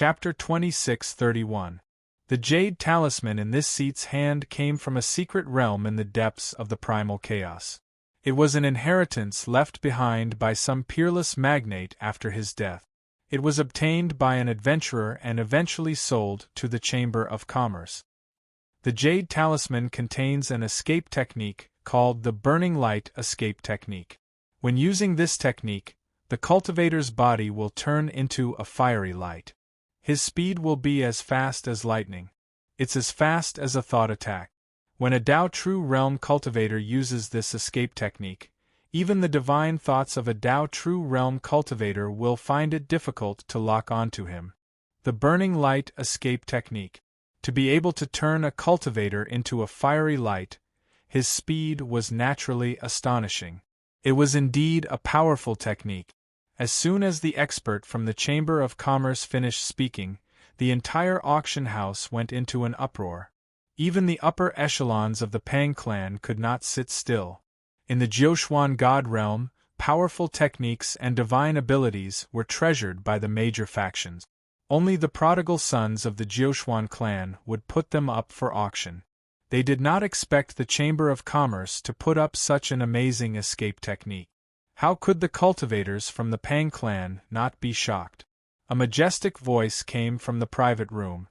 Chapter 26:31. The jade talisman in this seat's hand came from a secret realm in the depths of the primal chaos. It was an inheritance left behind by some peerless magnate after his death. It was obtained by an adventurer and eventually sold to the Chamber of Commerce. The jade talisman contains an escape technique called the burning light escape technique. When using this technique, the cultivator's body will turn into a fiery light. His speed will be as fast as lightning. It's as fast as a thought attack. When a Tao True Realm cultivator uses this escape technique, even the divine thoughts of a Tao True Realm cultivator will find it difficult to lock onto him. The burning light escape technique. To be able to turn a cultivator into a fiery light, his speed was naturally astonishing. It was indeed a powerful technique. As soon as the expert from the Chamber of Commerce finished speaking, the entire auction house went into an uproar. Even the upper echelons of the Pang clan could not sit still. In the Jiuquan God realm, powerful techniques and divine abilities were treasured by the major factions. Only the prodigal sons of the Jiuquan clan would put them up for auction. They did not expect the Chamber of Commerce to put up such an amazing escape technique. How could the cultivators from the Pang clan not be shocked? A majestic voice came from the private room.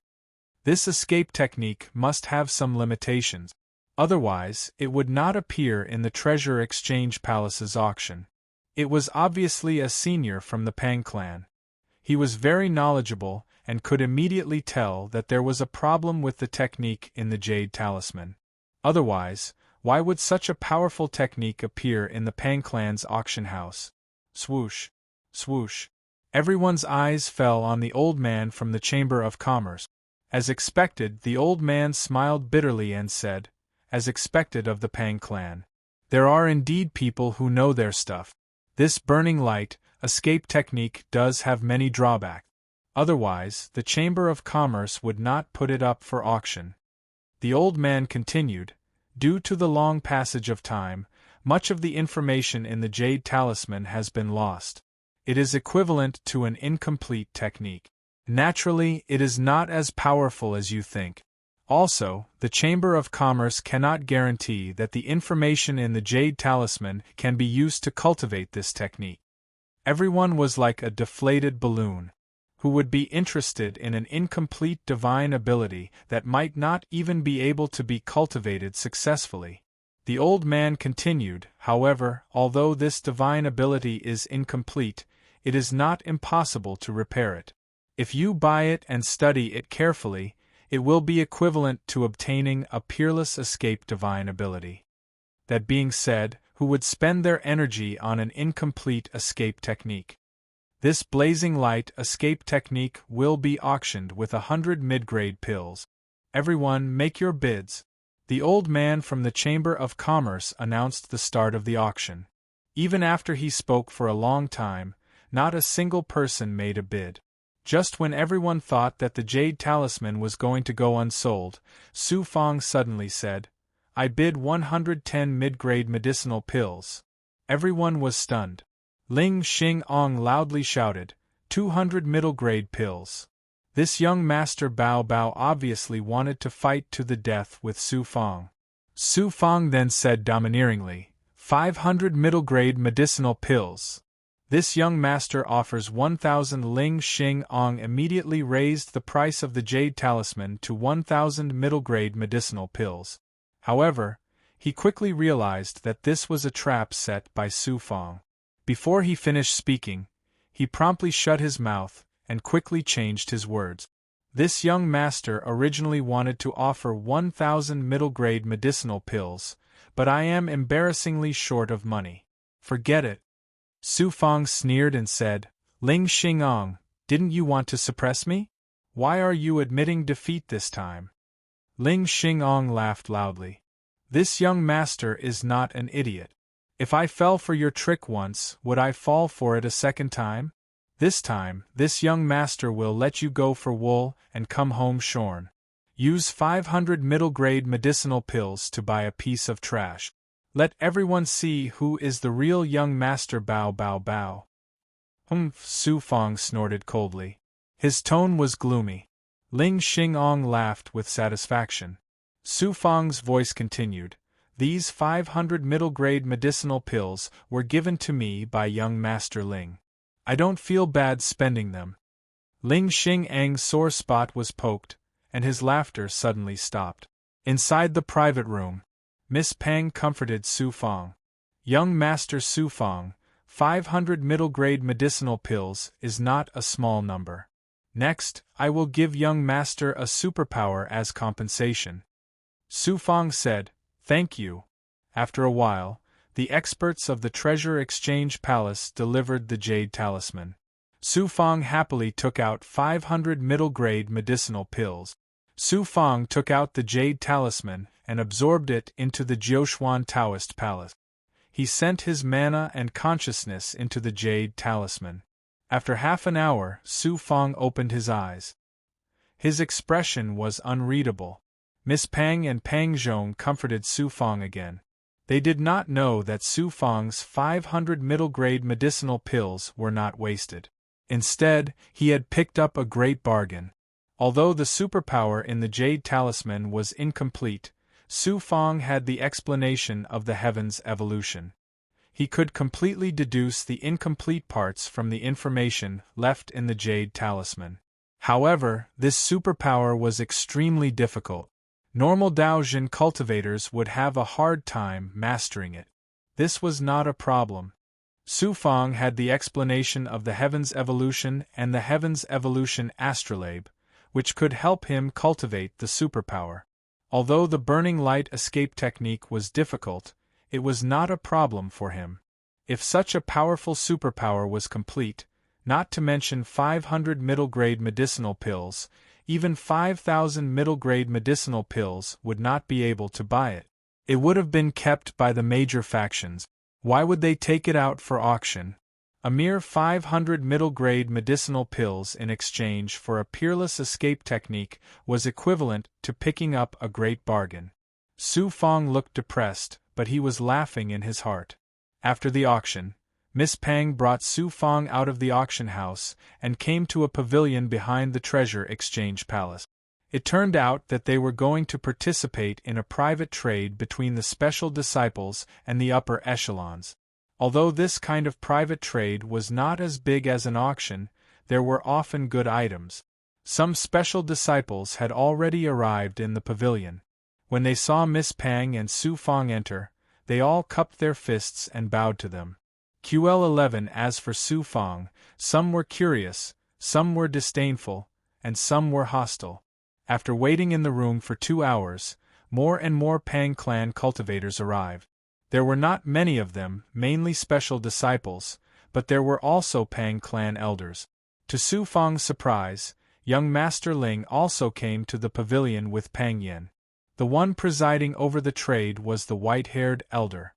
This escape technique must have some limitations. Otherwise, it would not appear in the Treasure Exchange Palace's auction. It was obviously a senior from the Pang clan. He was very knowledgeable and could immediately tell that there was a problem with the technique in the Jade Talisman. Otherwise, why would such a powerful technique appear in the Pang clan's auction house? Swoosh! Swoosh! Everyone's eyes fell on the old man from the Chamber of Commerce. As expected, the old man smiled bitterly and said, as expected of the Pang clan, "There are indeed people who know their stuff. This burning light escape technique does have many drawbacks. Otherwise, the Chamber of Commerce would not put it up for auction." The old man continued, "Due to the long passage of time, much of the information in the Jade Talisman has been lost. It is equivalent to an incomplete technique. Naturally, it is not as powerful as you think. Also, the Chamber of Commerce cannot guarantee that the information in the Jade Talisman can be used to cultivate this technique." Everyone was like a deflated balloon. Who would be interested in an incomplete divine ability that might not even be able to be cultivated successfully? The old man continued, "However, although this divine ability is incomplete, it is not impossible to repair it. If you buy it and study it carefully, it will be equivalent to obtaining a peerless escape divine ability." That being said, who would spend their energy on an incomplete escape technique? This blazing light escape technique will be auctioned with 100 mid-grade pills. Everyone make your bids. The old man from the Chamber of Commerce announced the start of the auction. Even after he spoke for a long time, not a single person made a bid. Just when everyone thought that the Jade Talisman was going to go unsold, Su Fang suddenly said, "I bid 110 mid-grade medicinal pills." Everyone was stunned. Ling Xing-ong loudly shouted, 200 middle-grade pills. This young master Bao Bao obviously wanted to fight to the death with Su Fang. Su Fang then said domineeringly, 500 middle-grade medicinal pills. This young master offers 1,000. Ling Xing-ong immediately raised the price of the Jade Talisman to 1,000 middle-grade medicinal pills. However, he quickly realized that this was a trap set by Su Fang. Before he finished speaking, he promptly shut his mouth and quickly changed his words. This young master originally wanted to offer 1,000 middle-grade medicinal pills, but I am embarrassingly short of money. Forget it. Su Fang sneered and said, Ling Xingong, didn't you want to suppress me? Why are you admitting defeat this time? Ling Xingong laughed loudly. This young master is not an idiot. If I fell for your trick once, would I fall for it a second time? This time, this young master will let you go for wool and come home shorn. Use 500 middle-grade medicinal pills to buy a piece of trash. Let everyone see who is the real young master. Bao Bao Bao. Su Fang snorted coldly. His tone was gloomy. Ling Xingong laughed with satisfaction. Su Fang's voice continued. These 500 middle-grade medicinal pills were given to me by young Master Ling. I don't feel bad spending them. Ling Xingang's sore spot was poked, and his laughter suddenly stopped. Inside the private room, Miss Pang comforted Su Fang. Young Master Su Fang, 500 middle-grade medicinal pills is not a small number. Next, I will give young Master a superpower as compensation. Su Fang said, Thank you. After a while, the experts of the Treasure Exchange Palace delivered the Jade Talisman. Su Fang happily took out 500 middle-grade medicinal pills. Su Fang took out the Jade Talisman and absorbed it into the Jiuxuan Taoist Palace. He sent his mana and consciousness into the Jade Talisman. After half an hour, Su Fang opened his eyes. His expression was unreadable. Miss Pang and Pang Zhong comforted Su Fang again. They did not know that Su Fang's 500 middle-grade medicinal pills were not wasted. Instead, he had picked up a great bargain. Although the superpower in the Jade Talisman was incomplete, Su Fang had the explanation of the heaven's evolution. He could completely deduce the incomplete parts from the information left in the Jade Talisman. However, this superpower was extremely difficult. Normal Daojin cultivators would have a hard time mastering it. This was not a problem. Su Fang had the explanation of the heaven's evolution and the heaven's evolution astrolabe, which could help him cultivate the superpower. Although the burning light escape technique was difficult, it was not a problem for him. If such a powerful superpower was complete, not to mention 500 middle-grade medicinal pills, even 5,000 middle-grade medicinal pills would not be able to buy it. It would have been kept by the major factions. Why would they take it out for auction? A mere 500 middle-grade medicinal pills in exchange for a peerless escape technique was equivalent to picking up a great bargain. Su Fang looked depressed, but he was laughing in his heart. After the auction, Miss Pang brought Su Fang out of the auction house and came to a pavilion behind the Treasure Exchange Palace. It turned out that they were going to participate in a private trade between the special disciples and the upper echelons. Although this kind of private trade was not as big as an auction, there were often good items. Some special disciples had already arrived in the pavilion. When they saw Miss Pang and Su Fang enter, they all cupped their fists and bowed to them. QL11. As for Su Fang, some were curious, some were disdainful, and some were hostile. After waiting in the room for 2 hours, more and more Pang clan cultivators arrived. There were not many of them, mainly special disciples, but there were also Pang clan elders. To Su Fang's surprise, young Master Ling also came to the pavilion with Pang Yen. The one presiding over the trade was the white-haired elder.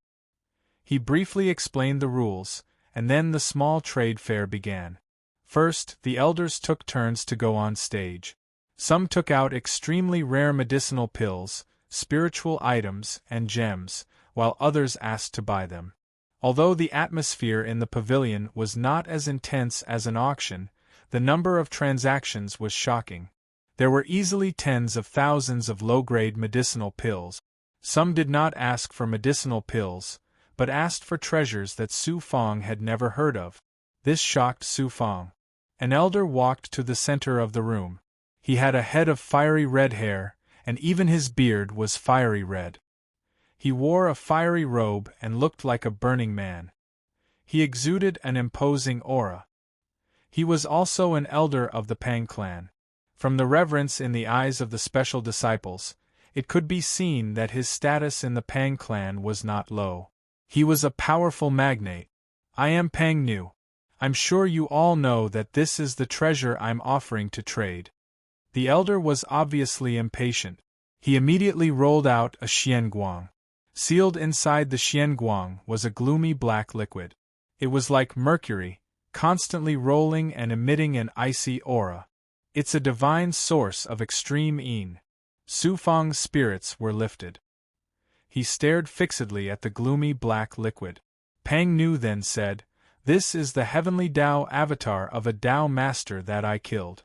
He briefly explained the rules, and then the small trade fair began. First, the elders took turns to go on stage. Some took out extremely rare medicinal pills, spiritual items, and gems, while others asked to buy them. Although the atmosphere in the pavilion was not as intense as an auction, the number of transactions was shocking. There were easily tens of thousands of low-grade medicinal pills. Some did not ask for medicinal pills, but asked for treasures that Su Fang had never heard of. This shocked Su Fang. An elder walked to the center of the room. He had a head of fiery red hair, and even his beard was fiery red. He wore a fiery robe and looked like a burning man. He exuded an imposing aura. He was also an elder of the Pang clan. From the reverence in the eyes of the special disciples, it could be seen that his status in the Pang clan was not low. He was a powerful magnate. I am Pang Nu. I'm sure you all know that this is the treasure I'm offering to trade. The elder was obviously impatient. He immediately rolled out a xianguang. Sealed inside the xianguang was a gloomy black liquid. It was like mercury, constantly rolling and emitting an icy aura. It's a divine source of extreme yin. Su Fang's spirits were lifted. He stared fixedly at the gloomy black liquid. Pang Nu then said, "This is the heavenly Tao avatar of a Tao master that I killed.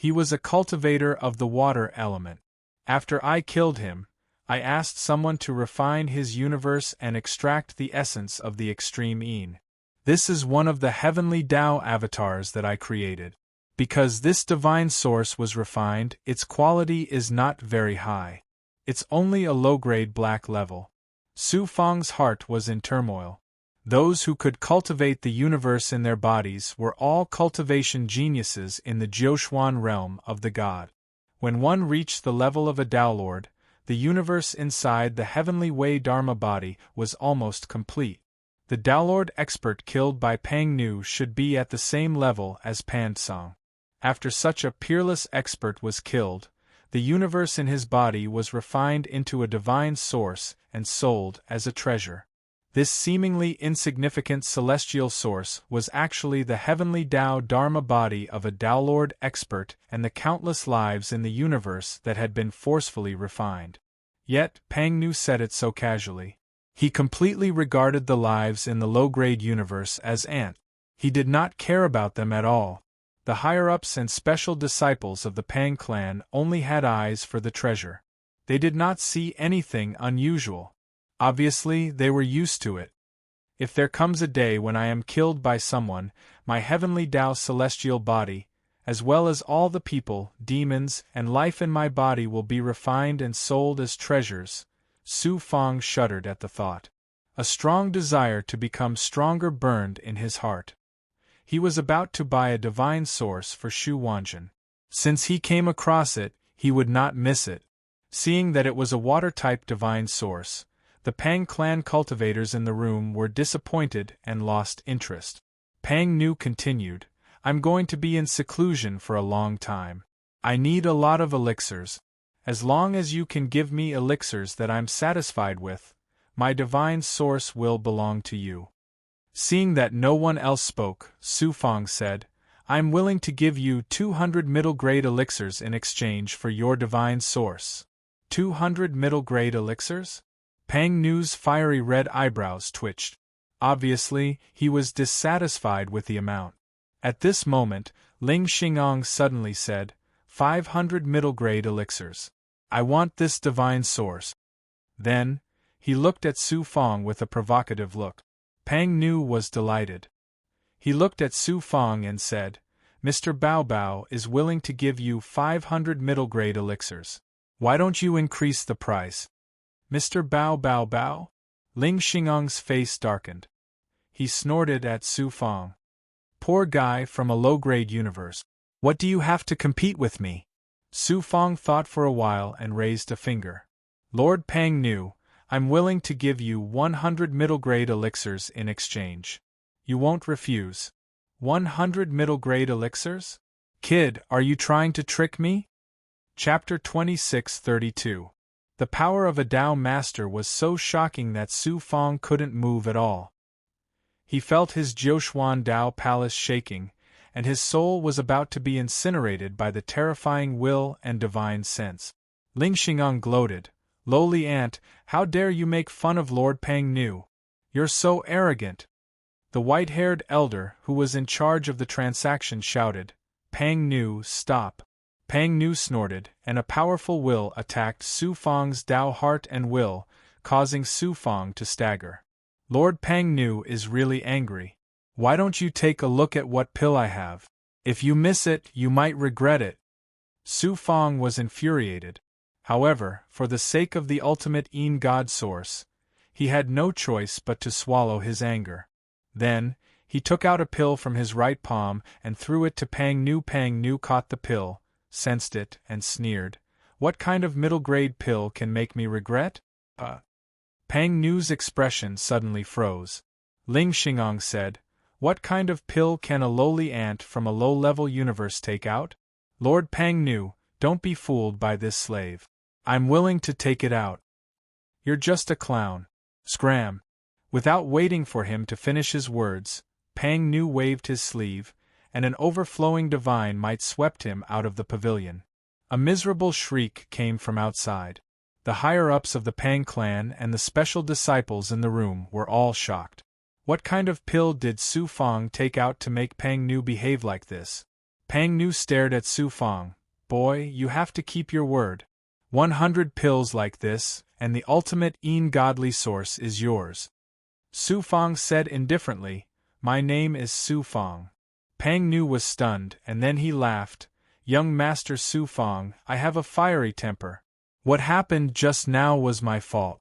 He was a cultivator of the water element. After I killed him, I asked someone to refine his universe and extract the essence of the extreme Yin. This is one of the heavenly Tao avatars that I created. Because this divine source was refined, its quality is not very high. It's only a low-grade black level. Su Fang's heart was in turmoil. Those who could cultivate the universe in their bodies were all cultivation geniuses in the Jiuxuan realm of the god. When one reached the level of a Tao Lord, the universe inside the heavenly Wei Dharma body was almost complete. The Tao Lord expert killed by Pang Nu should be at the same level as Pan Tsang. After such a peerless expert was killed, the universe in his body was refined into a divine source and sold as a treasure. This seemingly insignificant celestial source was actually the heavenly Tao Dharma body of a Tao Lord expert and the countless lives in the universe that had been forcefully refined. Yet, Pang Nu said it so casually. He completely regarded the lives in the low-grade universe as ant. He did not care about them at all. The higher-ups and special disciples of the Pang clan only had eyes for the treasure. They did not see anything unusual. Obviously, they were used to it. If there comes a day when I am killed by someone, my heavenly Tao celestial body, as well as all the people, demons, and life in my body will be refined and sold as treasures. Su Fang shuddered at the thought. A strong desire to become stronger burned in his heart. He was about to buy a divine source for Shu Wanjin. Since he came across it, he would not miss it. Seeing that it was a water-type divine source, the Pang clan cultivators in the room were disappointed and lost interest. Pang Nu continued, I'm going to be in seclusion for a long time. I need a lot of elixirs. As long as you can give me elixirs that I'm satisfied with, my divine source will belong to you. Seeing that no one else spoke, Su Fang said, I'm willing to give you 200 middle-grade elixirs in exchange for your divine source. 200 middle-grade elixirs? Pang Nu's fiery red eyebrows twitched. Obviously, he was dissatisfied with the amount. At this moment, Ling Xingong suddenly said, 500 middle-grade elixirs. I want this divine source. Then, he looked at Su Fang with a provocative look. Pang Nu was delighted. He looked at Su Fang and said, Mr. Bao Bao is willing to give you 500 middle-grade elixirs. Why don't you increase the price? Mr. Bao Bao Bao? Ling Xingong's face darkened. He snorted at Su Fang. Poor guy from a low-grade universe. What do you have to compete with me? Su Fang thought for a while and raised a finger. Lord Pang Nu, I'm willing to give you 100 middle-grade elixirs in exchange. You won't refuse. 100 middle-grade elixirs? Kid, are you trying to trick me? Chapter 26:32. The power of a Tao master was so shocking that Su Fang couldn't move at all. He felt his Jiuxuan Tao palace shaking, and his soul was about to be incinerated by the terrifying will and divine sense. Ling Xingong gloated, Lowly ant, how dare you make fun of Lord Pang Nu? You're so arrogant. The white-haired elder who was in charge of the transaction shouted, Pang Nu, stop. Pang Nu snorted, and a powerful will attacked Su Fang's Tao heart and will, causing Su Fang to stagger. Lord Pang Nu is really angry. Why don't you take a look at what pill I have? If you miss it, you might regret it. Su Fang was infuriated. However, for the sake of the ultimate Yin God source, he had no choice but to swallow his anger. Then, he took out a pill from his right palm and threw it to Pang Nu. Pang Nu caught the pill, sensed it, and sneered. What kind of middle-grade pill can make me regret? Pang Nu's expression suddenly froze. Ling Xingong said, What kind of pill can a lowly ant from a low-level universe take out? Lord Pang Nu, don't be fooled by this slave. I'm willing to take it out. You're just a clown. Scram. Without waiting for him to finish his words, Pang Nu waved his sleeve, and an overflowing divine might swept him out of the pavilion. A miserable shriek came from outside. The higher-ups of the Pang clan and the special disciples in the room were all shocked. What kind of pill did Su Fang take out to make Pang Nu behave like this? Pang Nu stared at Su Fang. Boy, you have to keep your word. 100 pills like this, and the ultimate godly source is yours. Su Fang said indifferently, My name is Su Fang. Pang Nu was stunned, and then he laughed. Young Master Su Fang, I have a fiery temper. What happened just now was my fault.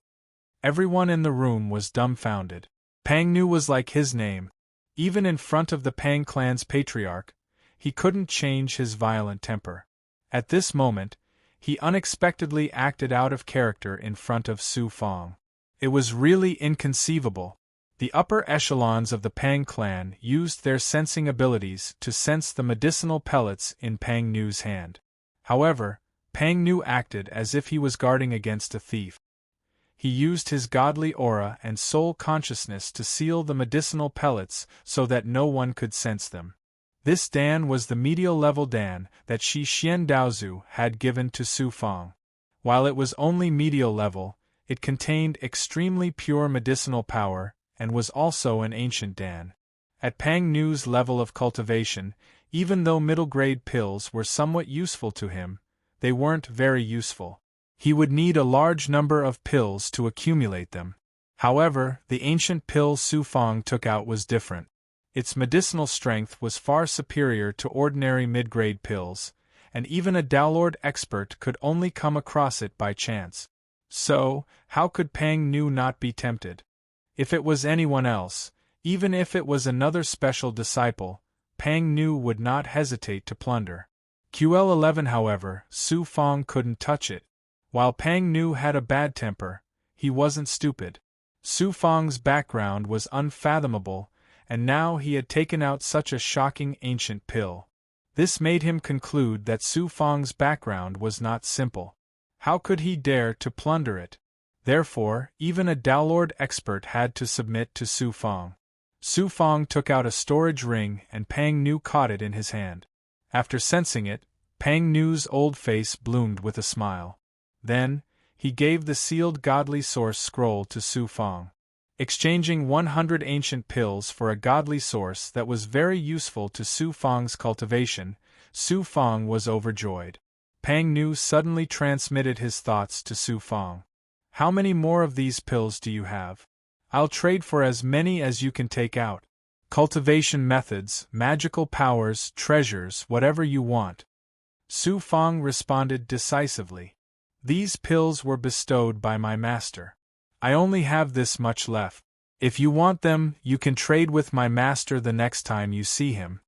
Everyone in the room was dumbfounded. Pang Nu was like his name. Even in front of the Pang clan's patriarch, he couldn't change his violent temper. At this moment, he unexpectedly acted out of character in front of Su Fang. It was really inconceivable. The upper echelons of the Pang clan used their sensing abilities to sense the medicinal pellets in Pang Nu's hand. However, Pang Nu acted as if he was guarding against a thief. He used his godly aura and soul consciousness to seal the medicinal pellets so that no one could sense them. This Dan was the medial level Dan that Shi Xian Daozu had given to Su Fang. While it was only medial level, it contained extremely pure medicinal power, and was also an ancient Dan. At Pang Nu's level of cultivation, even though middle-grade pills were somewhat useful to him, they weren't very useful. He would need a large number of pills to accumulate them. However, the ancient pill Su Fang took out was different. Its medicinal strength was far superior to ordinary mid-grade pills, and even a Daolord expert could only come across it by chance. So, how could Pang Nu not be tempted? If it was anyone else, even if it was another special disciple, Pang Nu would not hesitate to plunder. QL11 however, Su Fang couldn't touch it. While Pang Nu had a bad temper, he wasn't stupid. Su Fang's background was unfathomable, and now he had taken out such a shocking ancient pill. This made him conclude that Su Fang's background was not simple. How could he dare to plunder it? Therefore, even a Daolord expert had to submit to Su Fang. Su Fang took out a storage ring and Pang Nu caught it in his hand. After sensing it, Pang Nu's old face bloomed with a smile. Then, he gave the sealed godly source scroll to Su Fang. Exchanging 100 ancient pills for a godly source that was very useful to Su Fang's cultivation, Su Fang was overjoyed. Pang Nu suddenly transmitted his thoughts to Su Fang. How many more of these pills do you have? I'll trade for as many as you can take out. Cultivation methods, magical powers, treasures, whatever you want. Su Fang responded decisively. These pills were bestowed by my master. I only have this much left. If you want them, you can trade with my master the next time you see him.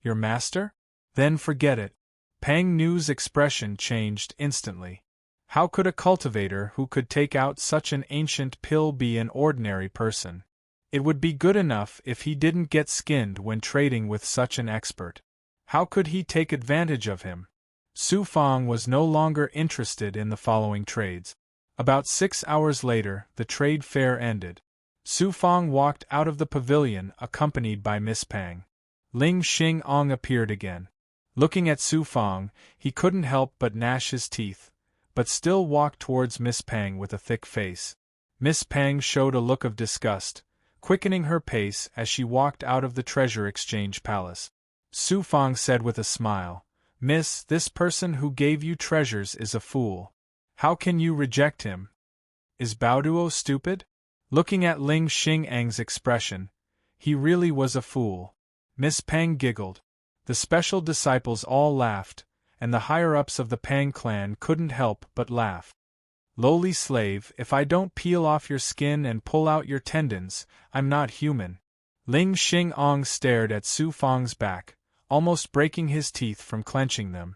Your master? Then forget it. Pang Nu's expression changed instantly. How could a cultivator who could take out such an ancient pill be an ordinary person? It would be good enough if he didn't get skinned when trading with such an expert. How could he take advantage of him? Su Fang was no longer interested in the following trades. About 6 hours later, the trade fair ended. Su Fang walked out of the pavilion accompanied by Miss Pang. Ling Xing-ong appeared again. Looking at Su Fang, he couldn't help but gnash his teeth, but still walked towards Miss Pang with a thick face. Miss Pang showed a look of disgust, quickening her pace as she walked out of the treasure exchange palace. Su Fang said with a smile, Miss, this person who gave you treasures is a fool. How can you reject him? Is Baoduo stupid? Looking at Ling Xing-ang's expression, he really was a fool. Miss Pang giggled. The special disciples all laughed, and the higher-ups of the Pang clan couldn't help but laugh. Lowly slave, if I don't peel off your skin and pull out your tendons, I'm not human. Ling Xing-ong stared at Su Fang's back, almost breaking his teeth from clenching them.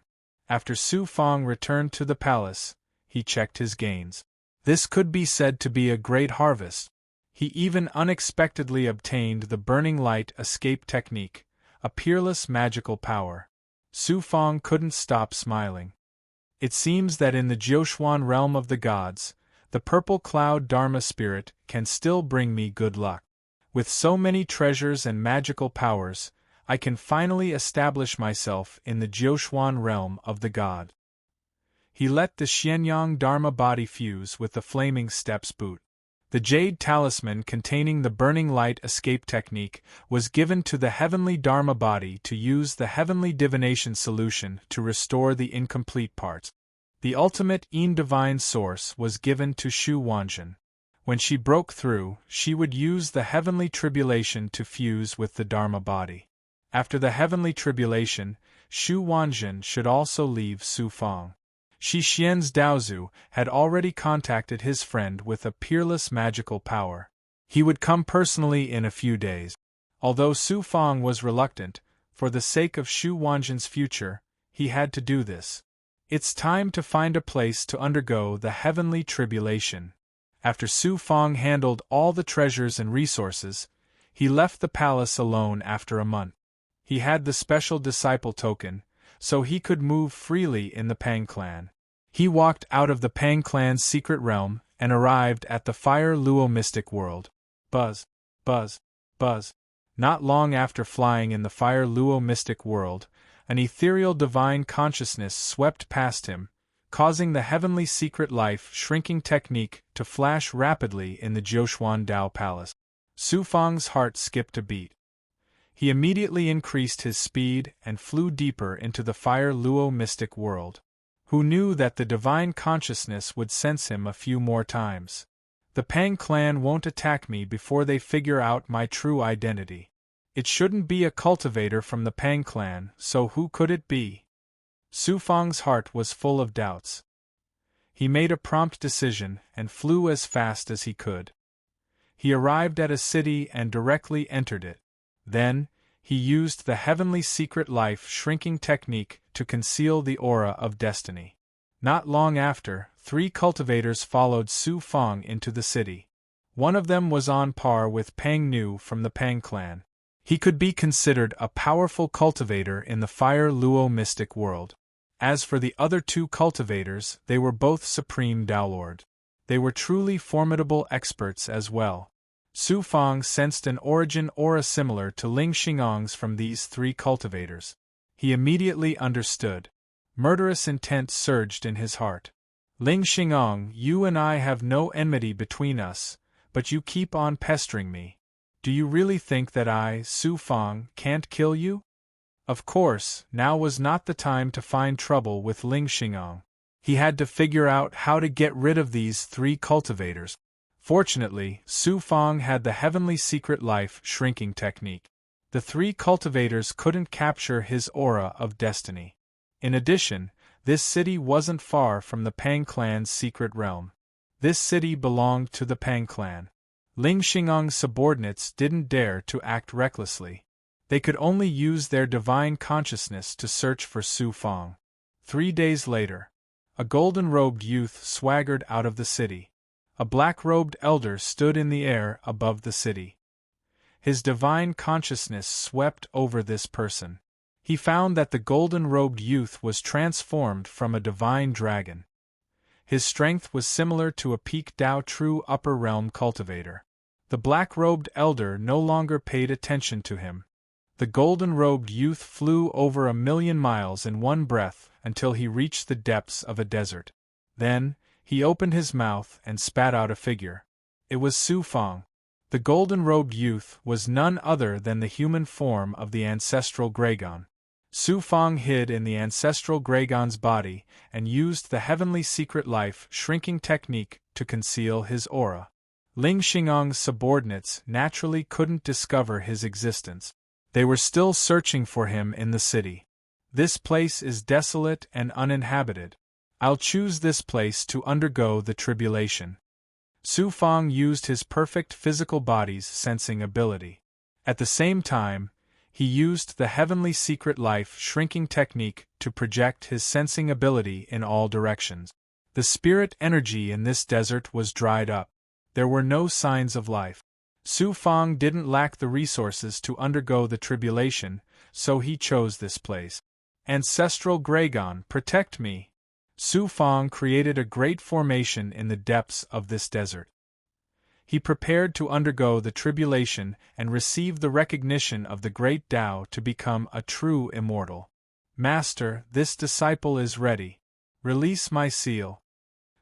After Su Fang returned to the palace, he checked his gains. This could be said to be a great harvest. He even unexpectedly obtained the Burning Light Escape technique, a peerless magical power. Su Fang couldn't stop smiling. It seems that in the Jiuxuan realm of the gods, the purple cloud Dharma spirit can still bring me good luck. With so many treasures and magical powers, I can finally establish myself in the Jiuxuan realm of the god. He let the Xianyang Dharma body fuse with the flaming steps boot. The jade talisman containing the burning light escape technique was given to the heavenly Dharma body to use the heavenly divination solution to restore the incomplete parts. The ultimate divine source was given to Shu Wanjin. When she broke through, she would use the heavenly tribulation to fuse with the Dharma body. After the heavenly tribulation, Shu Wanjin should also leave Su Fang. Shi Xian's Daozu had already contacted his friend with a peerless magical power. He would come personally in a few days. Although Su Fang was reluctant, for the sake of Shu Wanjin's future, he had to do this. It's time to find a place to undergo the heavenly tribulation. After Su Fang handled all the treasures and resources, he left the palace alone after a month. He had the special disciple token, so he could move freely in the Pang clan. He walked out of the Pang clan's secret realm and arrived at the Fire Luo mystic world. Buzz, buzz, buzz. Not long after flying in the Fire Luo mystic world, an ethereal divine consciousness swept past him, causing the heavenly secret life shrinking technique to flash rapidly in the Jiuquan Dao Palace. Su Fang's heart skipped a beat. He immediately increased his speed and flew deeper into the Fire Luo mystic world. Who knew that the divine consciousness would sense him a few more times? The Pang clan won't attack me before they figure out my true identity. It shouldn't be a cultivator from the Pang clan, so who could it be? Su Fang's heart was full of doubts. He made a prompt decision and flew as fast as he could. He arrived at a city and directly entered it. Then, he used the heavenly secret life shrinking technique to conceal the aura of destiny. Not long after, 3 cultivators followed Su Fang into the city. One of them was on par with Pang Nu from the Pang clan. He could be considered a powerful cultivator in the Fire Luo mystic world. As for the other 2 cultivators, they were both supreme Daolord. They were truly formidable experts as well. Su Fang sensed an origin aura similar to Ling Xingong's from these 3 cultivators. He immediately understood. Murderous intent surged in his heart. Ling Xingong, you and I have no enmity between us, but you keep on pestering me. Do you really think that I, Su Fang, can't kill you? Of course, now was not the time to find trouble with Ling Xingong. He had to figure out how to get rid of these 3 cultivators. Fortunately, Su Fang had the heavenly secret life shrinking technique. The 3 cultivators couldn't capture his aura of destiny. In addition, this city wasn't far from the Pang clan's secret realm. This city belonged to the Pang clan. Ling Xingong's subordinates didn't dare to act recklessly. They could only use their divine consciousness to search for Su Fang. 3 days later, a golden-robed youth swaggered out of the city. A black-robed elder stood in the air above the city. His divine consciousness swept over this person. He found that the golden-robed youth was transformed from a divine dragon. His strength was similar to a peak Dao true upper realm cultivator. The black-robed elder no longer paid attention to him. The golden-robed youth flew over 1,000,000 miles in one breath until he reached the depths of a desert. Then, he opened his mouth and spat out a figure. It was Su Fang. The golden-robed youth was none other than the human form of the ancestral Gragon. Su Fang hid in the ancestral Gragon's body and used the heavenly secret life shrinking technique to conceal his aura. Ling Xingong's subordinates naturally couldn't discover his existence. They were still searching for him in the city. This place is desolate and uninhabited. I'll choose this place to undergo the tribulation. Su Fang used his perfect physical body's sensing ability. At the same time, he used the heavenly secret life shrinking technique to project his sensing ability in all directions. The spirit energy in this desert was dried up. There were no signs of life. Su Fang didn't lack the resources to undergo the tribulation, so he chose this place. Ancestral Gragon, protect me! Su Fang created a great formation in the depths of this desert. He prepared to undergo the tribulation and receive the recognition of the great Tao to become a true immortal. Master, this disciple is ready. Release my seal.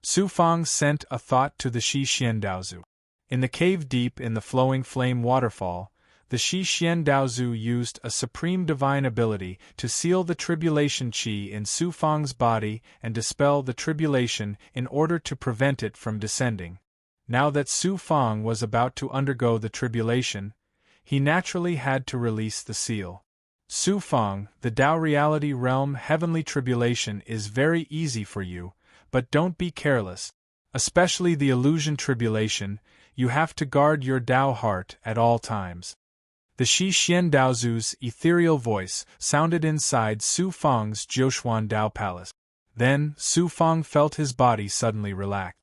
Su Fang sent a thought to the Shi Xian Daozu. In the cave deep in the flowing flame waterfall, the Shi Xian Daozu used a supreme divine ability to seal the tribulation qi in Su Fang's body and dispel the tribulation in order to prevent it from descending. Now that Su Fang was about to undergo the tribulation, he naturally had to release the seal. Su Fang, the Dao reality realm heavenly tribulation is very easy for you, but don't be careless. Especially the illusion tribulation, you have to guard your Dao heart at all times. The Shi Xian Daozu's ethereal voice sounded inside Su Fang's Jiuxuan Dao palace. Then, Su Fang felt his body suddenly relax.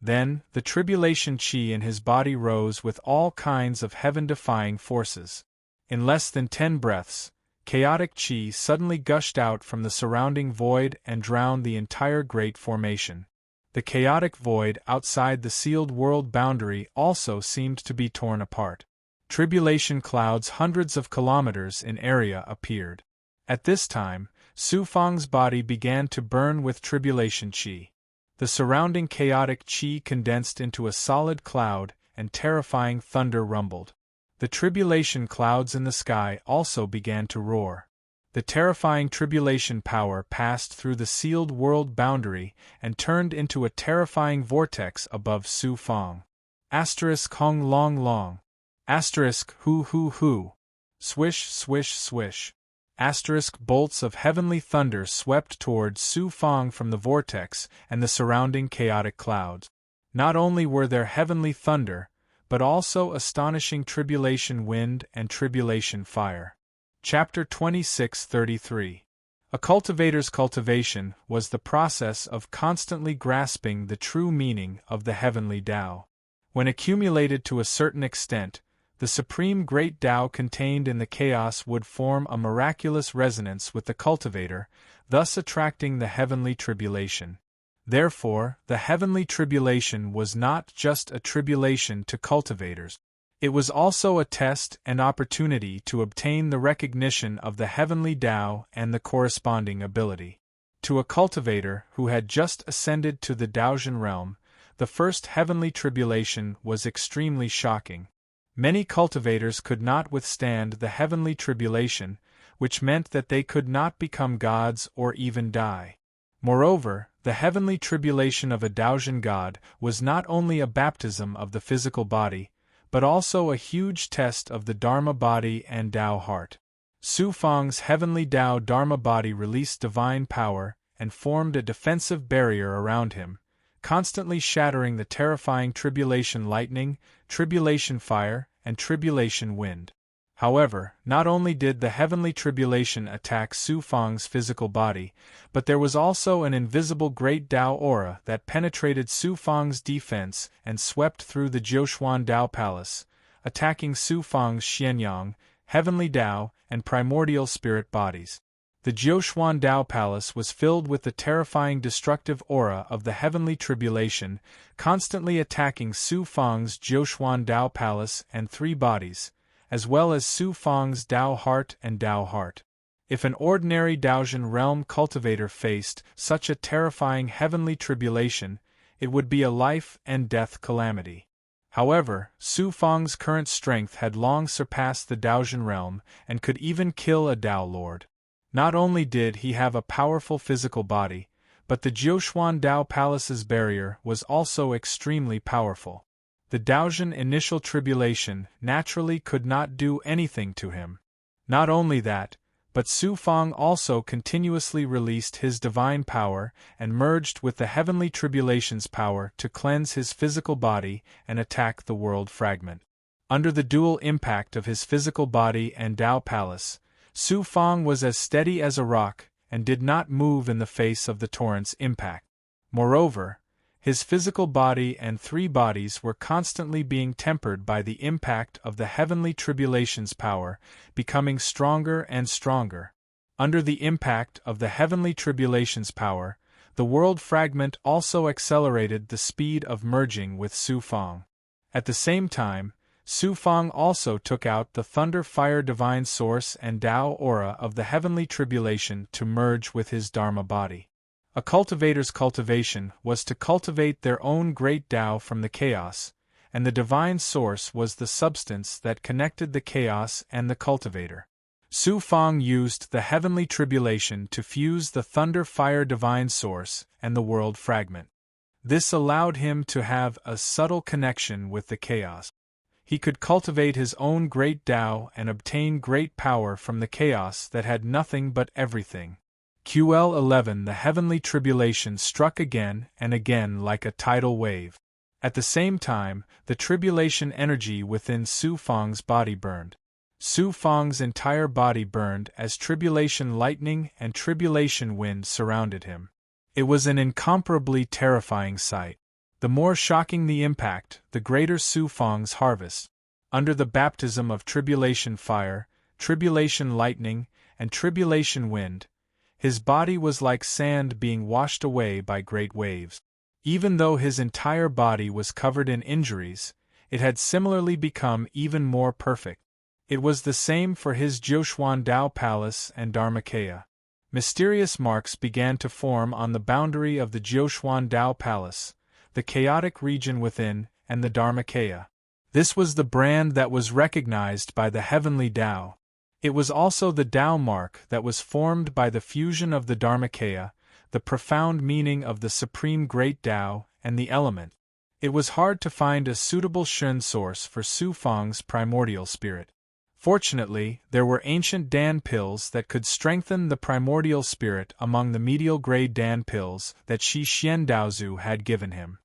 Then, the tribulation qi in his body rose with all kinds of heaven-defying forces. In less than 10 breaths, chaotic qi suddenly gushed out from the surrounding void and drowned the entire great formation. The chaotic void outside the sealed world boundary also seemed to be torn apart. Tribulation clouds hundreds of kilometers in area appeared. At this time, Su Fang's body began to burn with tribulation qi. The surrounding chaotic qi condensed into a solid cloud, and terrifying thunder rumbled. The tribulation clouds in the sky also began to roar. The terrifying tribulation power passed through the sealed world boundary and turned into a terrifying vortex above Su Fang. Hong long long. Hu. Swish swish swish. Bolts of heavenly thunder swept toward Su Fang from the vortex and the surrounding chaotic clouds. Not only were there heavenly thunder, but also astonishing tribulation wind and tribulation fire. Chapter 26:33. A cultivator's cultivation was the process of constantly grasping the true meaning of the heavenly Tao. When accumulated to a certain extent, the supreme great Tao contained in the chaos would form a miraculous resonance with the cultivator, thus attracting the heavenly tribulation. Therefore, the heavenly tribulation was not just a tribulation to cultivators. It was also a test and opportunity to obtain the recognition of the heavenly Tao and the corresponding ability. To a cultivator who had just ascended to the Daojian realm, the first heavenly tribulation was extremely shocking. Many cultivators could not withstand the heavenly tribulation, which meant that they could not become gods or even die. Moreover, the heavenly tribulation of a Daojian god was not only a baptism of the physical body, but also a huge test of the Dharma body and Tao heart. Su Fang's heavenly Tao Dharma body released divine power and formed a defensive barrier around him, constantly shattering the terrifying tribulation lightning, tribulation fire, and tribulation wind. However, not only did the heavenly tribulation attack Su Fang's physical body, but there was also an invisible great Tao aura that penetrated Su Fang's defense and swept through the Jiuxuan Tao palace, attacking Su Fang's Xianyang, heavenly Tao, and primordial spirit bodies. The Jiuxuan Tao palace was filled with the terrifying destructive aura of the heavenly tribulation, constantly attacking Su Fang's Jiuxuan Tao palace and 3 bodies, as well as Su Fang's Tao heart and Tao heart. If an ordinary Daojian realm cultivator faced such a terrifying heavenly tribulation, it would be a life and death calamity. However, Su Fang's current strength had long surpassed the Daojian realm and could even kill a Tao lord. Not only did he have a powerful physical body, but the Jiuxuan Tao Palace's barrier was also extremely powerful. The Daojian initial tribulation naturally could not do anything to him. Not only that, but Su Fang also continuously released his divine power and merged with the heavenly tribulation's power to cleanse his physical body and attack the world fragment. Under the dual impact of his physical body and Tao Palace, Su Fang was as steady as a rock and did not move in the face of the torrent's impact. Moreover, his physical body and 3 bodies were constantly being tempered by the impact of the heavenly tribulation's power, becoming stronger and stronger. Under the impact of the heavenly tribulation's power, the world fragment also accelerated the speed of merging with Su Fang. At the same time, Su Fang also took out the thunder-fire divine source and Tao aura of the heavenly tribulation to merge with his Dharma body. A cultivator's cultivation was to cultivate their own great Tao from the chaos, and the divine source was the substance that connected the chaos and the cultivator. Su Fang used the heavenly tribulation to fuse the thunder-fire divine source and the world fragment. This allowed him to have a subtle connection with the chaos. He could cultivate his own great Tao and obtain great power from the chaos that had nothing but everything. QL11 The heavenly tribulation struck again and again like a tidal wave. At the same time, the tribulation energy within Su Fang's body burned. Su Fang's entire body burned as tribulation lightning and tribulation wind surrounded him. It was an incomparably terrifying sight. The more shocking the impact, the greater Su Fang's harvest. Under the baptism of tribulation fire, tribulation lightning, and tribulation wind, his body was like sand being washed away by great waves. Even though his entire body was covered in injuries, it had similarly become even more perfect. It was the same for his Jiuquan Dao Palace and Dharmakaya. Mysterious marks began to form on the boundary of the Jiuquan Dao Palace, the chaotic region within, and the Dharmakaya. This was the brand that was recognized by the heavenly Tao. It was also the Tao mark that was formed by the fusion of the Dharmakaya, the profound meaning of the supreme great Tao, and the element. It was hard to find a suitable Shun source for Su Fang's primordial spirit. Fortunately, there were ancient Dan pills that could strengthen the primordial spirit among the medial grade Dan pills that Shi Xian Daozu had given him.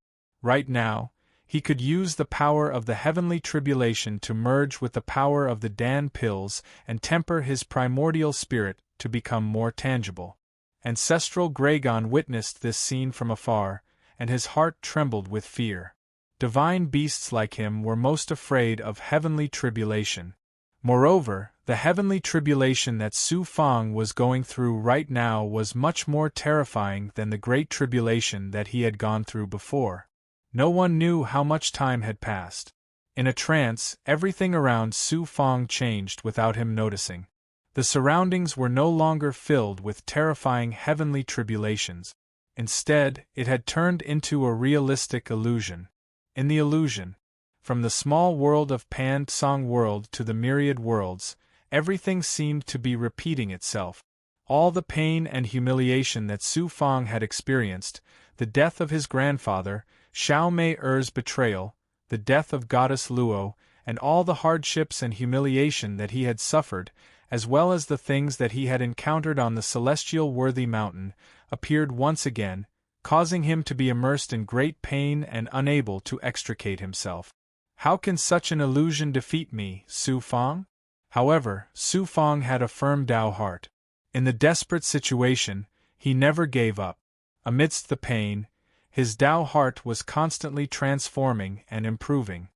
Right now, he could use the power of the heavenly tribulation to merge with the power of the Dan pills and temper his primordial spirit to become more tangible. Ancestral Gragon witnessed this scene from afar, and his heart trembled with fear. Divine beasts like him were most afraid of heavenly tribulation. Moreover, the heavenly tribulation that Su Fang was going through right now was much more terrifying than the great tribulation that he had gone through before. No one knew how much time had passed. In a trance, everything around Su Fang changed without him noticing. The surroundings were no longer filled with terrifying heavenly tribulations. Instead, it had turned into a realistic illusion. In the illusion, from the small world of Pan Tsong world to the myriad worlds, everything seemed to be repeating itself. All the pain and humiliation that Su Fang had experienced, the death of his grandfather, Xiao Mei-er's betrayal, the death of Goddess Luo, and all the hardships and humiliation that he had suffered, as well as the things that he had encountered on the celestial worthy mountain, appeared once again, causing him to be immersed in great pain and unable to extricate himself. How can such an illusion defeat me, Su Fang? However, Su Fang had a firm Tao heart. In the desperate situation, he never gave up. Amidst the pain, his Tao heart was constantly transforming and improving.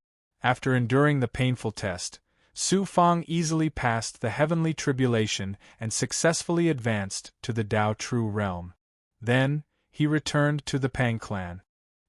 After enduring the painful test, Su Fang easily passed the heavenly tribulation and successfully advanced to the Tao True Realm. Then, he returned to the Pang clan.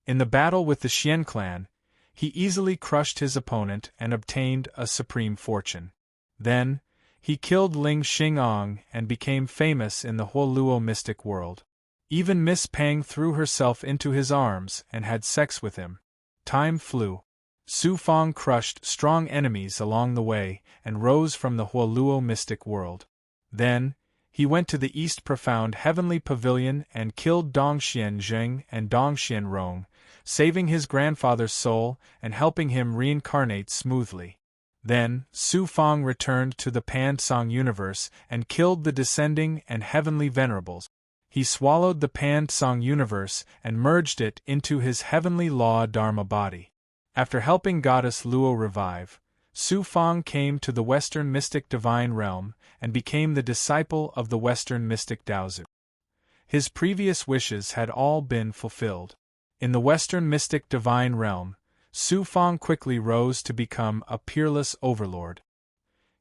In the battle with the Xian clan, he easily crushed his opponent and obtained a supreme fortune. Then, he killed Ling Xingong and became famous in the Huoluo mystic world. Even Miss Pang threw herself into his arms and had sex with him. Time flew. Su Fang crushed strong enemies along the way and rose from the Huoluo mystic world. Then, he went to the East Profound Heavenly Pavilion and killed Dongxian Zheng and Dongxian Rong, saving his grandfather's soul and helping him reincarnate smoothly. Then, Su Fang returned to the Pan Tsong universe and killed the Descending and Heavenly Venerables. He swallowed the Pan Tsong universe and merged it into his heavenly law Dharma body. After helping Goddess Luo revive, Su Fang came to the Western Mystic Divine Realm and became the disciple of the Western Mystic Daozu. His previous wishes had all been fulfilled. In the Western Mystic Divine Realm, Su Fang quickly rose to become a peerless overlord.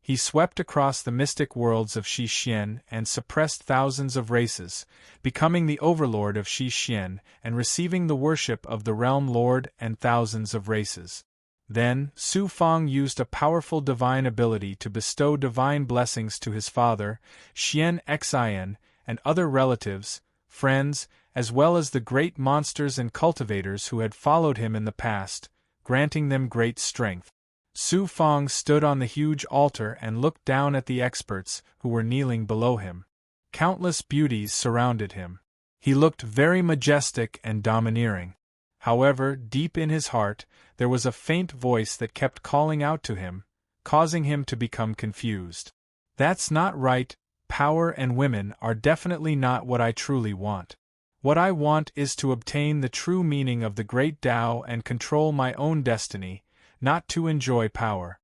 He swept across the mystic worlds of Shi Xian and suppressed thousands of races, becoming the overlord of Shi Xian and receiving the worship of the Realm Lord and thousands of races. Then, Su Fang used a powerful divine ability to bestow divine blessings to his father, Xian Xin, and other relatives, friends, as well as the great monsters and cultivators who had followed him in the past, granting them great strength. Su Fang stood on the huge altar and looked down at the experts who were kneeling below him. Countless beauties surrounded him. He looked very majestic and domineering. However, deep in his heart, there was a faint voice that kept calling out to him, causing him to become confused. That's not right. Power and women are definitely not what I truly want. What I want is to obtain the true meaning of the great Tao and control my own destiny, not to enjoy power.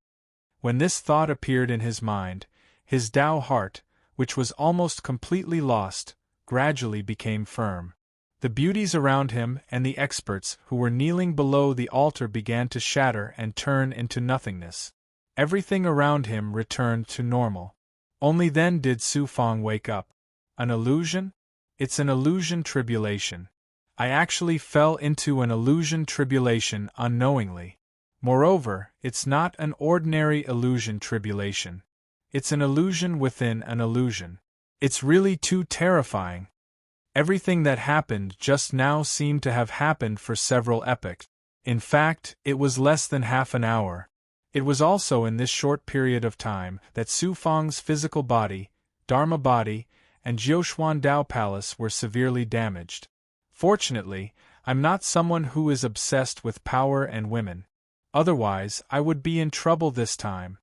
When this thought appeared in his mind, his Tao heart, which was almost completely lost, gradually became firm. The beauties around him and the experts who were kneeling below the altar began to shatter and turn into nothingness. Everything around him returned to normal. Only then did Su Fang wake up. An illusion? It's an illusion tribulation. I actually fell into an illusion tribulation unknowingly. Moreover, it's not an ordinary illusion tribulation. It's an illusion within an illusion. It's really too terrifying. Everything that happened just now seemed to have happened for several epochs. In fact, it was less than half an hour. It was also in this short period of time that Su Fang's physical body, Dharma body, and Jiuquan Dao Palace were severely damaged. Fortunately, I'm not someone who is obsessed with power and women. Otherwise, I would be in trouble this time.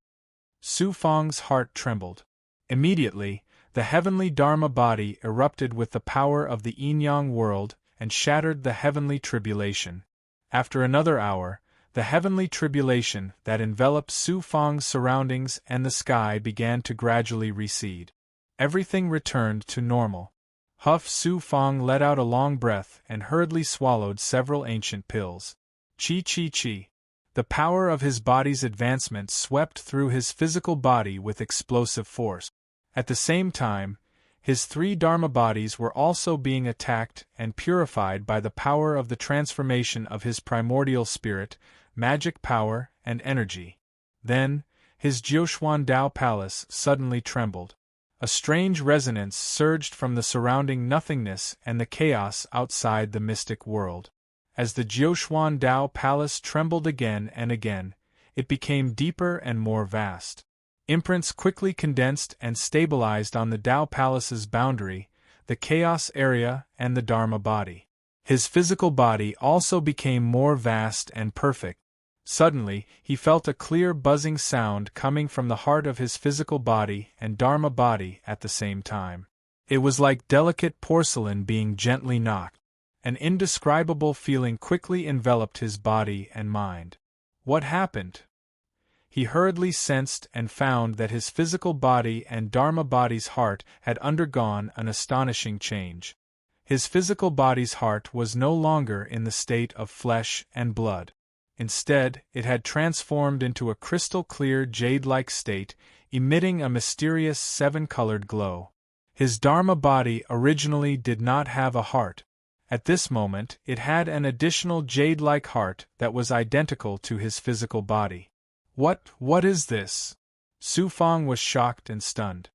Su Fang's heart trembled. Immediately, the heavenly Dharma body erupted with the power of the yin-yang world and shattered the heavenly tribulation. After another hour, the heavenly tribulation that enveloped Su Fang's surroundings and the sky began to gradually recede. Everything returned to normal. Su Fang let out a long breath and hurriedly swallowed several ancient pills. Chi. The power of his body's advancement swept through his physical body with explosive force. At the same time, his three Dharma bodies were also being attacked and purified by the power of the transformation of his primordial spirit, magic power, and energy. Then, his Jiuquan Dao Palace suddenly trembled. A strange resonance surged from the surrounding nothingness and the chaos outside the mystic world. As the Jiuquan Dao Palace trembled again and again, it became deeper and more vast. Imprints quickly condensed and stabilized on the Dao Palace's boundary, the chaos area, and the Dharma body. His physical body also became more vast and perfect. Suddenly, he felt a clear buzzing sound coming from the heart of his physical body and Dharma body at the same time. It was like delicate porcelain being gently knocked. An indescribable feeling quickly enveloped his body and mind. What happened? He hurriedly sensed and found that his physical body and Dharma body's heart had undergone an astonishing change. His physical body's heart was no longer in the state of flesh and blood. Instead, it had transformed into a crystal-clear jade-like state, emitting a mysterious seven-colored glow. His Dharma body originally did not have a heart. At this moment, it had an additional jade-like heart that was identical to his physical body. What is this? Su Fang was shocked and stunned.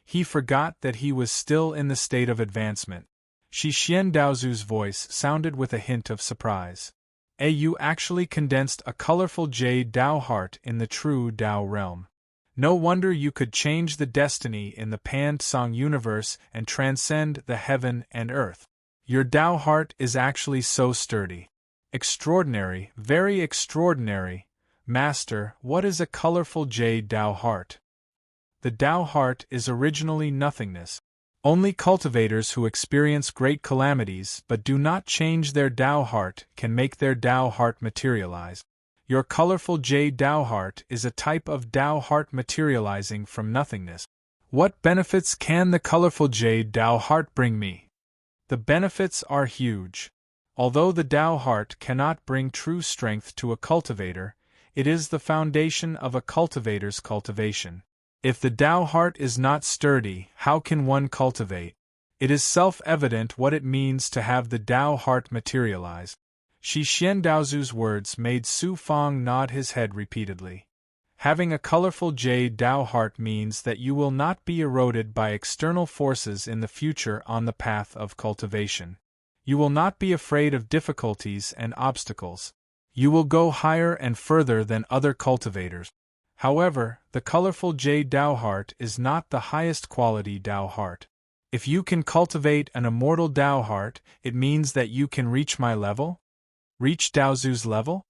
He forgot that he was still in the state of advancement. Shi Xian Daozu's voice sounded with a hint of surprise. You actually condensed a colorful jade Dao heart in the true Dao realm. No wonder you could change the destiny in the Pan Song universe and transcend the heaven and earth. Your Dao heart is actually so sturdy. Extraordinary, very extraordinary. Master, what is a colorful jade Dao heart? The Dao heart is originally nothingness. Only cultivators who experience great calamities but do not change their Dao heart can make their Dao heart materialize. Your colorful jade Dao heart is a type of Dao heart materializing from nothingness. What benefits can the colorful jade Dao heart bring me? The benefits are huge. Although the Dao heart cannot bring true strength to a cultivator, it is the foundation of a cultivator's cultivation. If the Dao heart is not sturdy, how can one cultivate? It is self-evident what it means to have the Dao heart materialize. Shi Xian Daozu's words made Su Fang nod his head repeatedly. Having a colorful jade Dao heart means that you will not be eroded by external forces in the future on the path of cultivation. You will not be afraid of difficulties and obstacles. You will go higher and further than other cultivators. However, the colorful Jade Dao heart is not the highest quality Dao heart. If you can cultivate an immortal Dao heart, it means that you can reach my level? Reach Daozu's level?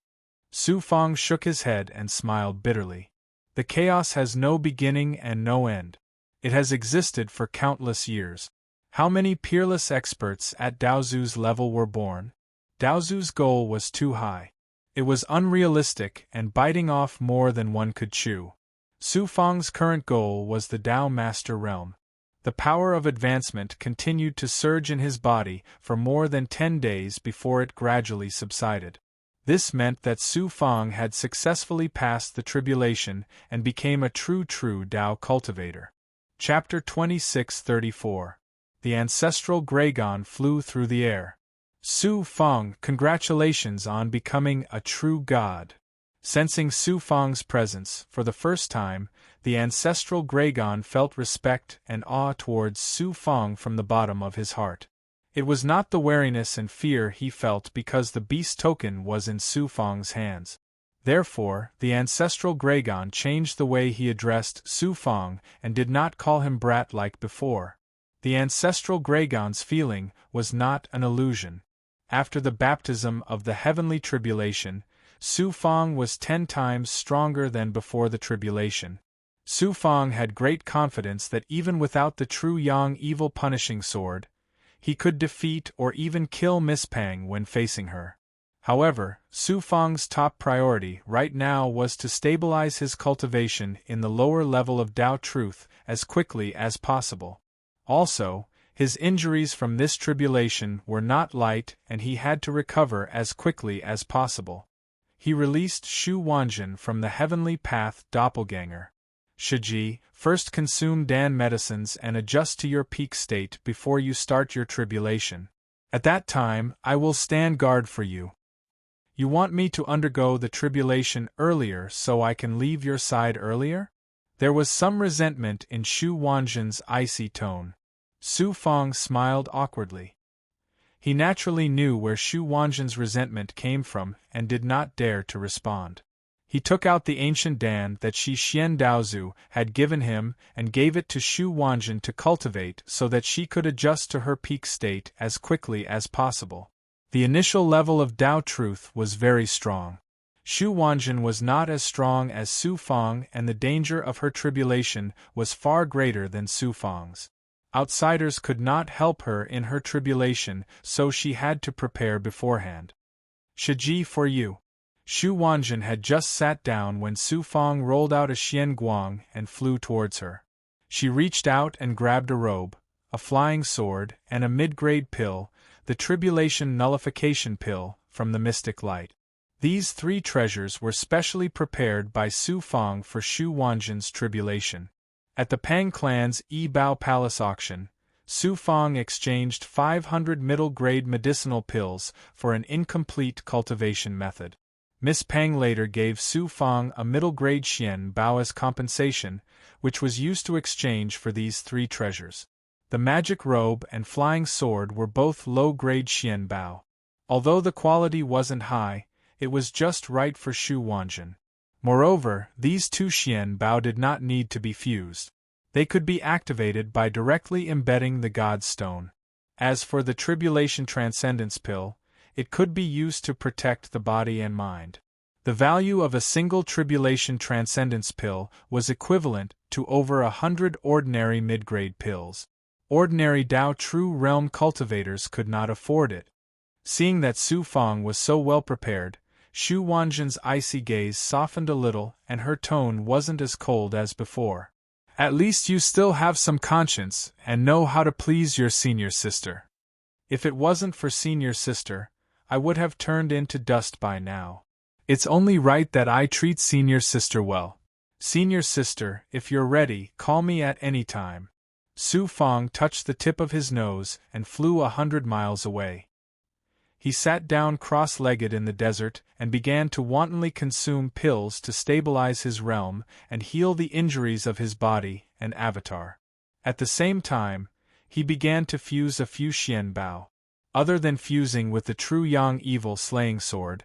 Su Fang shook his head and smiled bitterly. The chaos has no beginning and no end. It has existed for countless years. How many peerless experts at Daozu's level were born? Daozu's goal was too high. It was unrealistic and biting off more than one could chew. Su Fang's current goal was the Dao Master Realm. The power of advancement continued to surge in his body for more than 10 days before it gradually subsided. This meant that Su Fang had successfully passed the tribulation and became a true Dao cultivator. Chapter 2634. The ancestral Gragon flew through the air. Su Fang, congratulations on becoming a true god. Sensing Su Fang's presence for the first time, the ancestral Gragon felt respect and awe towards Su Fang from the bottom of his heart. It was not the wariness and fear he felt because the beast token was in Su Fang's hands. Therefore, the ancestral Gragon changed the way he addressed Su Fang and did not call him brat like before. The ancestral Gragon's feeling was not an illusion. After the baptism of the heavenly tribulation, Su Fang was 10 times stronger than before the tribulation. Su Fang had great confidence that even without the true Yang evil punishing sword, he could defeat or even kill Miss Pang when facing her. However, Su Fang's top priority right now was to stabilize his cultivation in the lower level of Dao Truth as quickly as possible. Also, his injuries from this tribulation were not light and he had to recover as quickly as possible. He released Shu Wanjin from the heavenly path doppelganger. Shiji, first consume Dan medicines and adjust to your peak state before you start your tribulation. At that time, I will stand guard for you. You want me to undergo the tribulation earlier so I can leave your side earlier? There was some resentment in Shu Wanjin's icy tone. Su Fang smiled awkwardly. He naturally knew where Shu Wanjin's resentment came from and did not dare to respond. He took out the ancient Dan that Shi Xian Daozu had given him and gave it to Shu Wanjin to cultivate so that she could adjust to her peak state as quickly as possible. The initial level of Dao Truth was very strong. Shu Wanjin was not as strong as Su Fang and the danger of her tribulation was far greater than Su Fang's. Outsiders could not help her in her tribulation, so she had to prepare beforehand. Shiji for you. Shu Wanjin had just sat down when Su Fang rolled out a Xian Guang and flew towards her. She reached out and grabbed a robe, a flying sword, and a mid-grade pill, the tribulation nullification pill, from the mystic light. These 3 treasures were specially prepared by Su Fang for Shu Wanjin's tribulation. At the Pang clan's Bao Palace auction, Su Fang exchanged 500 middle-grade medicinal pills for an incomplete cultivation method. Miss Pang later gave Su Fang a middle-grade Xian Bao as compensation, which was used to exchange for these 3 treasures. The magic robe and flying sword were both low-grade Xian Bao. Although the quality wasn't high, it was just right for Shu Wanjin. Moreover, these 2 Xian Bao did not need to be fused. They could be activated by directly embedding the God's Stone. As for the Tribulation Transcendence Pill, it could be used to protect the body and mind. The value of a single Tribulation Transcendence Pill was equivalent to over 100 ordinary mid-grade pills. Ordinary Dao True Realm cultivators could not afford it. Seeing that Su Fang was so well prepared, Shu Wanjin's icy gaze softened a little and her tone wasn't as cold as before. At least you still have some conscience and know how to please your senior sister. If it wasn't for senior sister, I would have turned into dust by now. It's only right that I treat senior sister well. Senior sister, if you're ready, call me at any time. Su Fang touched the tip of his nose and flew 100 miles away. He sat down cross-legged in the desert and began to wantonly consume pills to stabilize his realm and heal the injuries of his body and avatar. At the same time, he began to fuse a few Xian Bao. Other than fusing with the true Yang evil slaying sword,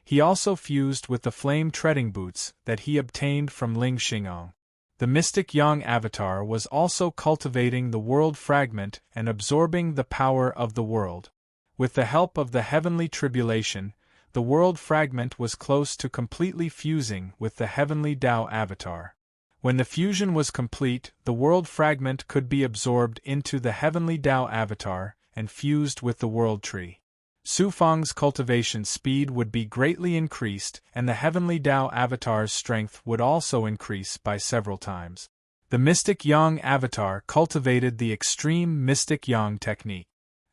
He also fused with the flame-treading boots that he obtained from Ling Xingong. The mystic young avatar was also cultivating the world fragment and absorbing the power of the world. With the help of the heavenly tribulation, the world fragment was close to completely fusing with the heavenly Tao avatar. When the fusion was complete, the world fragment could be absorbed into the heavenly Tao avatar and fused with the world tree. Su Fang's cultivation speed would be greatly increased, and the heavenly Tao avatar's strength would also increase by several times. The mystic Yang avatar cultivated the extreme mystic Yang technique.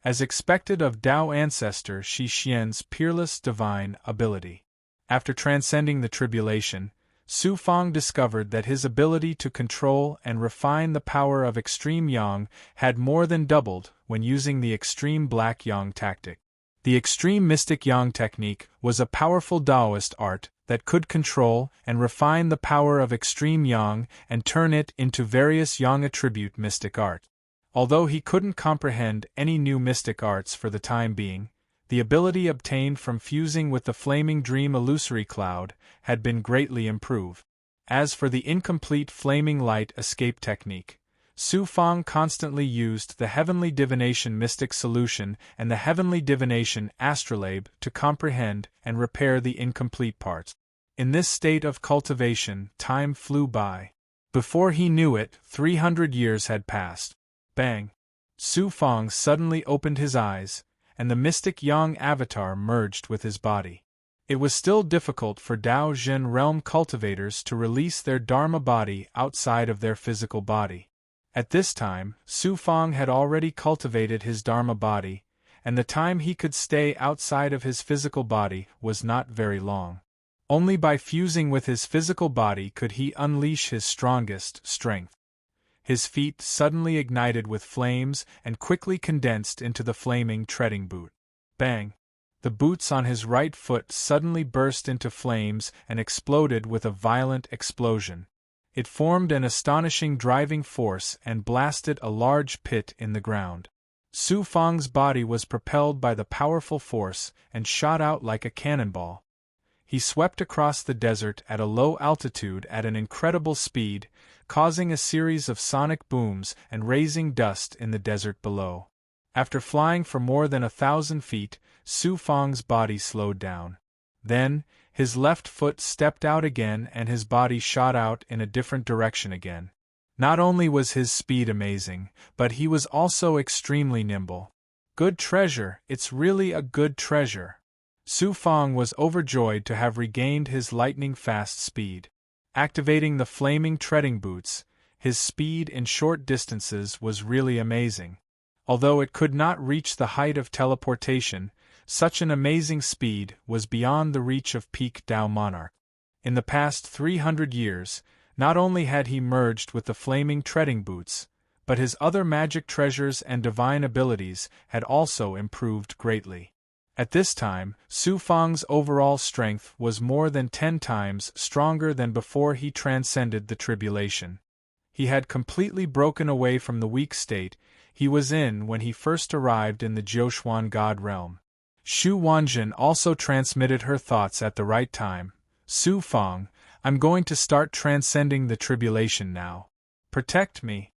As expected of Tao ancestor Shi Xian's peerless divine ability. After transcending the tribulation, Su Fang discovered that his ability to control and refine the power of extreme Yang had more than doubled when using the extreme black Yang tactic. The extreme mystic Yang technique was a powerful Taoist art that could control and refine the power of extreme Yang and turn it into various Yang attribute mystic art. Although he couldn't comprehend any new mystic arts for the time being, the ability obtained from fusing with the flaming dream illusory cloud had been greatly improved. As for the incomplete flaming light escape technique, Su Fang constantly used the heavenly divination mystic solution and the heavenly divination astrolabe to comprehend and repair the incomplete parts. In this state of cultivation, time flew by. Before he knew it, 300 years had passed. Bang! Su Fang suddenly opened his eyes, and the mystic Yang avatar merged with his body. It was still difficult for Dao Zhen realm cultivators to release their Dharma body outside of their physical body. At this time, Su Fang had already cultivated his Dharma body, and the time he could stay outside of his physical body was not very long. Only by fusing with his physical body could he unleash his strongest strength. His feet suddenly ignited with flames and quickly condensed into the flaming treading boot. Bang! The boots on his right foot suddenly burst into flames and exploded with a violent explosion. It formed an astonishing driving force and blasted a large pit in the ground. Su Fang's body was propelled by the powerful force and shot out like a cannonball. He swept across the desert at a low altitude at an incredible speed, causing a series of sonic booms and raising dust in the desert below. After flying for more than 1,000 feet, Su Fang's body slowed down. Then, his left foot stepped out again and his body shot out in a different direction again. Not only was his speed amazing, but he was also extremely nimble. Good treasure, it's really a good treasure. Su Fang was overjoyed to have regained his lightning-fast speed. Activating the flaming treading boots, his speed in short distances was really amazing. Although it could not reach the height of teleportation, such an amazing speed was beyond the reach of peak Tao monarch. In the past 300 years, not only had he merged with the flaming treading boots, but his other magic treasures and divine abilities had also improved greatly. At this time, Su Fang's overall strength was more than 10 times stronger than before he transcended the tribulation. He had completely broken away from the weak state he was in when he first arrived in the Jiuxuan God realm. Xu Wanjun also transmitted her thoughts at the right time. Su Fang, I'm going to start transcending the tribulation now. Protect me.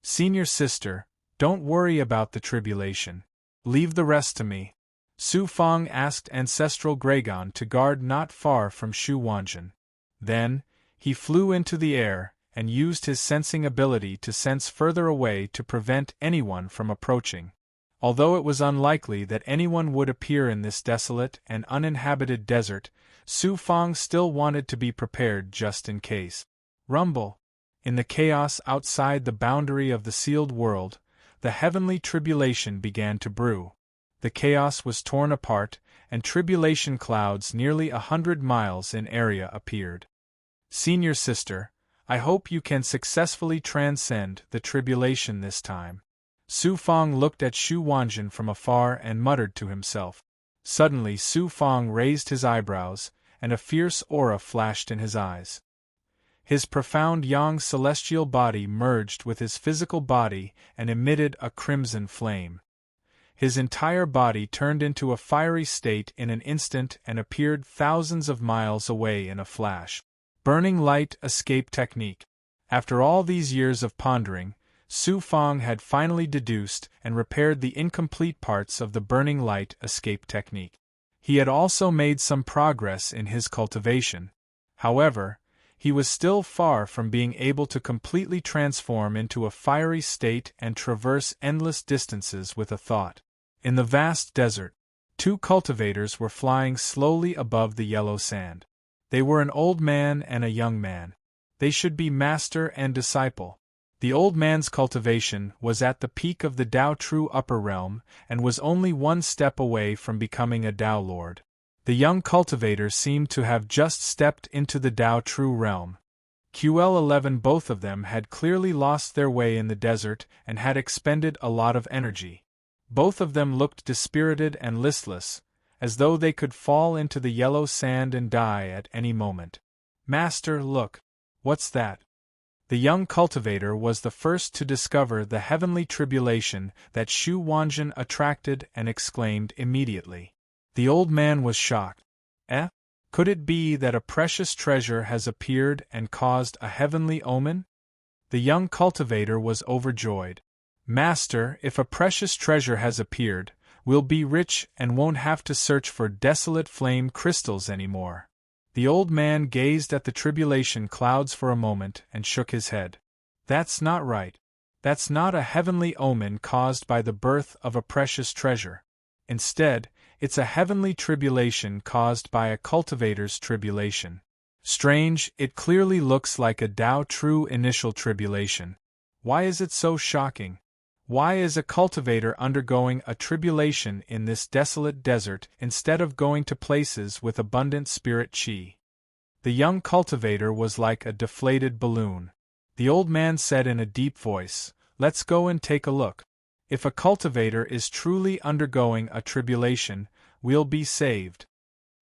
Senior sister, don't worry about the tribulation. Leave the rest to me. Su Fang asked Ancestral Gragon to guard not far from Xu Wanjun. Then, he flew into the air and used his sensing ability to sense further away to prevent anyone from approaching. Although it was unlikely that anyone would appear in this desolate and uninhabited desert, Su Fang still wanted to be prepared just in case. Rumble! In the chaos outside the boundary of the sealed world, the heavenly tribulation began to brew. The chaos was torn apart, and tribulation clouds nearly 100 miles in area appeared. Senior sister, I hope you can successfully transcend the tribulation this time. Su Fang looked at Xu Wanjun from afar and muttered to himself. Suddenly Su Fang raised his eyebrows, and a fierce aura flashed in his eyes. His profound yang celestial body merged with his physical body and emitted a crimson flame. His entire body turned into a fiery state in an instant and appeared thousands of miles away in a flash. Burning light escape technique. After all these years of pondering, Su Fang had finally deduced and repaired the incomplete parts of the burning light escape technique. He had also made some progress in his cultivation. However, he was still far from being able to completely transform into a fiery state and traverse endless distances with a thought. In the vast desert, two cultivators were flying slowly above the yellow sand. They were an old man and a young man. They should be master and disciple. The old man's cultivation was at the peak of the Tao True Upper Realm and was only one step away from becoming a Tao Lord. The young cultivator seemed to have just stepped into the Tao True Realm. QL11 both of them had clearly lost their way in the desert and had expended a lot of energy. Both of them looked dispirited and listless, as though they could fall into the yellow sand and die at any moment. Master, look. What's that? The young cultivator was the first to discover the heavenly tribulation that Shu Wanjin attracted and exclaimed immediately. The old man was shocked. Eh? Could it be that a precious treasure has appeared and caused a heavenly omen? The young cultivator was overjoyed. Master, if a precious treasure has appeared, we'll be rich and won't have to search for desolate flame crystals anymore. The old man gazed at the tribulation clouds for a moment and shook his head. That's not right. That's not a heavenly omen caused by the birth of a precious treasure. Instead, it's a heavenly tribulation caused by a cultivator's tribulation. Strange, it clearly looks like a Tao True initial tribulation. Why is it so shocking? Why is a cultivator undergoing a tribulation in this desolate desert instead of going to places with abundant spirit chi? The young cultivator was like a deflated balloon. The old man said in a deep voice, "Let's go and take a look. If a cultivator is truly undergoing a tribulation, we'll be saved."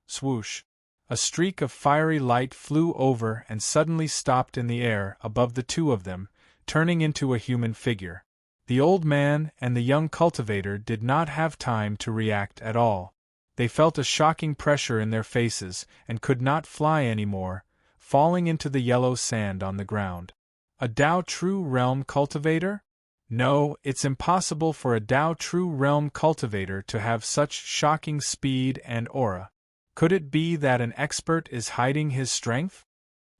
Swoosh! A streak of fiery light flew over and suddenly stopped in the air above the two of them, turning into a human figure. The old man and the young cultivator did not have time to react at all. They felt a shocking pressure in their faces and could not fly anymore, falling into the yellow sand on the ground. A Tao True Realm cultivator? No, it's impossible for a Tao True Realm cultivator to have such shocking speed and aura. Could it be that an expert is hiding his strength?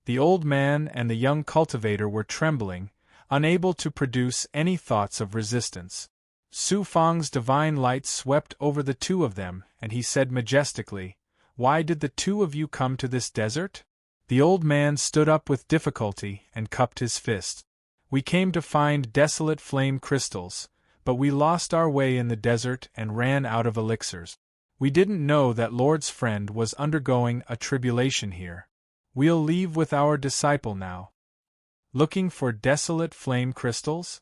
The old man and the young cultivator were trembling, unable to produce any thoughts of resistance. Su Fang's divine light swept over the two of them, and he said majestically, "Why did the two of you come to this desert?" The old man stood up with difficulty and cupped his fist. "We came to find desolate flame crystals, but we lost our way in the desert and ran out of elixirs. We didn't know that Lord's friend was undergoing a tribulation here. We'll leave with our disciple now." Looking for desolate flame crystals?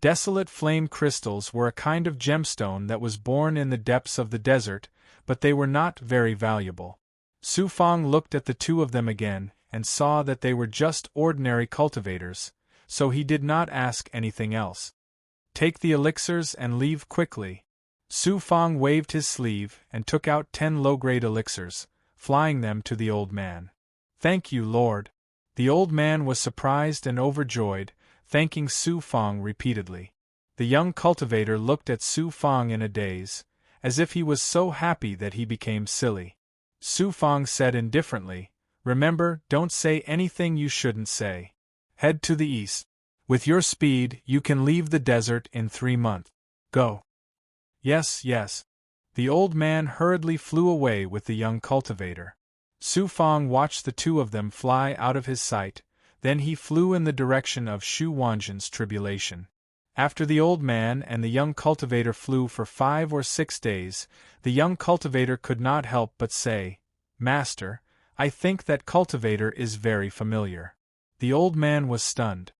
Desolate flame crystals were a kind of gemstone that was born in the depths of the desert, but they were not very valuable. Su Fang looked at the two of them again and saw that they were just ordinary cultivators, so he did not ask anything else. "Take the elixirs and leave quickly." Su Fang waved his sleeve and took out 10 low-grade elixirs, flying them to the old man. "Thank you, Lord." The old man was surprised and overjoyed, thanking Su Fang repeatedly. The young cultivator looked at Su Fang in a daze, as if he was so happy that he became silly. Su Fang said indifferently, "Remember, don't say anything you shouldn't say. Head to the east. With your speed, you can leave the desert in 3 months. Go." "Yes, yes." The old man hurriedly flew away with the young cultivator. Su Fang watched the two of them fly out of his sight, then he flew in the direction of Shu Wanjin's tribulation. After the old man and the young cultivator flew for 5 or 6 days, the young cultivator could not help but say, "Master, I think that cultivator is very familiar." The old man was stunned.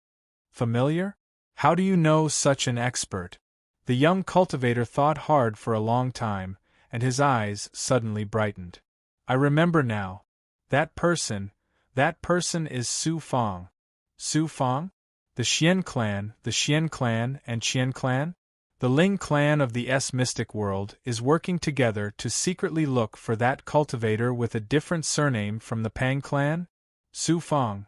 "Familiar? How do you know such an expert?" The young cultivator thought hard for a long time, and his eyes suddenly brightened. "I remember now. That person is Su Fang." "Su Fang? The Xian clan and Qian clan?" The Ling clan of the mystic world is working together to secretly look for that cultivator with a different surname from the Pang clan? Su Fang.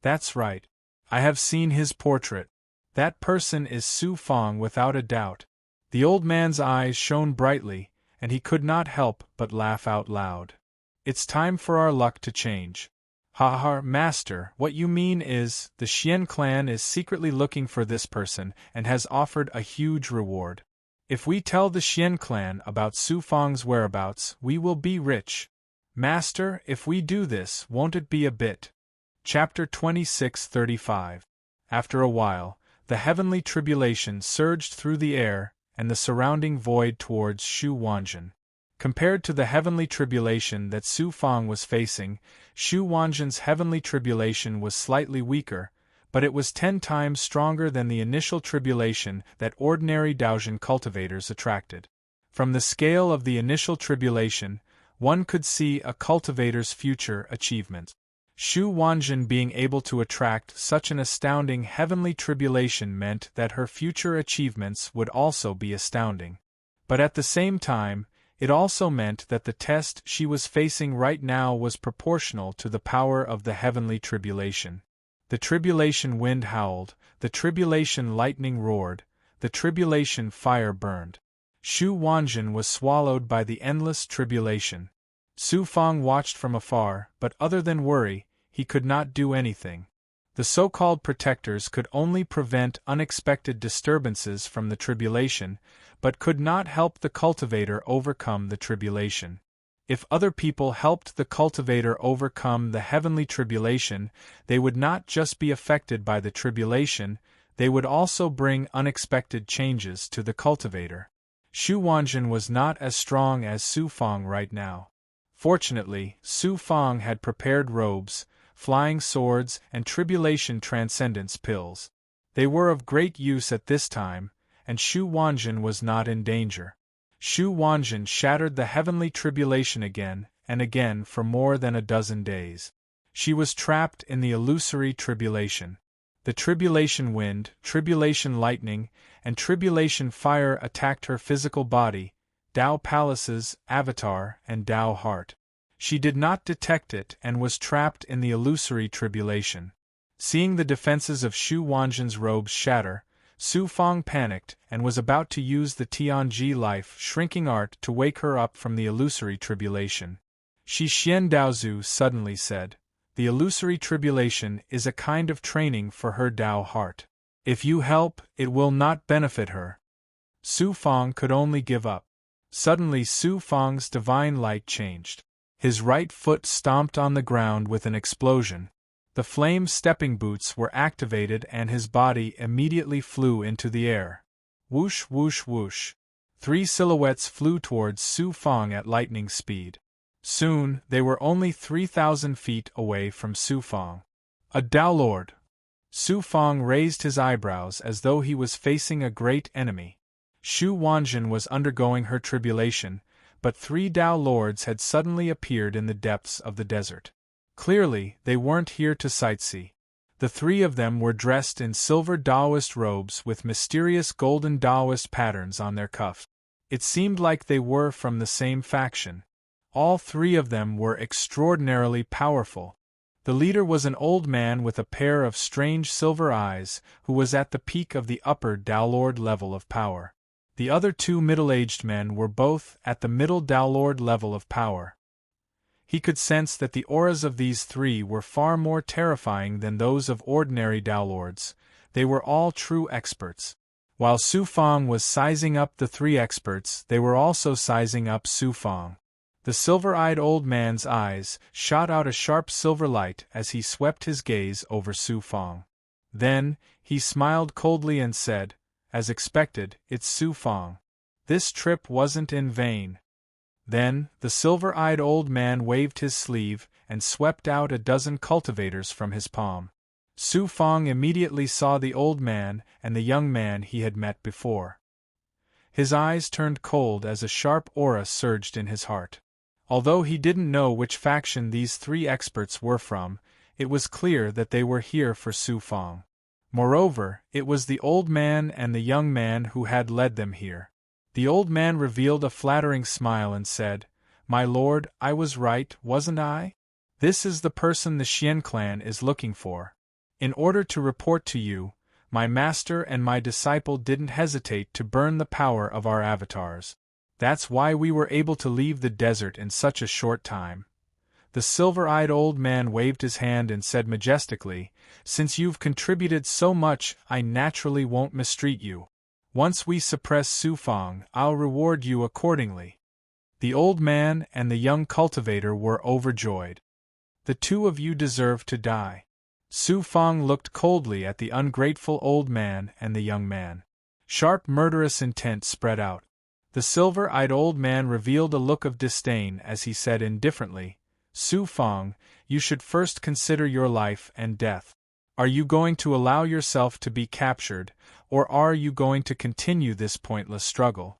That's right. I have seen his portrait. That person is Su Fang without a doubt. The old man's eyes shone brightly, and he could not help but laugh out loud. It's time for our luck to change. Ha ha, master, what you mean is, the Xian clan is secretly looking for this person and has offered a huge reward. If we tell the Xian clan about Su Fang's whereabouts, we will be rich. Master, if we do this, won't it be a bit? Chapter 26:35. After a while, the heavenly tribulation surged through the air and the surrounding void towards Shu Wanjin. Compared to the heavenly tribulation that Su Fang was facing, Shu Wanjin's heavenly tribulation was slightly weaker, but it was 10 times stronger than the initial tribulation that ordinary Daojin cultivators attracted. From the scale of the initial tribulation, one could see a cultivator's future achievement. Shu Wanjin being able to attract such an astounding heavenly tribulation meant that her future achievements would also be astounding. But at the same time, it also meant that the test she was facing right now was proportional to the power of the heavenly tribulation. The tribulation wind howled, the tribulation lightning roared, the tribulation fire burned. Shu Wanjin was swallowed by the endless tribulation. Su Fang watched from afar, but other than worry, he could not do anything. The so-called protectors could only prevent unexpected disturbances from the tribulation, but could not help the cultivator overcome the tribulation. If other people helped the cultivator overcome the heavenly tribulation, they would not just be affected by the tribulation, they would also bring unexpected changes to the cultivator. Shu Wanjin was not as strong as Su Fang right now. Fortunately, Su Fang had prepared robes, flying swords, and tribulation transcendence pills. They were of great use at this time, and Shu Wanjin was not in danger. Shu Wanjin shattered the heavenly tribulation again and again for more than a dozen days. She was trapped in the illusory tribulation. The tribulation wind, tribulation lightning, and tribulation fire attacked her physical body, Dao palaces, avatar, and Dao heart. She did not detect it and was trapped in the illusory tribulation. Seeing the defenses of Shu Wanjin's robes shatter, Su Fang panicked and was about to use the Tianji life shrinking art to wake her up from the illusory tribulation. Shi Xian Daozu suddenly said, "The illusory tribulation is a kind of training for her Dao heart. If you help, it will not benefit her." Su Fang could only give up. Suddenly Su Fang's divine light changed. His right foot stomped on the ground with an explosion. The flame stepping boots were activated and his body immediately flew into the air. Whoosh whoosh whoosh. 3 silhouettes flew towards Su Fang at lightning speed. Soon, they were only 3,000 feet away from Su Fang. A Dao Lord! Su Fang raised his eyebrows as though he was facing a great enemy. Shu Wanjin was undergoing her tribulation, but 3 Dao Lords had suddenly appeared in the depths of the desert. Clearly, they weren't here to sightsee. The 3 of them were dressed in silver Daoist robes with mysterious golden Daoist patterns on their cuffs. It seemed like they were from the same faction. All 3 of them were extraordinarily powerful. The leader was an old man with a pair of strange silver eyes, who was at the peak of the upper Dao Lord level of power. The other 2 middle-aged men were both at the middle Dao Lord level of power. He could sense that the auras of these 3 were far more terrifying than those of ordinary Dao Lords. They were all true experts. While Su Fang was sizing up the 3 experts, they were also sizing up Su Fang. The silver-eyed old man's eyes shot out a sharp silver light as he swept his gaze over Su Fang. Then, he smiled coldly and said, "As expected, it's Su Fang. This trip wasn't in vain." Then, the silver-eyed old man waved his sleeve and swept out a dozen cultivators from his palm. Su Fang immediately saw the old man and the young man he had met before. His eyes turned cold as a sharp aura surged in his heart. Although he didn't know which faction these 3 experts were from, it was clear that they were here for Su Fang. Moreover, it was the old man and the young man who had led them here. The old man revealed a flattering smile and said, "My lord, I was right, wasn't I? This is the person the Xian clan is looking for. In order to report to you, my master and my disciple didn't hesitate to burn the power of our avatars. That's why we were able to leave the desert in such a short time." The silver-eyed old man waved his hand and said majestically, "Since you've contributed so much, I naturally won't mistreat you. Once we suppress Su Fang, I'll reward you accordingly." The old man and the young cultivator were overjoyed. "The two of you deserve to die." Su Fang looked coldly at the ungrateful old man and the young man. Sharp murderous intent spread out. The silver-eyed old man revealed a look of disdain as he said indifferently, "Su Fang, you should first consider your life and death. Are you going to allow yourself to be captured, or are you going to continue this pointless struggle?"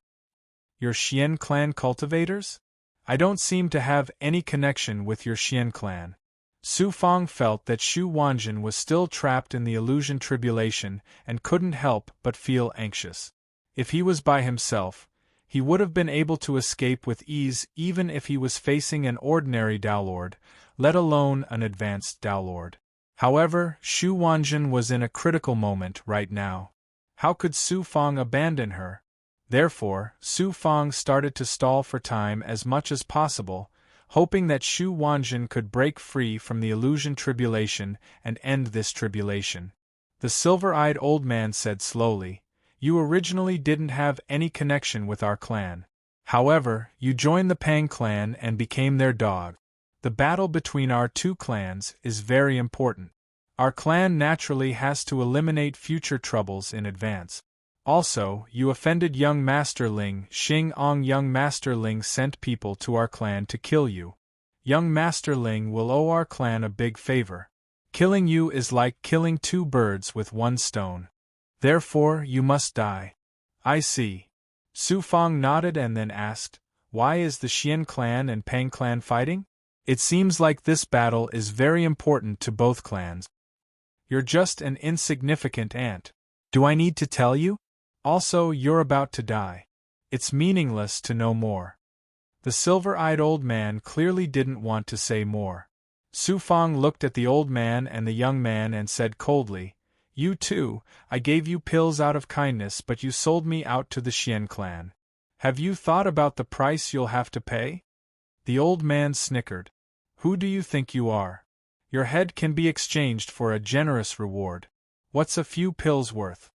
"Your Xian clan cultivators? I don't seem to have any connection with your Xian clan." Su Fang felt that Shu Wanjin was still trapped in the illusion tribulation and couldn't help but feel anxious. If he was by himself, he would have been able to escape with ease even if he was facing an ordinary Daolord, let alone an advanced Daolord. However, Shu Wanjin was in a critical moment right now. How could Su Fang abandon her? Therefore, Su Fang started to stall for time as much as possible, hoping that Shu Wanjin could break free from the illusion tribulation and end this tribulation. The silver-eyed old man said slowly, "You originally didn't have any connection with our clan. However, you joined the Pang clan and became their dog. The battle between our two clans is very important. Our clan naturally has to eliminate future troubles in advance. Also, you offended young Master Ling Xing Ong. Young Master Ling sent people to our clan to kill you. Young Master Ling will owe our clan a big favor. Killing you is like killing two birds with one stone. Therefore, you must die." "I see." Su Fang nodded and then asked, "Why is the Xian clan and Pang clan fighting? It seems like this battle is very important to both clans." "You're just an insignificant ant. Do I need to tell you? Also, you're about to die. It's meaningless to know more." The silver-eyed old man clearly didn't want to say more. Su Fang looked at the old man and the young man and said coldly, "You too, I gave you pills out of kindness but you sold me out to the Xian clan. Have you thought about the price you'll have to pay?" The old man snickered. "Who do you think you are? Your head can be exchanged for a generous reward. What's a few pills worth?"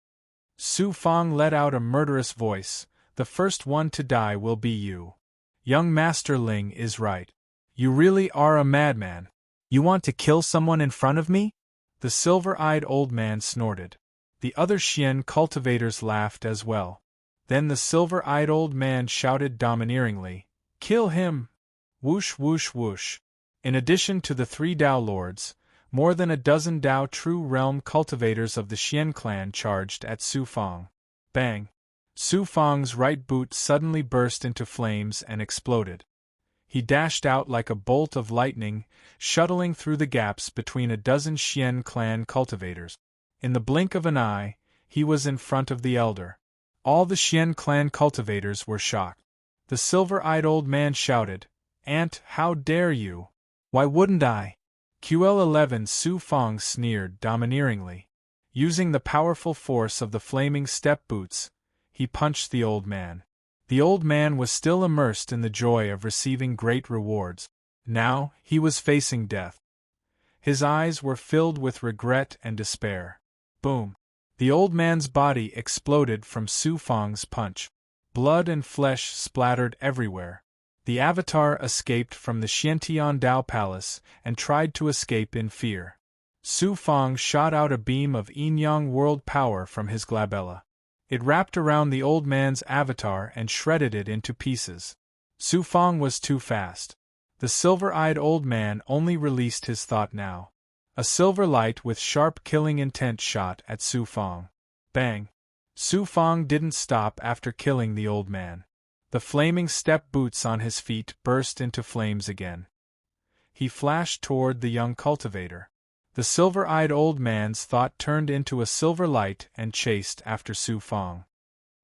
Su Fang let out a murderous voice, "The first one to die will be you. Young Master Ling is right. You really are a madman. You want to kill someone in front of me?" The silver-eyed old man snorted. The other Xian cultivators laughed as well. Then the silver-eyed old man shouted domineeringly, "Kill him!" Whoosh whoosh whoosh. In addition to the 3 Dao Lords, more than a dozen Dao True Realm cultivators of the Xian clan charged at Su Fang. Bang! Su Fang's right boot suddenly burst into flames and exploded. He dashed out like a bolt of lightning, shuttling through the gaps between a dozen Xian clan cultivators. In the blink of an eye, he was in front of the elder. All the Xian clan cultivators were shocked. The silver-eyed old man shouted, "Aunt, how dare you? Why wouldn't I?" QL11 Su Fang sneered domineeringly. Using the powerful force of the flaming step boots, he punched the old man. The old man was still immersed in the joy of receiving great rewards. Now, he was facing death. His eyes were filled with regret and despair. Boom! The old man's body exploded from Su Fang's punch. Blood and flesh splattered everywhere. The avatar escaped from the Xiantian Dao Palace and tried to escape in fear. Su Fang shot out a beam of yin-yang world power from his glabella. It wrapped around the old man's avatar and shredded it into pieces. Su Fang was too fast. The silver-eyed old man only released his thought now. A silver light with sharp killing intent shot at Su Fang. Bang! Su Fang didn't stop after killing the old man. The flaming step boots on his feet burst into flames again. He flashed toward the young cultivator. The silver-eyed old man's thought turned into a silver light and chased after Su Fang.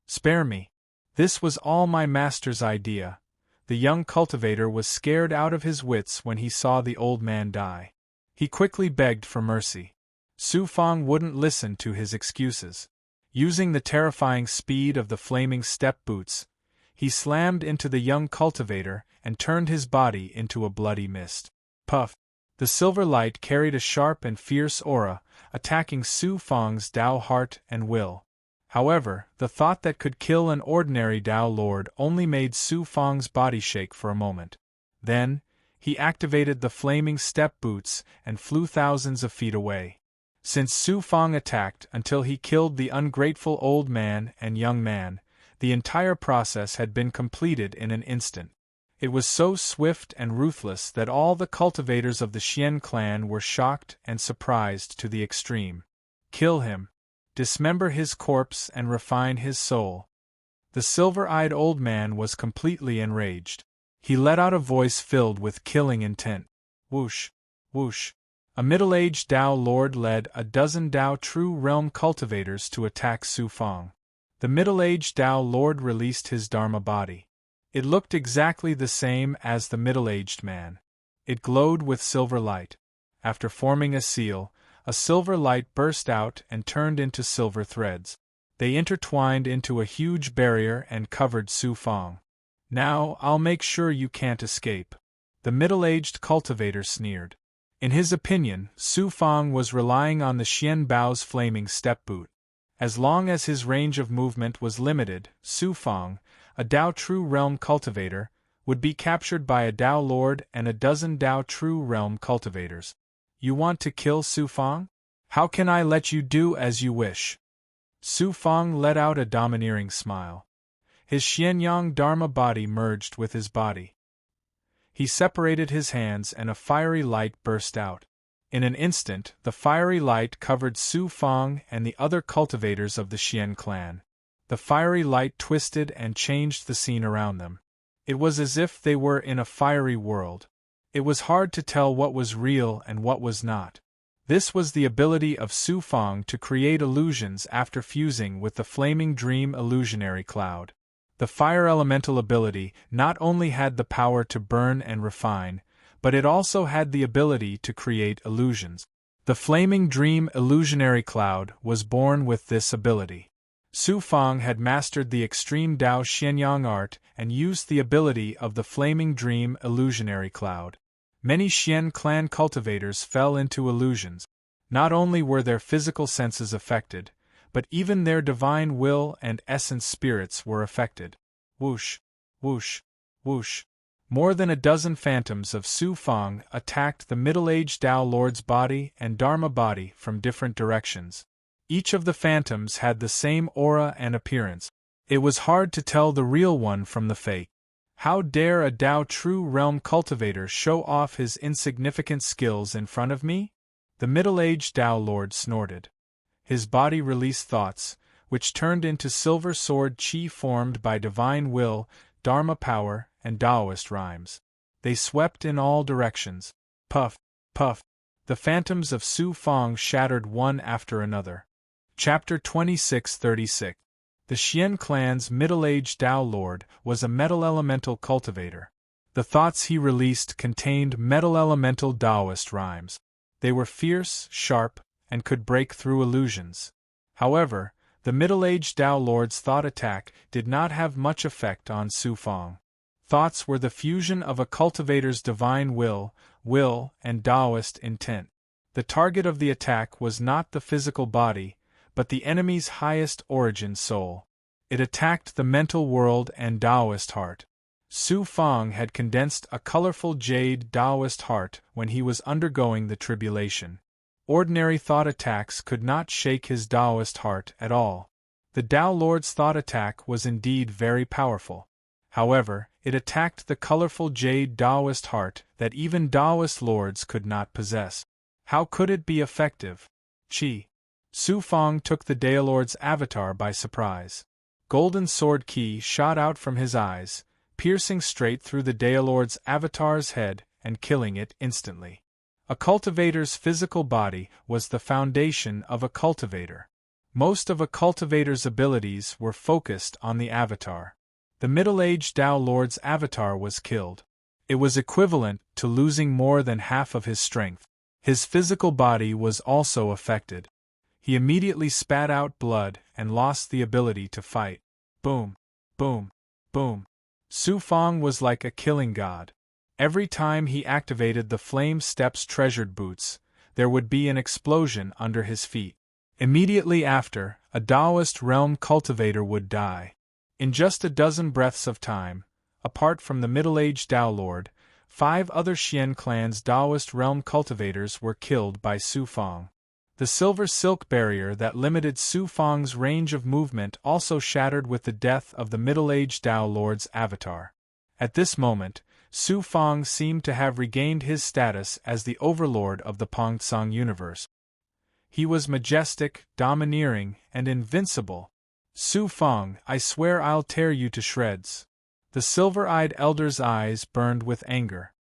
Spare me. This was all my master's idea. The young cultivator was scared out of his wits when he saw the old man die. He quickly begged for mercy. Su Fang wouldn't listen to his excuses. Using the terrifying speed of the flaming step boots, he slammed into the young cultivator and turned his body into a bloody mist. Puff! The silver light carried a sharp and fierce aura, attacking Su Fang's Tao heart and will. However, the thought that could kill an ordinary Tao Lord only made Su Fang's body shake for a moment. Then, he activated the flaming step boots and flew thousands of feet away. Since Su Fang attacked until he killed the ungrateful old man and young man, the entire process had been completed in an instant. It was so swift and ruthless that all the cultivators of the Xian clan were shocked and surprised to the extreme. Kill him. Dismember his corpse and refine his soul. The silver-eyed old man was completely enraged. He let out a voice filled with killing intent. Whoosh! Whoosh! A middle-aged Tao Lord led a dozen Tao True Realm cultivators to attack Su Fang. The middle-aged Tao Lord released his Dharma body. It looked exactly the same as the middle-aged man. It glowed with silver light. After forming a seal, a silver light burst out and turned into silver threads. They intertwined into a huge barrier and covered Su Fang. Now I'll make sure you can't escape. The middle-aged cultivator sneered. In his opinion, Su Fang was relying on the Xian Bao's flaming step boot. As long as his range of movement was limited, Su Fang, a Tao True Realm cultivator, would be captured by a Tao Lord and a dozen Tao True Realm cultivators. You want to kill Su Fang? How can I let you do as you wish? Su Fang let out a domineering smile. His Xianyang Dharma body merged with his body. He separated his hands and a fiery light burst out. In an instant, the fiery light covered Su Fang and the other cultivators of the Xian clan. The fiery light twisted and changed the scene around them. It was as if they were in a fiery world. It was hard to tell what was real and what was not. This was the ability of Su Fang to create illusions after fusing with the flaming dream illusionary cloud. The fire elemental ability not only had the power to burn and refine, but it also had the ability to create illusions. The flaming dream illusionary cloud was born with this ability. Su Fang had mastered the extreme Dao Xianyang art and used the ability of the flaming dream illusionary cloud. Many Xian clan cultivators fell into illusions. Not only were their physical senses affected, but even their divine will and essence spirits were affected. Whoosh! Whoosh! Whoosh! More than a dozen phantoms of Su Fang attacked the middle-aged Tao Lord's body and Dharma body from different directions. Each of the phantoms had the same aura and appearance. It was hard to tell the real one from the fake. How dare a Tao True Realm cultivator show off his insignificant skills in front of me? The middle-aged Tao Lord snorted. His body released thoughts, which turned into silver sword chi formed by divine will, Dharma power, and Taoist rhymes. They swept in all directions. Puff, puff. The phantoms of Su Fang shattered one after another. Chapter 2636. The Xian clan's middle-aged Tao Lord was a metal elemental cultivator. The thoughts he released contained metal elemental Taoist rhymes. They were fierce, sharp, and could break through illusions. However, the middle-aged Tao Lord's thought attack did not have much effect on Su Fang. Thoughts were the fusion of a cultivator's divine will, and Taoist intent. The target of the attack was not the physical body, but the enemy's highest origin soul. It attacked the mental world and Taoist heart. Su Fang had condensed a colorful jade Taoist heart when he was undergoing the tribulation. Ordinary thought attacks could not shake his Taoist heart at all. The Tao Lord's thought attack was indeed very powerful. However, it attacked the colorful jade Taoist heart that even Taoist lords could not possess. How could it be effective? Qi. Su Fang took the Tao Lord's avatar by surprise. Golden sword ki shot out from his eyes, piercing straight through the Tao Lord's avatar's head and killing it instantly. A cultivator's physical body was the foundation of a cultivator. Most of a cultivator's abilities were focused on the avatar. The middle-aged Tao Lord's avatar was killed. It was equivalent to losing more than half of his strength. His physical body was also affected. He immediately spat out blood and lost the ability to fight. Boom, boom, boom. Su Fong was like a killing god. Every time he activated the Flame Steps treasured boots, there would be an explosion under his feet. Immediately after, a Taoist realm cultivator would die. In just a dozen breaths of time, apart from the middle-aged Tao Lord, 5 other Xian clan's Taoist realm cultivators were killed by Su Fong. The silver silk barrier that limited Su Fong's range of movement also shattered with the death of the middle-aged Tao Lord's avatar. At this moment, Su Fong seemed to have regained his status as the overlord of the Pongtsang universe. He was majestic, domineering, and invincible. Su Fong, I swear I'll tear you to shreds. The silver-eyed elder's eyes burned with anger.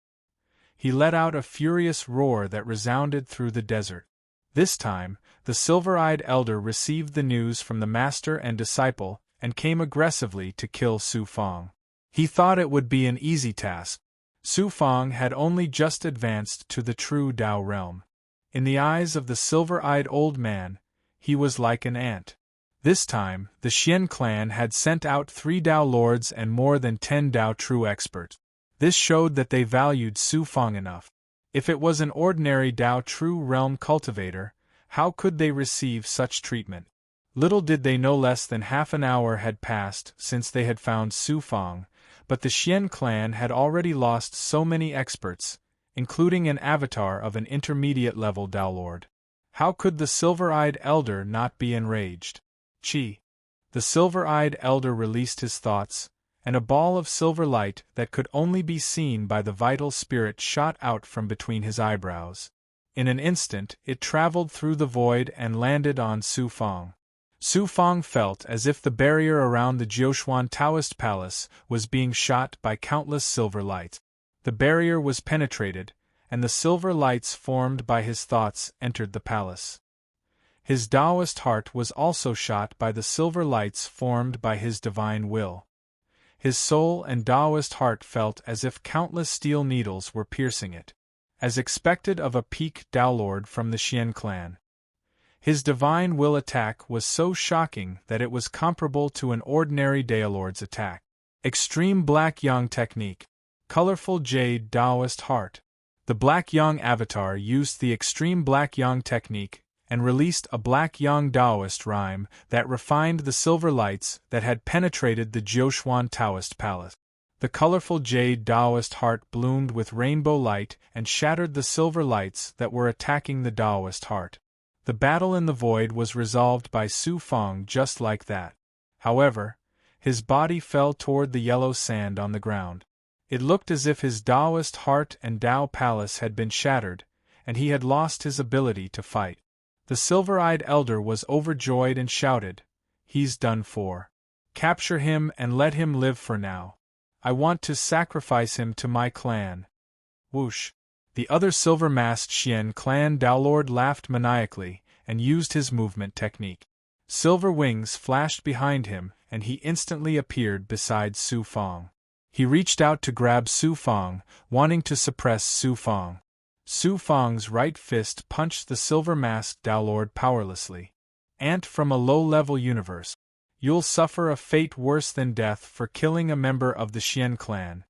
He let out a furious roar that resounded through the desert. This time, the silver-eyed elder received the news from the master and disciple, and came aggressively to kill Su Fong. He thought it would be an easy task. Su Fong had only just advanced to the true Tao realm. In the eyes of the silver-eyed old man, he was like an ant. This time, the Xian clan had sent out 3 Tao lords and more than 10 Tao true experts. This showed that they valued Su Fong enough. If it was an ordinary Tao true realm cultivator, how could they receive such treatment? Little did they know less than half an hour had passed since they had found Su Fong, but the Xian clan had already lost so many experts, including an avatar of an intermediate-level Tao Lord. How could the silver-eyed elder not be enraged? Chi. The silver-eyed elder released his thoughts, and a ball of silver light that could only be seen by the vital spirit shot out from between his eyebrows. In an instant, it traveled through the void and landed on Su Fong. Su Fong felt as if the barrier around the Jiuquan Taoist palace was being shot by countless silver lights. The barrier was penetrated, and the silver lights formed by his thoughts entered the palace. His Taoist heart was also shot by the silver lights formed by his divine will. His soul and Taoist heart felt as if countless steel needles were piercing it, as expected of a peak Tao Lord from the Xian clan. His divine will attack was so shocking that it was comparable to an ordinary Tao Lord's attack. Extreme Black Yang Technique. Colorful Jade Taoist Heart. The Black Yang avatar used the Extreme Black Yang technique and released a Black Yang Taoist rhyme that refined the silver lights that had penetrated the Jiuquan Taoist palace. The colorful Jade Taoist heart bloomed with rainbow light and shattered the silver lights that were attacking the Taoist heart. The battle in the void was resolved by Su Fong just like that. However, his body fell toward the yellow sand on the ground. It looked as if his Taoist heart and Tao palace had been shattered, and he had lost his ability to fight. The silver-eyed elder was overjoyed and shouted, "He's done for. Capture him and let him live for now. I want to sacrifice him to my clan." Whoosh! The other silver-masked Xian clan Tao Lord laughed maniacally and used his movement technique. Silver wings flashed behind him, and he instantly appeared beside Su Fong. He reached out to grab Su Fong, wanting to suppress Su Fong. Su Fong's right fist punched the silver-masked Tao Lord powerlessly. "Ant from a low-level universe. You'll suffer a fate worse than death for killing a member of the Xian clan."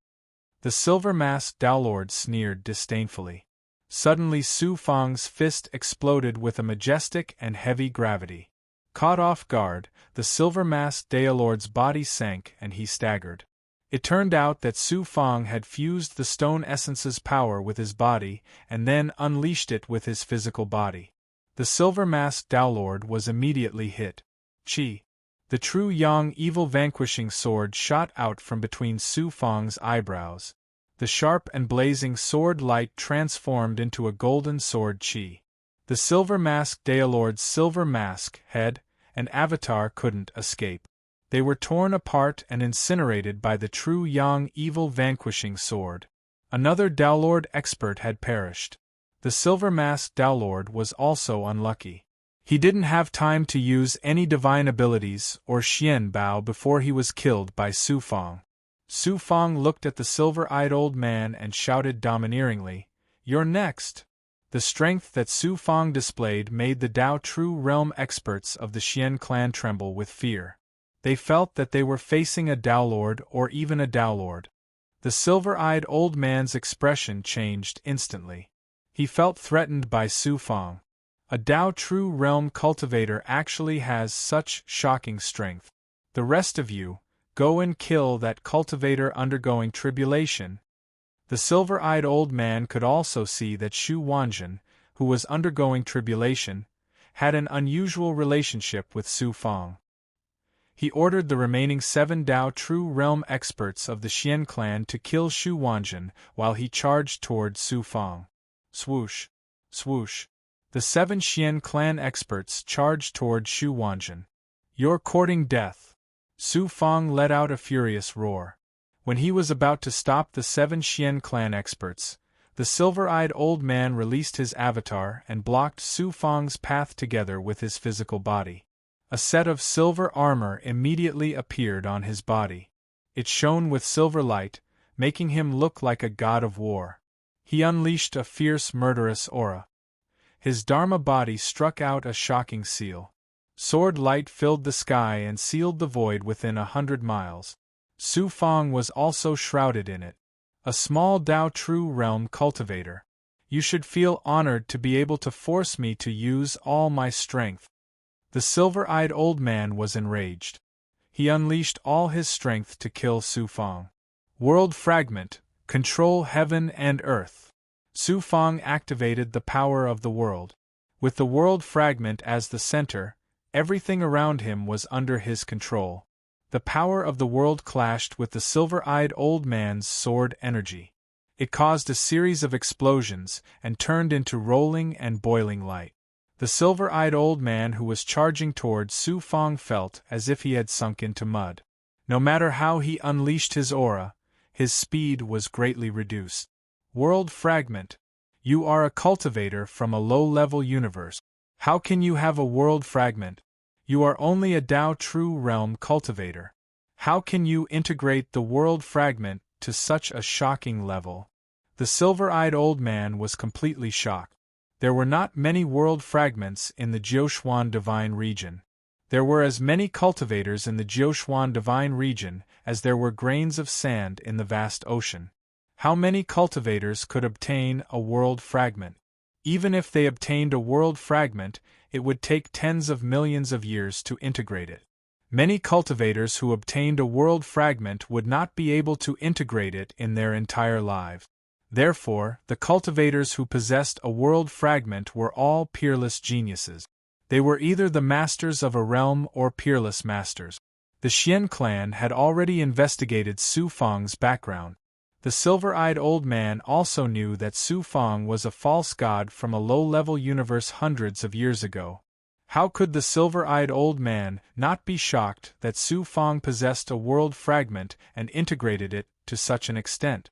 The silver-masked Tao Lord sneered disdainfully. Suddenly Su Fong's fist exploded with a majestic and heavy gravity. Caught off guard, the silver-masked Tao Lord's body sank and he staggered. It turned out that Su Fong had fused the stone essence's power with his body and then unleashed it with his physical body. The silver-masked Tao Lord was immediately hit. Chi. The true Yang evil vanquishing sword shot out from between Su Fong's eyebrows. The sharp and blazing sword light transformed into a golden sword Chi. The silver-masked Tao Lord's silver mask, head, and avatar couldn't escape. They were torn apart and incinerated by the true Yang evil vanquishing sword. Another Tao Lord expert had perished. The silver-masked Dowlord was also unlucky. He didn't have time to use any divine abilities or Xian Bao before he was killed by Su Fang. Su Fang looked at the silver-eyed old man and shouted domineeringly, "You're next!" The strength that Su Fang displayed made the Dao True Realm experts of the Xian clan tremble with fear. They felt that they were facing a Dowlord or even a Dowlord. The silver-eyed old man's expression changed instantly. He felt threatened by Su Fang. A Dao True Realm cultivator actually has such shocking strength. The rest of you, go and kill that cultivator undergoing tribulation. The silver-eyed old man could also see that Shu Wanjun, who was undergoing tribulation, had an unusual relationship with Su Fang. He ordered the remaining 7 Dao True Realm experts of the Xian clan to kill Shu Wanjun while he charged toward Su Fang. Swoosh! Swoosh! The 7 Xian clan experts charged toward Shu Wanjun. "You're courting death!" Su Fang let out a furious roar. When he was about to stop the 7 Xian clan experts, the silver-eyed old man released his avatar and blocked Su Fang's path together with his physical body. A set of silver armor immediately appeared on his body. It shone with silver light, making him look like a god of war. He unleashed a fierce murderous aura. His Dharma body struck out a shocking seal. Sword light filled the sky and sealed the void within 100 miles. Su Fang was also shrouded in it. A small Dao True Realm cultivator. You should feel honored to be able to force me to use all my strength. The silver-eyed old man was enraged. He unleashed all his strength to kill Su Fang. World Fragment, control heaven and earth. Su Fang activated the power of the world. With the world fragment as the center, everything around him was under his control. The power of the world clashed with the silver-eyed old man's sword energy. It caused a series of explosions and turned into rolling and boiling light. The silver-eyed old man who was charging toward Su Fang felt as if he had sunk into mud. No matter how he unleashed his aura, his speed was greatly reduced. World Fragment. You are a cultivator from a low-level universe. How can you have a world fragment? You are only a Dao True Realm cultivator. How can you integrate the world fragment to such a shocking level? The silver-eyed old man was completely shocked. There were not many world fragments in the Jiuxuan Divine Region. There were as many cultivators in the Jiuxuan Divine Region as there were grains of sand in the vast ocean. How many cultivators could obtain a world fragment? Even if they obtained a world fragment, it would take tens of millions of years to integrate it. Many cultivators who obtained a world fragment would not be able to integrate it in their entire lives. Therefore, the cultivators who possessed a world fragment were all peerless geniuses. They were either the masters of a realm or peerless masters. The Xian clan had already investigated Su Fang's background. The silver-eyed old man also knew that Su Fang was a false god from a low-level universe hundreds of years ago. How could the silver-eyed old man not be shocked that Su Fang possessed a world fragment and integrated it to such an extent?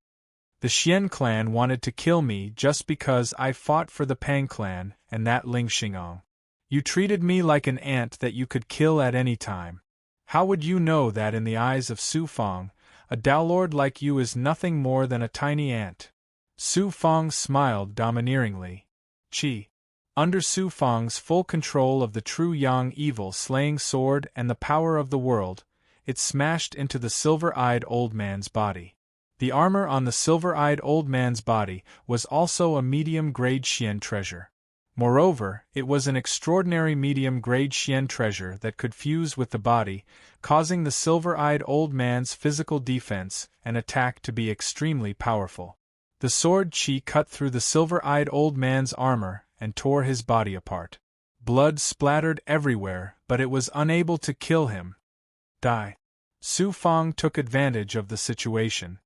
The Xian clan wanted to kill me just because I fought for the Pang clan and that Ling Xingong. You treated me like an ant that you could kill at any time. How would you know that in the eyes of Su Fang, a Dowlord like you is nothing more than a tiny ant? Su Fang smiled domineeringly. Qi. Under Su Fang's full control of the true Yang evil slaying sword and the power of the world, it smashed into the silver-eyed old man's body. The armor on the silver-eyed old man's body was also a medium-grade Xian treasure. Moreover, it was an extraordinary medium-grade Xian treasure that could fuse with the body, causing the silver-eyed old man's physical defense and attack to be extremely powerful. The sword Qi cut through the silver-eyed old man's armor and tore his body apart. Blood splattered everywhere, but it was unable to kill him. Die. Su Fang took advantage of the situation.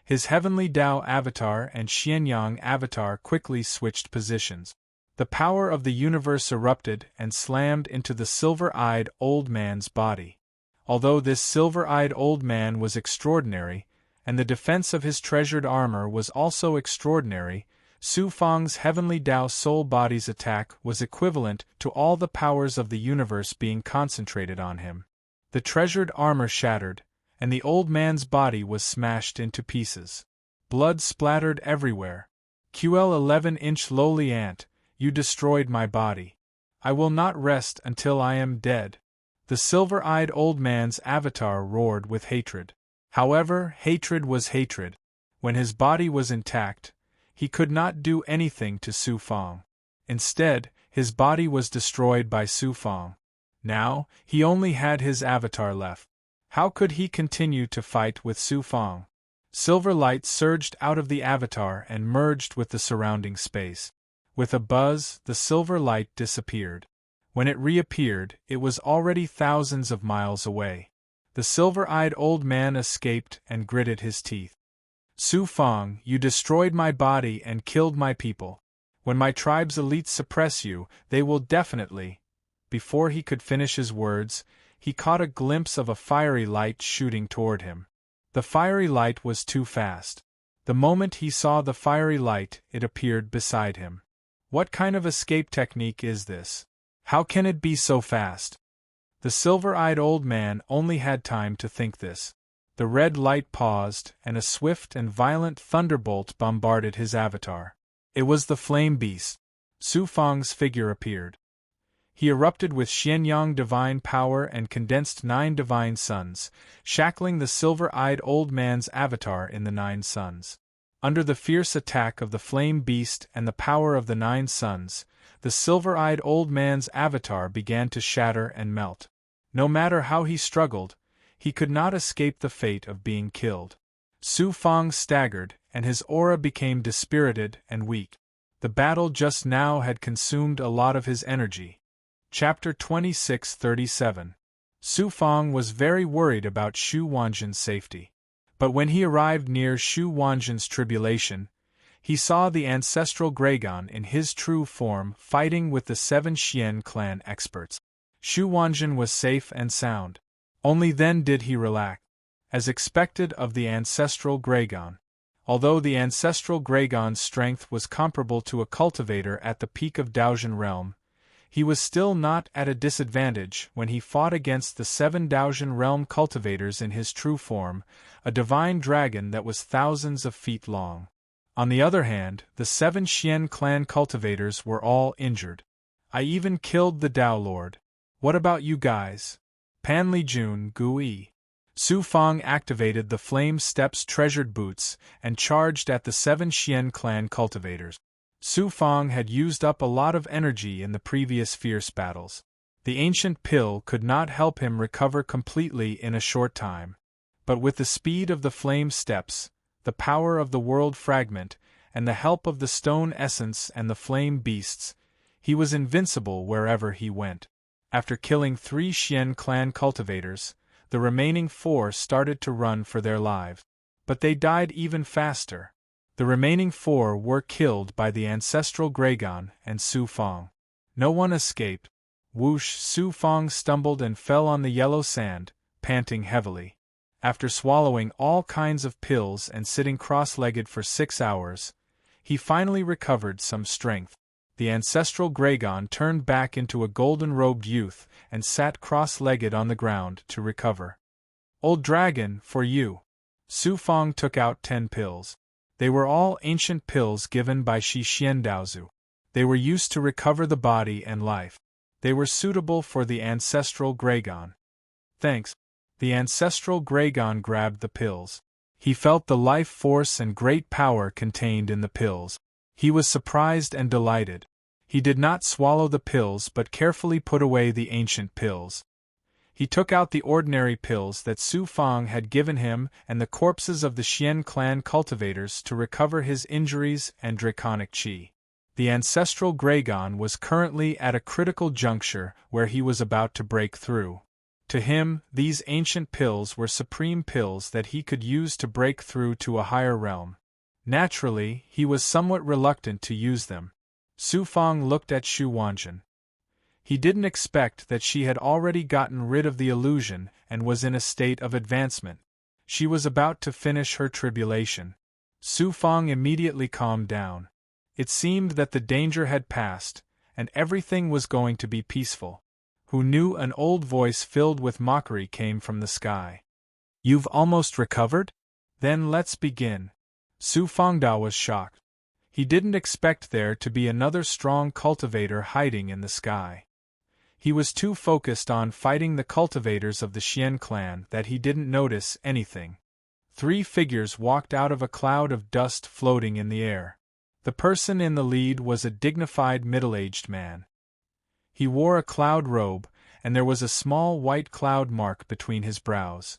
His Heavenly Dao avatar and Xianyang avatar quickly switched positions. The power of the universe erupted and slammed into the silver-eyed old man's body. Although this silver-eyed old man was extraordinary, and the defense of his treasured armor was also extraordinary, Su Fang's heavenly Tao soul body's attack was equivalent to all the powers of the universe being concentrated on him. The treasured armor shattered, and the old man's body was smashed into pieces. Blood splattered everywhere. QL 11-inch lowly ant, you destroyed my body. I will not rest until I am dead. The silver-eyed old man's avatar roared with hatred. However, hatred was hatred. When his body was intact, he could not do anything to Su Fang. Instead, his body was destroyed by Su Fang. Now, he only had his avatar left. How could he continue to fight with Su Fang? Silver light surged out of the avatar and merged with the surrounding space. With a buzz, the silver light disappeared. When it reappeared, it was already thousands of miles away. The silver-eyed old man escaped and gritted his teeth. Su Fang, you destroyed my body and killed my people. When my tribe's elites suppress you, they will definitely— Before he could finish his words, he caught a glimpse of a fiery light shooting toward him. The fiery light was too fast. The moment he saw the fiery light, it appeared beside him. What kind of escape technique is this? How can it be so fast? The silver-eyed old man only had time to think this. The red light paused, and a swift and violent thunderbolt bombarded his avatar. It was the flame beast. Su Fang's figure appeared. He erupted with Xianyang divine power and condensed 9 divine suns, shackling the silver-eyed old man's avatar in the 9 suns. Under the fierce attack of the flame beast and the power of the 9 suns, the silver-eyed old man's avatar began to shatter and melt. No matter how he struggled, he could not escape the fate of being killed. Su Fang staggered, and his aura became dispirited and weak. The battle just now had consumed a lot of his energy. Chapter 26:37. Su Fang was very worried about Shu Wanjin's safety. But when he arrived near Shu Wanjin's tribulation, he saw the ancestral Gragon in his true form fighting with the 7 Xian clan experts. Shu Wanjin was safe and sound. Only then did he relax. As expected of the ancestral Gragon. Although the ancestral Gragon's strength was comparable to a cultivator at the peak of Daojian realm, he was still not at a disadvantage when he fought against the 7 Daojian realm cultivators in his true form, a divine dragon that was thousands of feet long. On the other hand, the 7 Xian clan cultivators were all injured. I even killed the Dao Lord. What about you guys? Pan Li Jun Gui. Su Fang activated the Flame Steps treasured boots and charged at the 7 Xian clan cultivators. Su Fang had used up a lot of energy in the previous fierce battles. The ancient pill could not help him recover completely in a short time. But with the speed of the Flame Steps, the power of the World Fragment, and the help of the Stone Essence and the Flame Beasts, he was invincible wherever he went. After killing 3 Xian clan cultivators, the remaining 4 started to run for their lives. But they died even faster. The remaining 4 were killed by the ancestral Gragon and Su Fang. No one escaped. Whoosh! Su Fang stumbled and fell on the yellow sand, panting heavily. After swallowing all kinds of pills and sitting cross-legged for 6 hours, he finally recovered some strength. The ancestral Gragon turned back into a golden-robed youth and sat cross-legged on the ground to recover. Old dragon, for you. Su Fang took out 10 pills. They were all ancient pills given by Shi Xiandaozu. They were used to recover the body and life. They were suitable for the ancestral Gragon. Thanks. The ancestral Gragon grabbed the pills. He felt the life force and great power contained in the pills. He was surprised and delighted. He did not swallow the pills but carefully put away the ancient pills. He took out the ordinary pills that Su Fang had given him and the corpses of the Xian clan cultivators to recover his injuries and draconic qi. The ancestral Gragon was currently at a critical juncture where he was about to break through. To him, these ancient pills were supreme pills that he could use to break through to a higher realm. Naturally, he was somewhat reluctant to use them. Su Fang looked at Shu Wanjin. He didn't expect that she had already gotten rid of the illusion and was in a state of advancement. She was about to finish her tribulation. Su Fang immediately calmed down. It seemed that the danger had passed, and everything was going to be peaceful. Who knew? An old voice filled with mockery came from the sky. You've almost recovered? Then let's begin. Su Fangda was shocked. He didn't expect there to be another strong cultivator hiding in the sky. He was too focused on fighting the cultivators of the Xian clan that he didn't notice anything. 3 figures walked out of a cloud of dust floating in the air. The person in the lead was a dignified middle-aged man. He wore a cloud robe, and there was a small white cloud mark between his brows.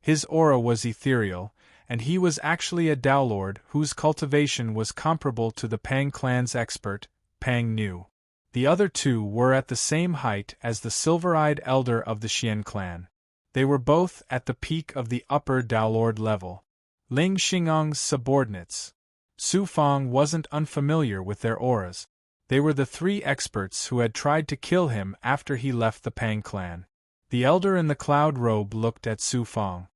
His aura was ethereal, and he was actually a Dao Lord whose cultivation was comparable to the Pang clan's expert, Pang Nu. The other 2 were at the same height as the silver-eyed elder of the Xian clan. They were both at the peak of the upper Dao Lord level. Ling Xingang's subordinates. Su Fang wasn't unfamiliar with their auras. They were the 3 experts who had tried to kill him after he left the Pang clan. The elder in the cloud robe looked at Su Fang.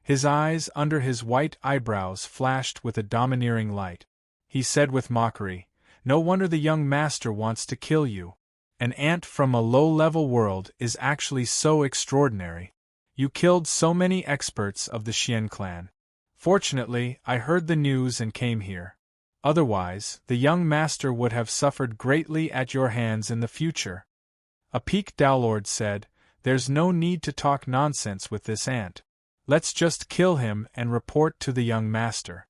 His eyes under his white eyebrows flashed with a domineering light. He said with mockery, "No wonder the young master wants to kill you. An ant from a low-level world is actually so extraordinary. You killed so many experts of the Xian clan. Fortunately, I heard the news and came here. Otherwise, the young master would have suffered greatly at your hands in the future." A peak Dao Lord said, "There's no need to talk nonsense with this ant. Let's just kill him and report to the young master."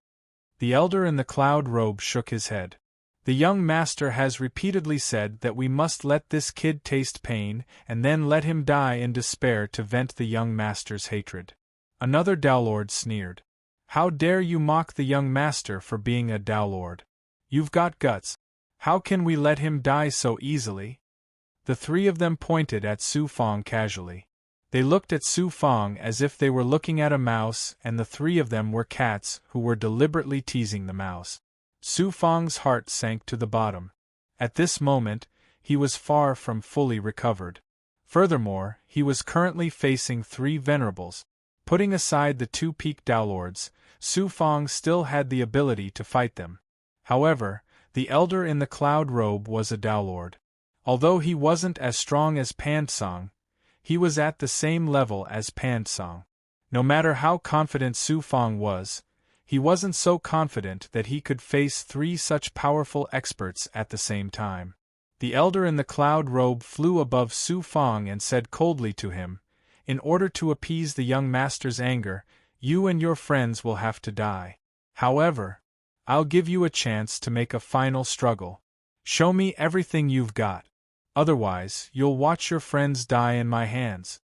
The elder in the cloud robe shook his head. "The young master has repeatedly said that we must let this kid taste pain and then let him die in despair to vent the young master's hatred." Another Dao Lord sneered. "How dare you mock the young master for being a Dao Lord? You've got guts. How can we let him die so easily?" The 3 of them pointed at Su Fang casually. They looked at Su Fang as if they were looking at a mouse, and the 3 of them were cats who were deliberately teasing the mouse. Su Fang's heart sank to the bottom. At this moment, he was far from fully recovered. Furthermore, he was currently facing 3 venerables. Putting aside the 2 peak Dao Lords, Su Fang still had the ability to fight them. However, the elder in the cloud robe was a Dao Lord. Although he wasn't as strong as Pansong, he was at the same level as Pansong. No matter how confident Su Fang was, he wasn't so confident that he could face 3 such powerful experts at the same time. The elder in the cloud robe flew above Su Fang and said coldly to him, "In order to appease the young master's anger, you and your friends will have to die. However, I'll give you a chance to make a final struggle. Show me everything you've got. Otherwise, you'll watch your friends die in my hands."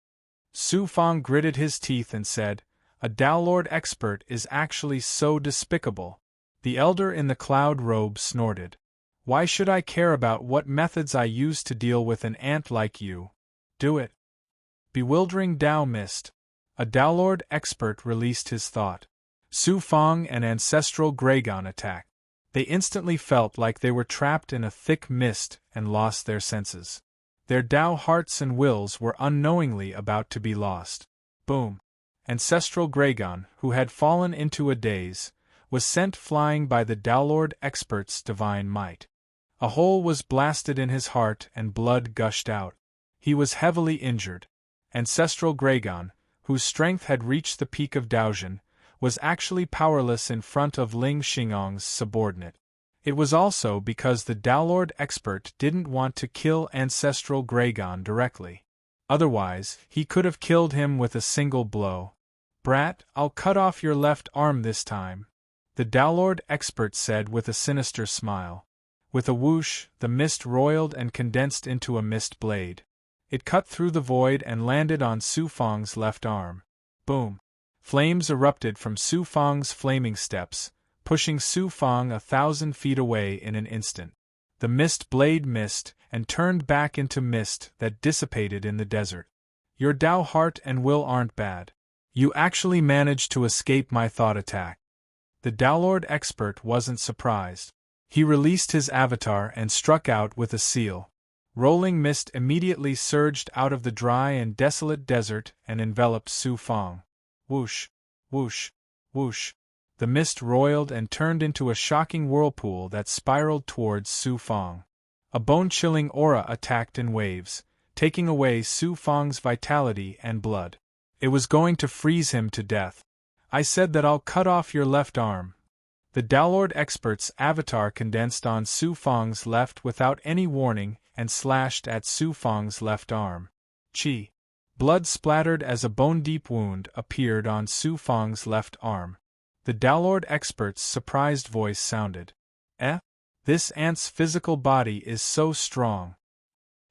Su Fang gritted his teeth and said, "A Dao Lord expert is actually so despicable." The elder in the cloud robe snorted. "Why should I care about what methods I use to deal with an ant like you? Do it." Bewildering Dao mist. A Dao Lord expert released his thought. Su Fang and Ancestral Gregon attacked. They instantly felt like they were trapped in a thick mist and lost their senses. Their Dao hearts and wills were unknowingly about to be lost. Boom! Ancestral Gregon, who had fallen into a daze, was sent flying by the Dao Lord expert's divine might. A hole was blasted in his heart and blood gushed out. He was heavily injured. Ancestral Gregon, whose strength had reached the peak of Daojin, was actually powerless in front of Ling Xingang's subordinate. It was also because the Dao Lord expert didn't want to kill Ancestral Gregon directly. Otherwise, he could have killed him with a single blow. "Brat, I'll cut off your left arm this time," the Dao Lord expert said with a sinister smile. With a whoosh, the mist roiled and condensed into a mist blade. It cut through the void and landed on Su Fang's left arm. Boom! Flames erupted from Su Fang's flaming steps, pushing Su Fang 1,000 feet away in an instant. The mist blade missed and turned back into mist that dissipated in the desert. "Your Dao heart and will aren't bad. You actually managed to escape my thought attack." The Dao Lord expert wasn't surprised. He released his avatar and struck out with a seal. Rolling mist immediately surged out of the dry and desolate desert and enveloped Su Fang. Whoosh! Whoosh! Whoosh! The mist roiled and turned into a shocking whirlpool that spiraled towards Su Fang. A bone-chilling aura attacked in waves, taking away Su Fang's vitality and blood. It was going to freeze him to death. I said that I'll cut off your left arm. The Downlord expert's avatar condensed on Su Fang's left without any warning and slashed at Su Fang's left arm. Chi. Blood splattered as a bone-deep wound appeared on Su Fang's left arm. The Downlord expert's surprised voice sounded. This ant's physical body is so strong.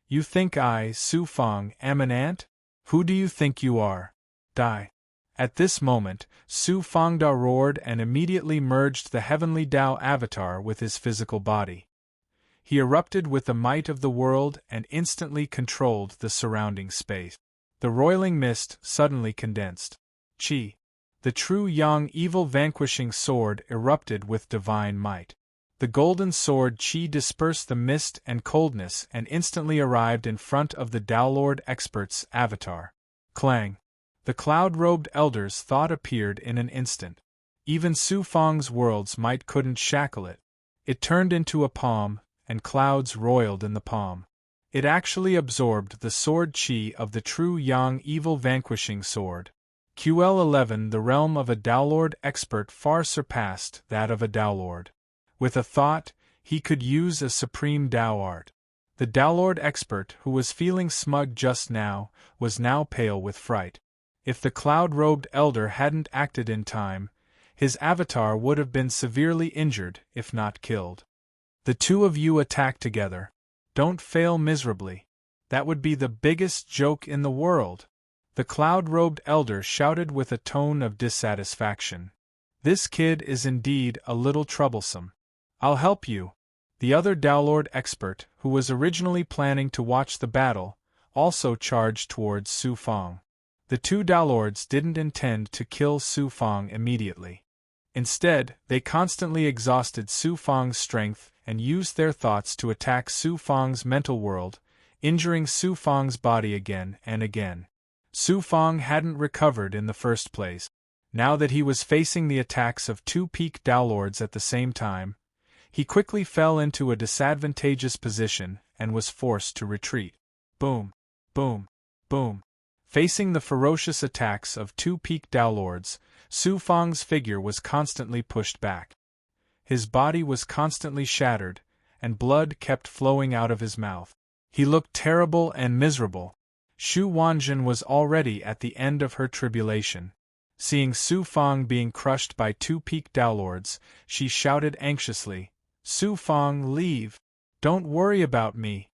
You think I, Su Fang, am an ant? Who do you think you are? Die. At this moment, Su Fangda roared and immediately merged the heavenly Tao avatar with his physical body. He erupted with the might of the world and instantly controlled the surrounding space. The roiling mist suddenly condensed. Chi. The true Yang evil vanquishing sword erupted with divine might. The golden sword Qi dispersed the mist and coldness and instantly arrived in front of the Downlord expert's avatar. Clang! The cloud-robed elder's thought appeared in an instant. Even Su Fang's world's might couldn't shackle it. It turned into a palm, and clouds roiled in the palm. It actually absorbed the sword Qi of the true Yang evil vanquishing sword. QL11 The realm of a Downlord expert far surpassed that of a Downlord. With a thought, he could use a supreme Tao art. The Downlord expert, who was feeling smug just now, was now pale with fright. If the cloud-robed elder hadn't acted in time, his avatar would have been severely injured, if not killed. The two of you attack together. Don't fail miserably. That would be the biggest joke in the world. The cloud-robed elder shouted with a tone of dissatisfaction. This kid is indeed a little troublesome. I'll help you. The other Downlord expert, who was originally planning to watch the battle, also charged towards Su Fang. The two Downlords didn't intend to kill Su Fang immediately. Instead, they constantly exhausted Su Fang's strength and used their thoughts to attack Su Fang's mental world, injuring Su Fang's body again and again. Su Fang hadn't recovered in the first place. Now that he was facing the attacks of two peak Downlords at the same time, he quickly fell into a disadvantageous position and was forced to retreat. Boom! Boom! Boom! Facing the ferocious attacks of two peak Downlords, Su Fang's figure was constantly pushed back. His body was constantly shattered, and blood kept flowing out of his mouth. He looked terrible and miserable. Xu Wanjin was already at the end of her tribulation. Seeing Su Fang being crushed by two peak Downlords, she shouted anxiously, "Su Fang, leave! Don't worry about me!"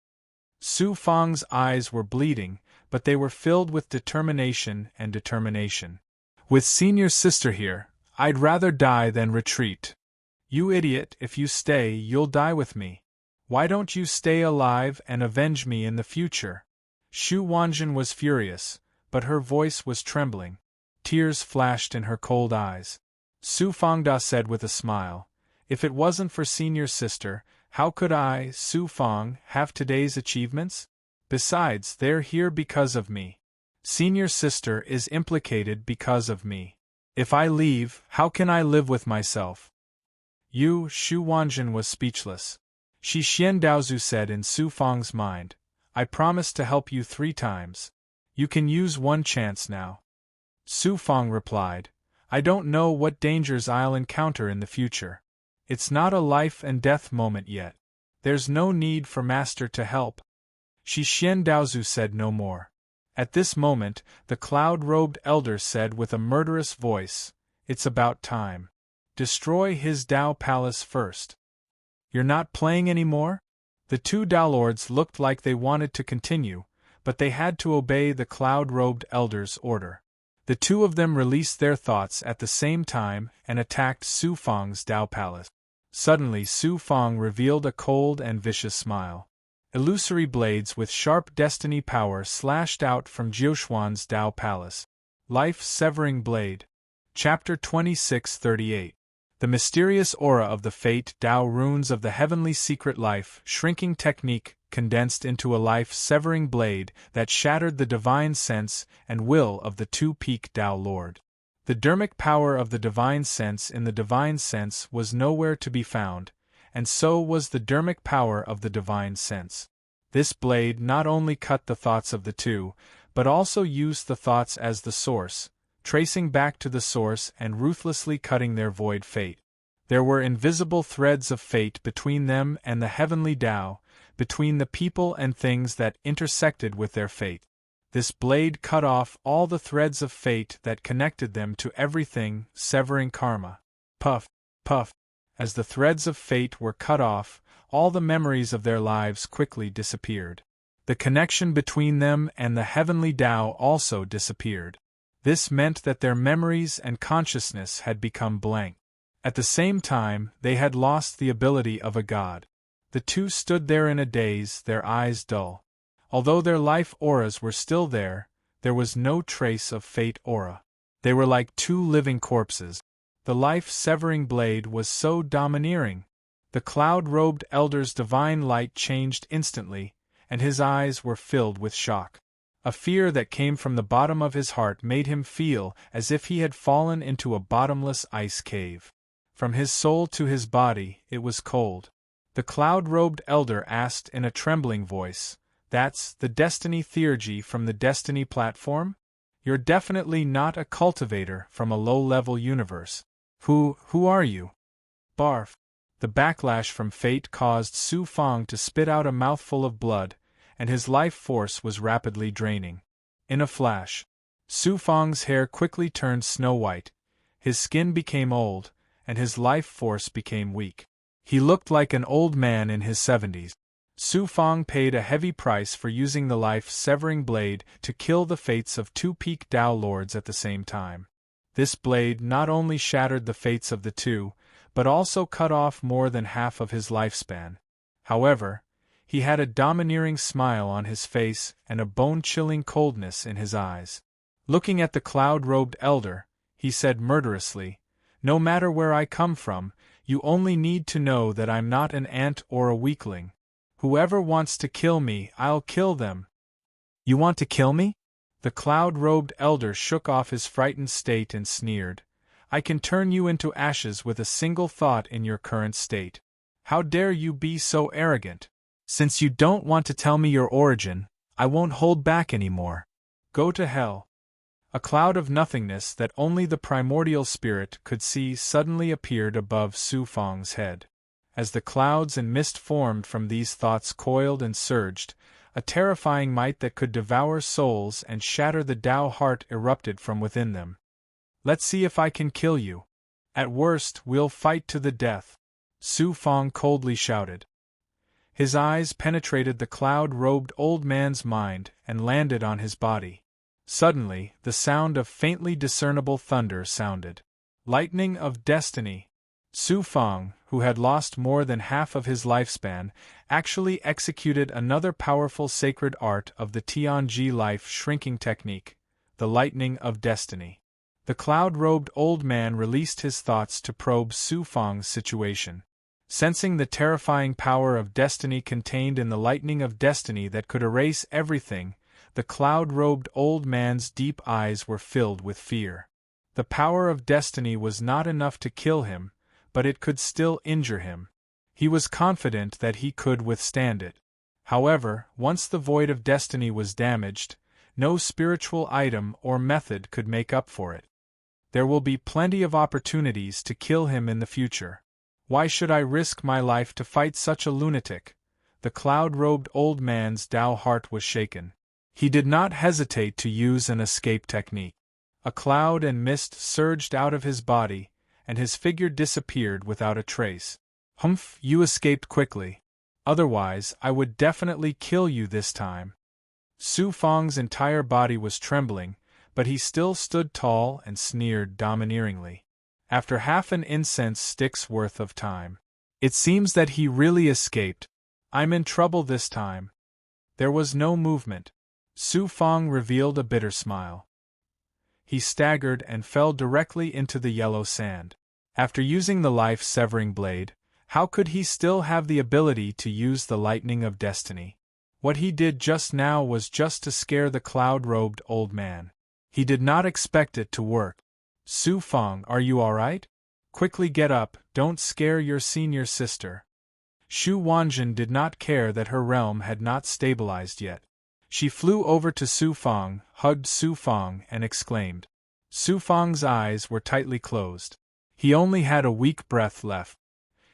Su Fang's eyes were bleeding, but they were filled with determination and determination. With senior sister here, I'd rather die than retreat. You idiot, if you stay, you'll die with me. Why don't you stay alive and avenge me in the future? Xu Wanjin was furious, but her voice was trembling. Tears flashed in her cold eyes. Su Fangda said with a smile, "If it wasn't for senior sister, how could I, Su Fang, have today's achievements? Besides, they're here because of me. Senior sister is implicated because of me. If I leave, how can I live with myself?" Xu Wanjin was speechless. Shi Xian Daozu said in Su Fang's mind, "I promised to help you 3 times. You can use one chance now." Su Fang replied, "I don't know what dangers I'll encounter in the future. It's not a life and death moment yet. There's no need for Master to help." Shi Xian Daozu said no more. At this moment, the cloud-robed elder said with a murderous voice, "It's about time. Destroy his Tao palace first." "You're not playing anymore?" The two Downlords looked like they wanted to continue, but they had to obey the cloud-robed elder's order. The two of them released their thoughts at the same time and attacked Su Fang's Tao palace. Suddenly Su Fang revealed a cold and vicious smile. Illusory blades with sharp destiny power slashed out from Jiuxuan's Tao palace. Life-severing blade. Chapter 2638. The mysterious aura of the fate Tao runes of the heavenly secret life shrinking technique condensed into a life-severing blade that shattered the divine sense and will of the two-peak Tao Lord. The dermic power of the divine sense in the divine sense was nowhere to be found, and so was the dermic power of the divine sense. This blade not only cut the thoughts of the two, but also used the thoughts as the source, tracing back to the source and ruthlessly cutting their void fate. There were invisible threads of fate between them and the heavenly Tao, between the people and things that intersected with their fate. This blade cut off all the threads of fate that connected them to everything, severing karma. Puff, puff. As the threads of fate were cut off, all the memories of their lives quickly disappeared. The connection between them and the heavenly Tao also disappeared. This meant that their memories and consciousness had become blank. At the same time, they had lost the ability of a god. The two stood there in a daze, their eyes dull. Although their life auras were still there was no trace of fate aura. They were like two living corpses. The life-severing blade was so domineering. The cloud-robed elder's divine light changed instantly, and his eyes were filled with shock. A fear that came from the bottom of his heart made him feel as if he had fallen into a bottomless ice cave. From his soul to his body, it was cold. The cloud-robed elder asked in a trembling voice, "That's the Destiny Theurgy from the Destiny platform? You're definitely not a cultivator from a low-level universe. Who are you?" Barf. The backlash from fate caused Su Fong to spit out a mouthful of blood, and his life force was rapidly draining. In a flash, Su Fong's hair quickly turned snow-white, his skin became old, and his life force became weak. He looked like an old man in his 70s. Su Fong paid a heavy price for using the life-severing blade to kill the fates of two peak Tao lords at the same time. This blade not only shattered the fates of the two, but also cut off more than half of his lifespan. However, he had a domineering smile on his face and a bone-chilling coldness in his eyes. Looking at the cloud-robed elder, he said murderously, "No matter where I come from, you only need to know that I'm not an ant or a weakling. Whoever wants to kill me, I'll kill them." "You want to kill me?" The cloud-robed elder shook off his frightened state and sneered. "I can turn you into ashes with a single thought in your current state. How dare you be so arrogant? Since you don't want to tell me your origin, I won't hold back anymore. Go to hell." A cloud of nothingness that only the primordial spirit could see suddenly appeared above Su Fong's head. As the clouds and mist formed from these thoughts coiled and surged, a terrifying might that could devour souls and shatter the Tao heart erupted from within them. "Let's see if I can kill you. At worst, we'll fight to the death," Su Fong coldly shouted. His eyes penetrated the cloud-robed old man's mind and landed on his body. Suddenly, the sound of faintly discernible thunder sounded. Lightning of destiny. Su Fong, who had lost more than half of his lifespan, actually executed another powerful sacred art of the Tianji life shrinking technique, the lightning of destiny. The cloud-robed old man released his thoughts to probe Su Fong's situation. Sensing the terrifying power of destiny contained in the lightning of destiny that could erase everything, the cloud-robed old man's deep eyes were filled with fear. The power of destiny was not enough to kill him, but it could still injure him. He was confident that he could withstand it. However, once the void of destiny was damaged, no spiritual item or method could make up for it. There will be plenty of opportunities to kill him in the future. Why should I risk my life to fight such a lunatic? The cloud-robed old man's Tao heart was shaken. He did not hesitate to use an escape technique. A cloud and mist surged out of his body, and his figure disappeared without a trace. "Humph, you escaped quickly. Otherwise, I would definitely kill you this time." Su Fong's entire body was trembling, but he still stood tall and sneered domineeringly. After half an incense stick's worth of time. "It seems that he really escaped. I'm in trouble this time." There was no movement. Su Fong revealed a bitter smile. He staggered and fell directly into the yellow sand. After using the life-severing blade, how could he still have the ability to use the lightning of destiny? What he did just now was just to scare the cloud-robed old man. He did not expect it to work. Su Fang, are you alright? Quickly get up, don't scare your senior sister. Shu Wanjin did not care that her realm had not stabilized yet. She flew over to Su Fang, hugged Su Fang, and exclaimed. Su Fang's eyes were tightly closed. He only had a weak breath left.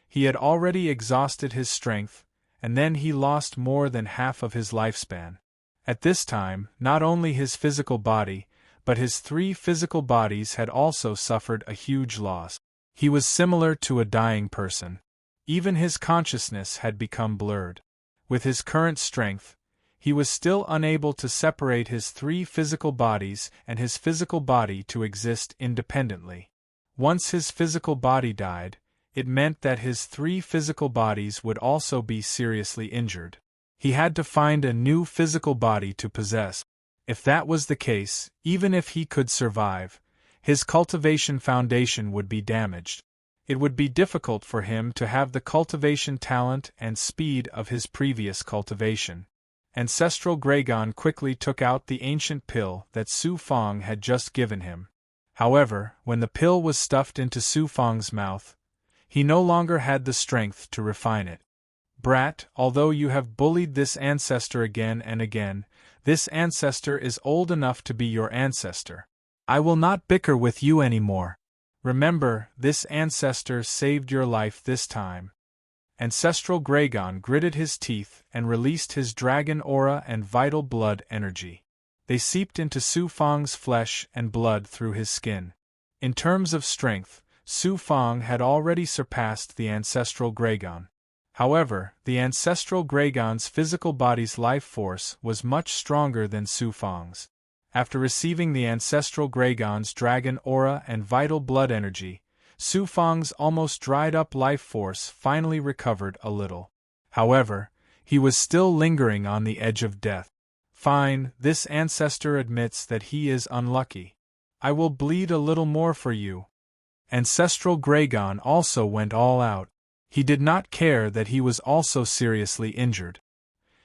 He had already exhausted his strength, and then he lost more than half of his lifespan. At this time, not only his physical body, but his 3 physical bodies had also suffered a huge loss. He was similar to a dying person. Even his consciousness had become blurred. With his current strength, he was still unable to separate his 3 physical bodies and his physical body to exist independently. Once his physical body died, it meant that his 3 physical bodies would also be seriously injured. He had to find a new physical body to possess. If that was the case, even if he could survive, his cultivation foundation would be damaged. It would be difficult for him to have the cultivation talent and speed of his previous cultivation. Ancestral Gregon quickly took out the ancient pill that Su Fang had just given him. However, when the pill was stuffed into Su Fang's mouth, he no longer had the strength to refine it. Brat, although you have bullied this ancestor again and again, this ancestor is old enough to be your ancestor. I will not bicker with you anymore. Remember, this ancestor saved your life this time. Ancestral Gregon gritted his teeth and released his dragon aura and vital blood energy. They seeped into Su Fang's flesh and blood through his skin. In terms of strength, Su Fang had already surpassed the Ancestral Gregon. However, the Ancestral Gregon's physical body's life force was much stronger than Su Fang's. After receiving the Ancestral Gregon's dragon aura and vital blood energy, Su Fang's almost dried-up life force finally recovered a little. However, he was still lingering on the edge of death. Fine, this ancestor admits that he is unlucky. I will bleed a little more for you. Ancestral Gregon also went all out. He did not care that he was also seriously injured.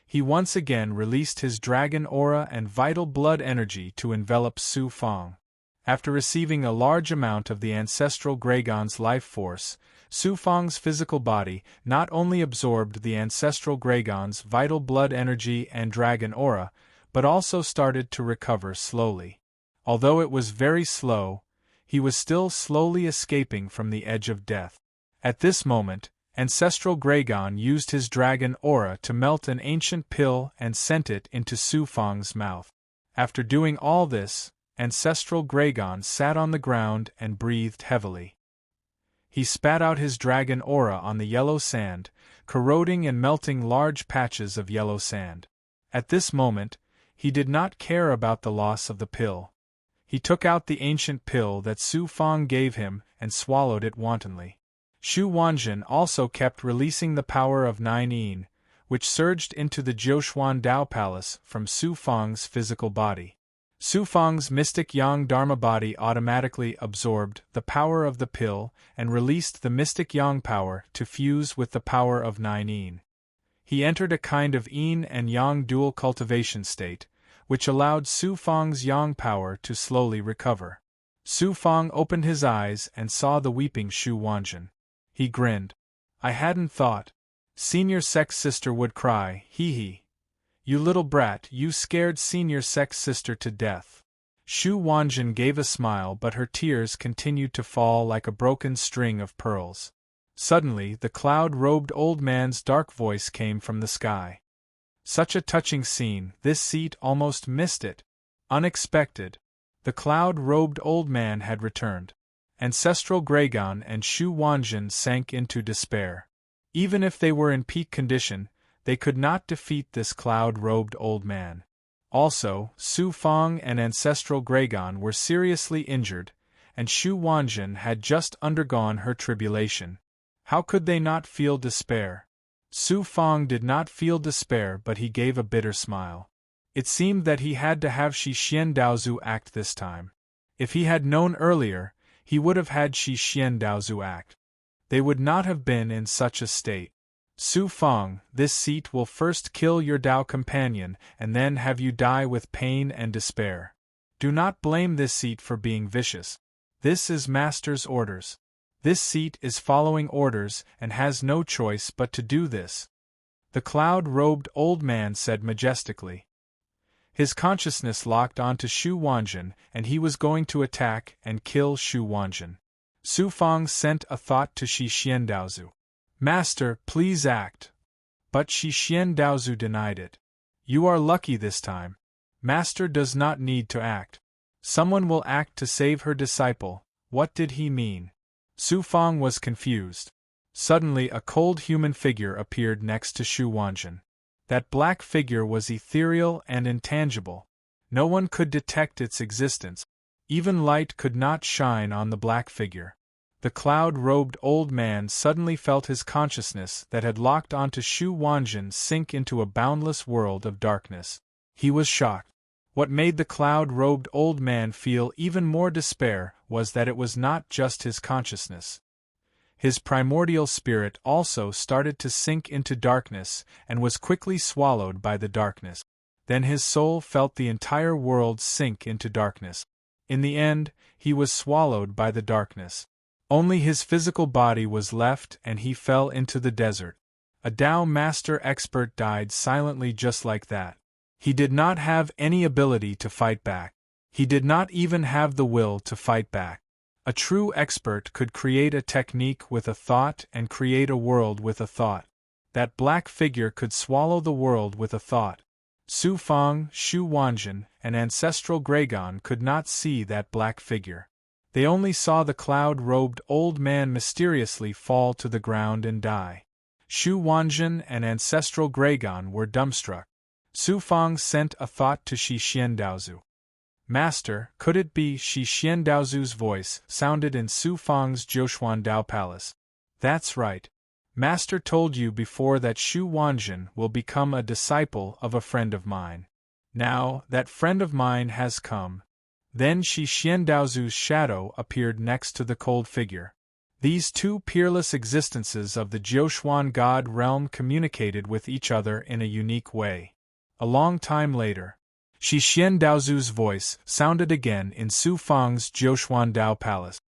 He once again released his dragon aura and vital blood energy to envelop Su Fang. After receiving a large amount of the Ancestral Gregon's life force, Su Fang's physical body not only absorbed the Ancestral Gregon's vital blood energy and dragon aura, but also started to recover slowly. Although it was very slow, he was still slowly escaping from the edge of death. At this moment, Ancestral Gregon used his dragon aura to melt an ancient pill and sent it into Su Fang's mouth. After doing all this, Ancestral Gregon sat on the ground and breathed heavily. He spat out his dragon aura on the yellow sand, corroding and melting large patches of yellow sand. At this moment, he did not care about the loss of the pill. He took out the ancient pill that Su Fang gave him and swallowed it wantonly. Shu Wanjin also kept releasing the power of 9 yin, which surged into the Jiuxuan Dao Palace from Su Fang's physical body. Su Fang's mystic yang dharma body automatically absorbed the power of the pill and released the mystic yang power to fuse with the power of 9 yin. He entered a kind of yin and yang dual cultivation state, which allowed Su Fang's yang power to slowly recover. Su Fang opened his eyes and saw the weeping Shu Wanjin. He grinned. I hadn't thought. Senior sex sister would cry, hee hee. You little brat, you scared senior sex sister to death. Shu Wanjin gave a smile, but her tears continued to fall like a broken string of pearls. Suddenly, the cloud-robed old man's dark voice came from the sky. Such a touching scene, this seat almost missed it. Unexpected. The cloud-robed old man had returned. Ancestral Gregon and Shu Wanjin sank into despair. Even if they were in peak condition, they could not defeat this cloud-robed old man. Also, Su Fang and Ancestral Gregon were seriously injured, and Shu Wanjin had just undergone her tribulation. How could they not feel despair? Su Fang did not feel despair, but he gave a bitter smile. It seemed that he had to have Shi Xian Daozu act this time. If he had known earlier, he would have had Shi Xian Daozu act. They would not have been in such a state. Su Fang, this seat will first kill your Dao companion and then have you die with pain and despair. Do not blame this seat for being vicious. This is Master's orders. This seat is following orders and has no choice but to do this. The cloud-robed old man said majestically. His consciousness locked onto Shu Wanjin, and he was going to attack and kill Shu Wanjin. Su Fang sent a thought to Shi Xiandaozu. Master, please act. But Shi Xiandaozu denied it. You are lucky this time. Master does not need to act. Someone will act to save her disciple. What did he mean? Su Fang was confused. Suddenly a cold human figure appeared next to Shu Wanjin. That black figure was ethereal and intangible. No one could detect its existence. Even light could not shine on the black figure. The cloud-robed old man suddenly felt his consciousness that had locked onto Shu Wanjin sink into a boundless world of darkness. He was shocked. What made the cloud-robed old man feel even more despair was that it was not just his consciousness. His primordial spirit also started to sink into darkness and was quickly swallowed by the darkness. Then his soul felt the entire world sink into darkness. In the end, he was swallowed by the darkness. Only his physical body was left and he fell into the desert. A Dao master expert died silently just like that. He did not have any ability to fight back. He did not even have the will to fight back. A true expert could create a technique with a thought and create a world with a thought. That black figure could swallow the world with a thought. Su Fang, Shu Wanjin, and Ancestral Gregon could not see that black figure. They only saw the cloud-robed old man mysteriously fall to the ground and die. Shu Wanjin and Ancestral Gregon were dumbstruck. Su Fang sent a thought to Shi Xiandaozu. Master, could it be? Shi Xiandaozu's voice sounded in Su Fang's Jiuxuandao Palace. That's right. Master told you before that Shu Wanjin will become a disciple of a friend of mine. Now, that friend of mine has come. Then Shi Xiandaozu's shadow appeared next to the cold figure. These two peerless existences of the Jiuxuan God realm communicated with each other in a unique way. A long time later, Shi Xiandaozu's voice sounded again in Su Fang's Jiuxuandao Palace.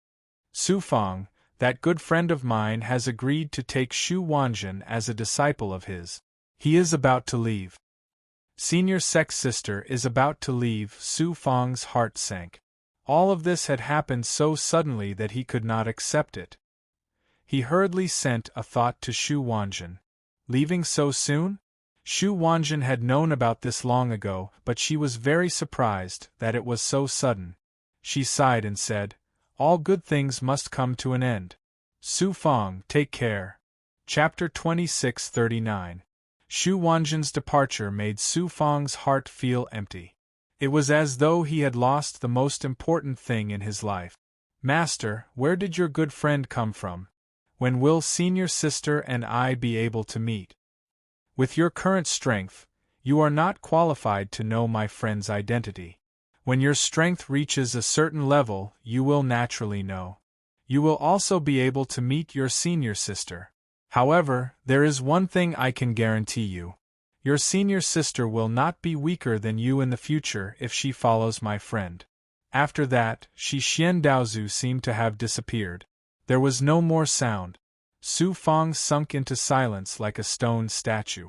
Su Fang, that good friend of mine has agreed to take Shu Wanjin as a disciple of his. He is about to leave. Senior Sex Sister is about to leave. Su Fang's heart sank. All of this had happened so suddenly that he could not accept it. He hurriedly sent a thought to Shu Wanjin. Leaving so soon? Shu Wanjin had known about this long ago, but she was very surprised that it was so sudden. She sighed and said, all good things must come to an end. Su Fang, take care. Chapter 2639. Shu Wanjin's departure made Su Fang's heart feel empty. It was as though he had lost the most important thing in his life. Master, where did your good friend come from? When will Senior Sister and I be able to meet? With your current strength, you are not qualified to know my friend's identity. When your strength reaches a certain level, you will naturally know. You will also be able to meet your senior sister. However, there is one thing I can guarantee you. Your senior sister will not be weaker than you in the future if she follows my friend. After that, Shi Xiandaozu seemed to have disappeared. There was no more sound. Su Fang sunk into silence like a stone statue.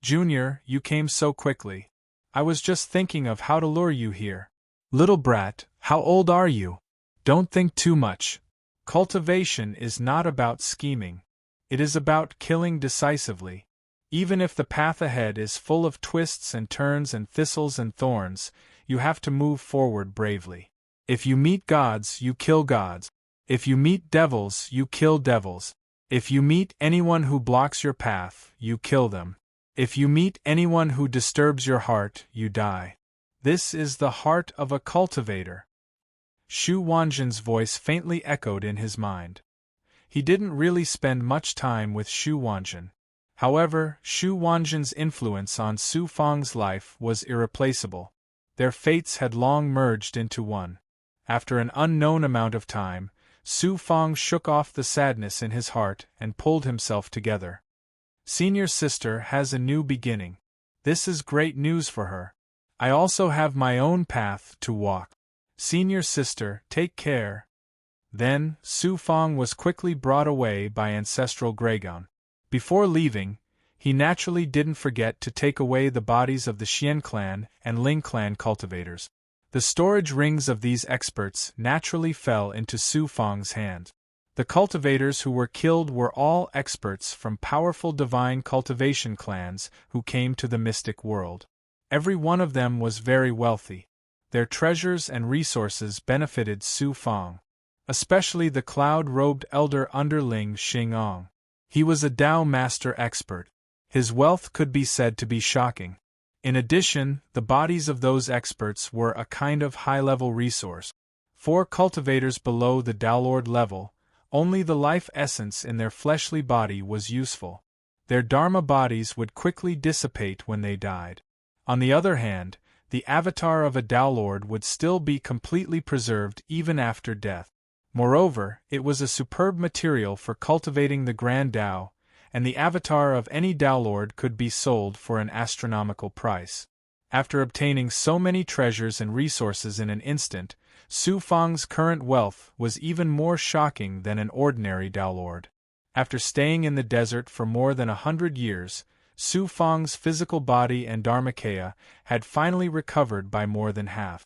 Junior, you came so quickly. I was just thinking of how to lure you here. Little brat, how old are you? Don't think too much. Cultivation is not about scheming. It is about killing decisively. Even if the path ahead is full of twists and turns and thistles and thorns, you have to move forward bravely. If you meet gods, you kill gods. If you meet devils, you kill devils. If you meet anyone who blocks your path, you kill them. If you meet anyone who disturbs your heart, you die. This is the heart of a cultivator. Shu Wanjin's voice faintly echoed in his mind. He didn't really spend much time with Shu Wanjin. However, Shu Wanjin's influence on Su Fang's life was irreplaceable. Their fates had long merged into one. After an unknown amount of time, Su Fang shook off the sadness in his heart and pulled himself together. Senior Sister has a new beginning. This is great news for her. I also have my own path to walk. Senior Sister, take care. Then, Su Fang was quickly brought away by ancestral Dragon. Before leaving, he naturally didn't forget to take away the bodies of the Xian clan and Ling clan cultivators. The storage rings of these experts naturally fell into Su Fang's hands. The cultivators who were killed were all experts from powerful divine cultivation clans who came to the mystic world. Every one of them was very wealthy. Their treasures and resources benefited Su Fang. Especially the cloud-robed elder underling Xing'ong. He was a Dao master expert. His wealth could be said to be shocking. In addition, the bodies of those experts were a kind of high-level resource. For cultivators below the Daolord level, only the life essence in their fleshly body was useful. Their Dharma bodies would quickly dissipate when they died. On the other hand, the avatar of a Daolord would still be completely preserved even after death. Moreover, it was a superb material for cultivating the Grand Dao, and the avatar of any Daolord could be sold for an astronomical price. After obtaining so many treasures and resources in an instant, Su Fang's current wealth was even more shocking than an ordinary Daolord. After staying in the desert for more than 100 years, Su Fang's physical body and Dharmakaya had finally recovered by more than half.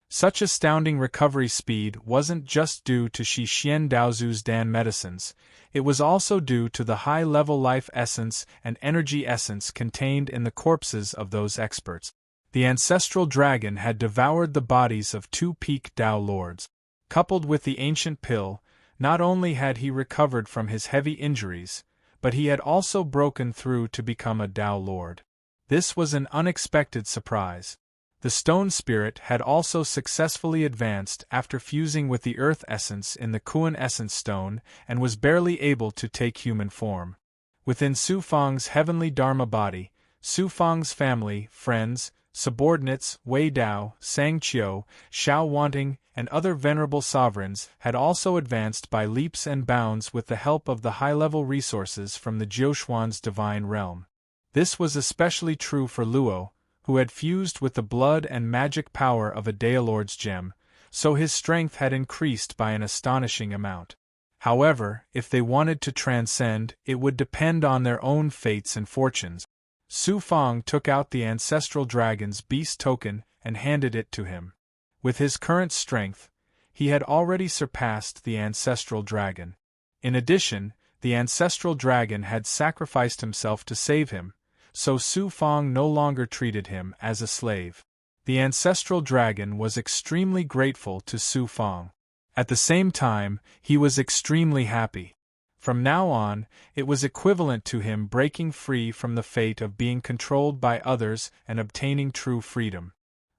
Such astounding recovery speed wasn't just due to Shi Xian Daozu's Dan medicines, it was also due to the high-level life essence and energy essence contained in the corpses of those experts. The ancestral dragon had devoured the bodies of 2 peak Dao lords. Coupled with the ancient pill, not only had he recovered from his heavy injuries, but he had also broken through to become a Dao lord. This was an unexpected surprise. The stone spirit had also successfully advanced after fusing with the earth essence in the Kuan essence stone and was barely able to take human form. Within Su Fang's heavenly Dharma body, Su Fang's family, friends, subordinates, Wei Dao, Sang Qiu, Xiao Wanting, and other venerable sovereigns had also advanced by leaps and bounds with the help of the high-level resources from the Jiuxuan's divine realm. This was especially true for Luo, who had fused with the blood and magic power of a Daolord's gem, so his strength had increased by an astonishing amount. However, if they wanted to transcend, it would depend on their own fates and fortunes. Su Fang took out the ancestral dragon's beast token and handed it to him. With his current strength, he had already surpassed the ancestral dragon. In addition, the ancestral dragon had sacrificed himself to save him, so Su Fang no longer treated him as a slave. The ancestral dragon was extremely grateful to Su Fang. At the same time, he was extremely happy. From now on, it was equivalent to him breaking free from the fate of being controlled by others and obtaining true freedom.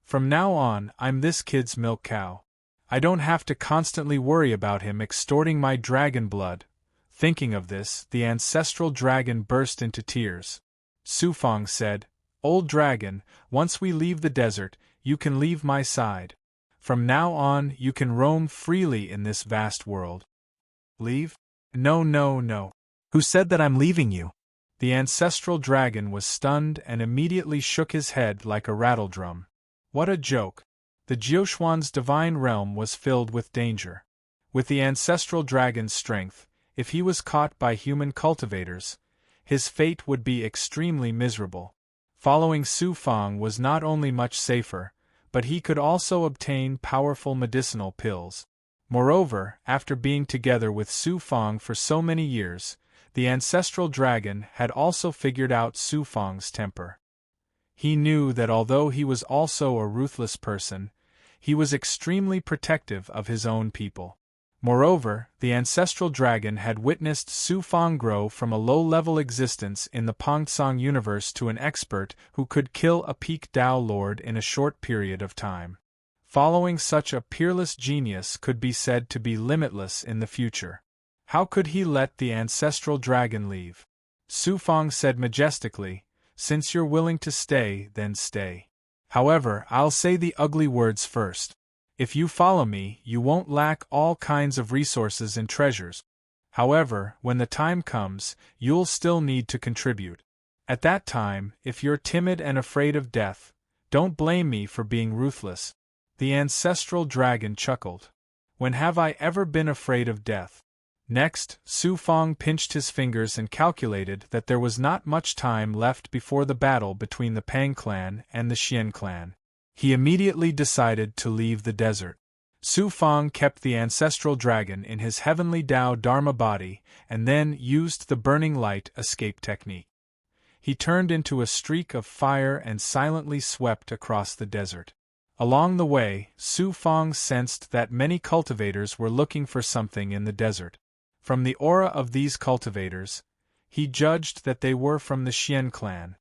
From now on, I'm this kid's milk cow. I don't have to constantly worry about him extorting my dragon blood. Thinking of this, the ancestral dragon burst into tears. Su Fang said, "Old dragon, once we leave the desert, you can leave my side. From now on, you can roam freely in this vast world." "Leave? No, no, no. Who said that I'm leaving you?" The ancestral dragon was stunned and immediately shook his head like a rattledrum. What a joke! The Jiuxuan's divine realm was filled with danger. With the ancestral dragon's strength, if he was caught by human cultivators, his fate would be extremely miserable. Following Su Fang was not only much safer, but he could also obtain powerful medicinal pills. Moreover, after being together with Su Fang for so many years, the ancestral dragon had also figured out Su Fang's temper. He knew that although he was also a ruthless person, he was extremely protective of his own people. Moreover, the ancestral dragon had witnessed Su Fang grow from a low-level existence in the Pongtsang universe to an expert who could kill a peak Dao lord in a short period of time. Following such a peerless genius could be said to be limitless in the future. How could he let the ancestral dragon leave? Su Fang said majestically, "Since you're willing to stay, then stay. However, I'll say the ugly words first. If you follow me, you won't lack all kinds of resources and treasures. However, when the time comes, you'll still need to contribute. At that time, if you're timid and afraid of death, don't blame me for being ruthless." The ancestral dragon chuckled. When have I ever been afraid of death? Next, Su Fong pinched his fingers and calculated that there was not much time left before the battle between the Pang clan and the Xian clan. He immediately decided to leave the desert. Su Fong kept the ancestral dragon in his heavenly Tao Dharma body and then used the burning light escape technique. He turned into a streak of fire and silently swept across the desert. Along the way, Su Fong sensed that many cultivators were looking for something in the desert. From the aura of these cultivators, he judged that they were from the Xian clan.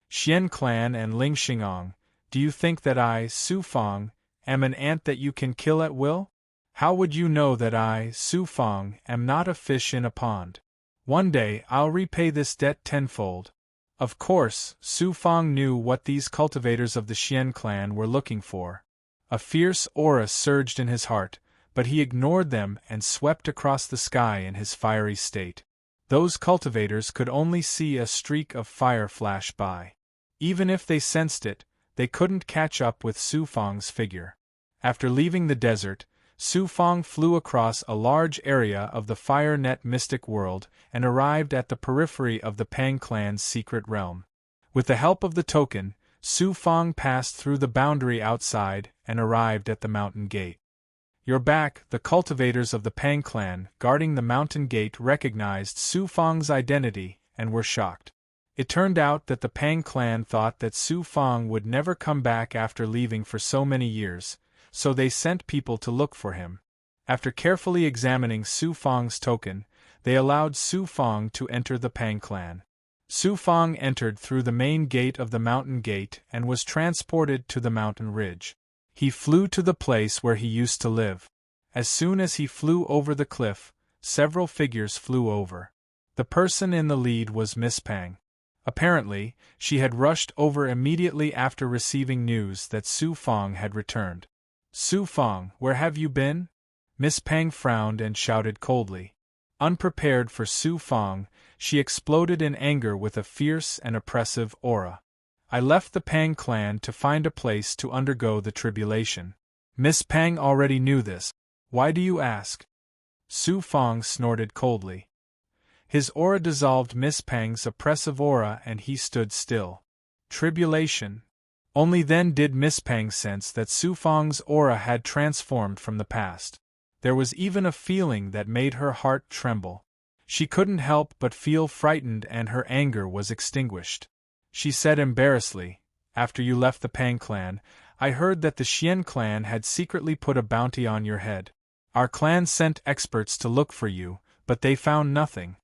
Xian clan and Ling Xingong, do you think that I, Su Fong, am an ant that you can kill at will? How would you know that I, Su Fong, am not a fish in a pond? One day I'll repay this debt tenfold. Of course, Su Fong knew what these cultivators of the Xian clan were looking for. A fierce aura surged in his heart, but he ignored them and swept across the sky in his fiery state. Those cultivators could only see a streak of fire flash by. Even if they sensed it, they couldn't catch up with Su Fong's figure. After leaving the desert, Su Fong flew across a large area of the fire net mystic world and arrived at the periphery of the Pang clan's secret realm. With the help of the token, Su Fong passed through the boundary outside and arrived at the mountain gate. "You're back," the cultivators of the Pang clan guarding the mountain gate recognized Su Fong's identity and were shocked. It turned out that the Pang clan thought that Su Fong would never come back after leaving for so many years, so they sent people to look for him. After carefully examining Su Fong's token, they allowed Su Fong to enter the Pang clan. Su Fong entered through the main gate of the mountain gate and was transported to the mountain ridge. He flew to the place where he used to live. As soon as he flew over the cliff, several figures flew over. The person in the lead was Miss Pang. Apparently, she had rushed over immediately after receiving news that Su Fong had returned. "Su Fong, where have you been?" Miss Pang frowned and shouted coldly. Unprepared for Su Fong, she exploded in anger with a fierce and oppressive aura. "I left the Pang clan to find a place to undergo the tribulation." Miss Pang already knew this. "Why do you ask?" Su Fong snorted coldly. His aura dissolved Miss Pang's oppressive aura and he stood still. Tribulation? Only then did Miss Pang sense that Su Fong's aura had transformed from the past. There was even a feeling that made her heart tremble. She couldn't help but feel frightened and her anger was extinguished. She said embarrassedly, "After you left the Pang clan, I heard that the Xian clan had secretly put a bounty on your head. Our clan sent experts to look for you, but they found nothing.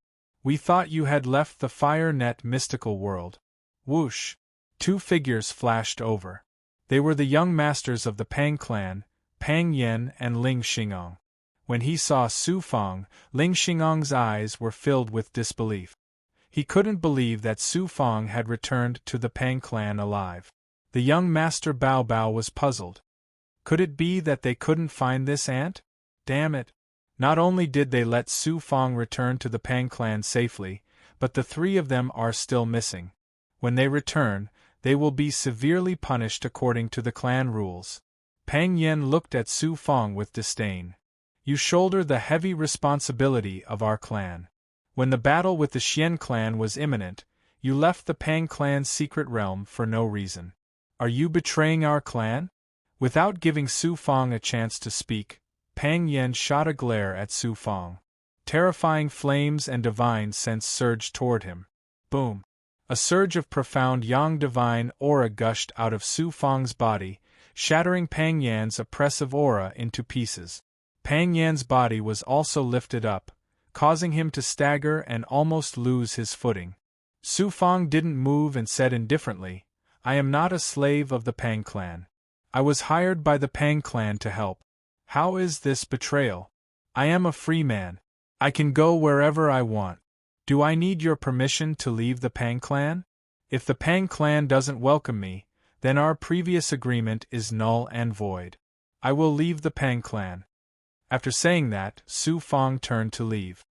We thought you had left the fire net mystical world." Whoosh! Two figures flashed over. They were the young masters of the Pang clan, Pang Yen and Ling Xingong. When he saw Su Fong, Ling Xingong's eyes were filled with disbelief. He couldn't believe that Su Fong had returned to the Pang clan alive. The young master Bao Bao was puzzled. Could it be that they couldn't find this ant? Damn it! Not only did they let Su Fong return to the Pang clan safely, but the three of them are still missing. When they return, they will be severely punished according to the clan rules. Pang Yen looked at Su Fong with disdain. "You shoulder the heavy responsibility of our clan. When the battle with the Xian clan was imminent, you left the Pang clan's secret realm for no reason. Are you betraying our clan?" Without giving Su Fong a chance to speak, Pang Yen shot a glare at Su Fong. Terrifying flames and divine sense surged toward him. Boom! A surge of profound yang divine aura gushed out of Su Fong's body, shattering Pang Yan's oppressive aura into pieces. Pang Yan's body was also lifted up, causing him to stagger and almost lose his footing. Su Fong didn't move and said indifferently, "I am not a slave of the Pang clan. I was hired by the Pang clan to help. How is this betrayal? I am a free man. I can go wherever I want. Do I need your permission to leave the Pang clan? If the Pang clan doesn't welcome me, then our previous agreement is null and void. I will leave the Pang clan." After saying that, Su Fong turned to leave.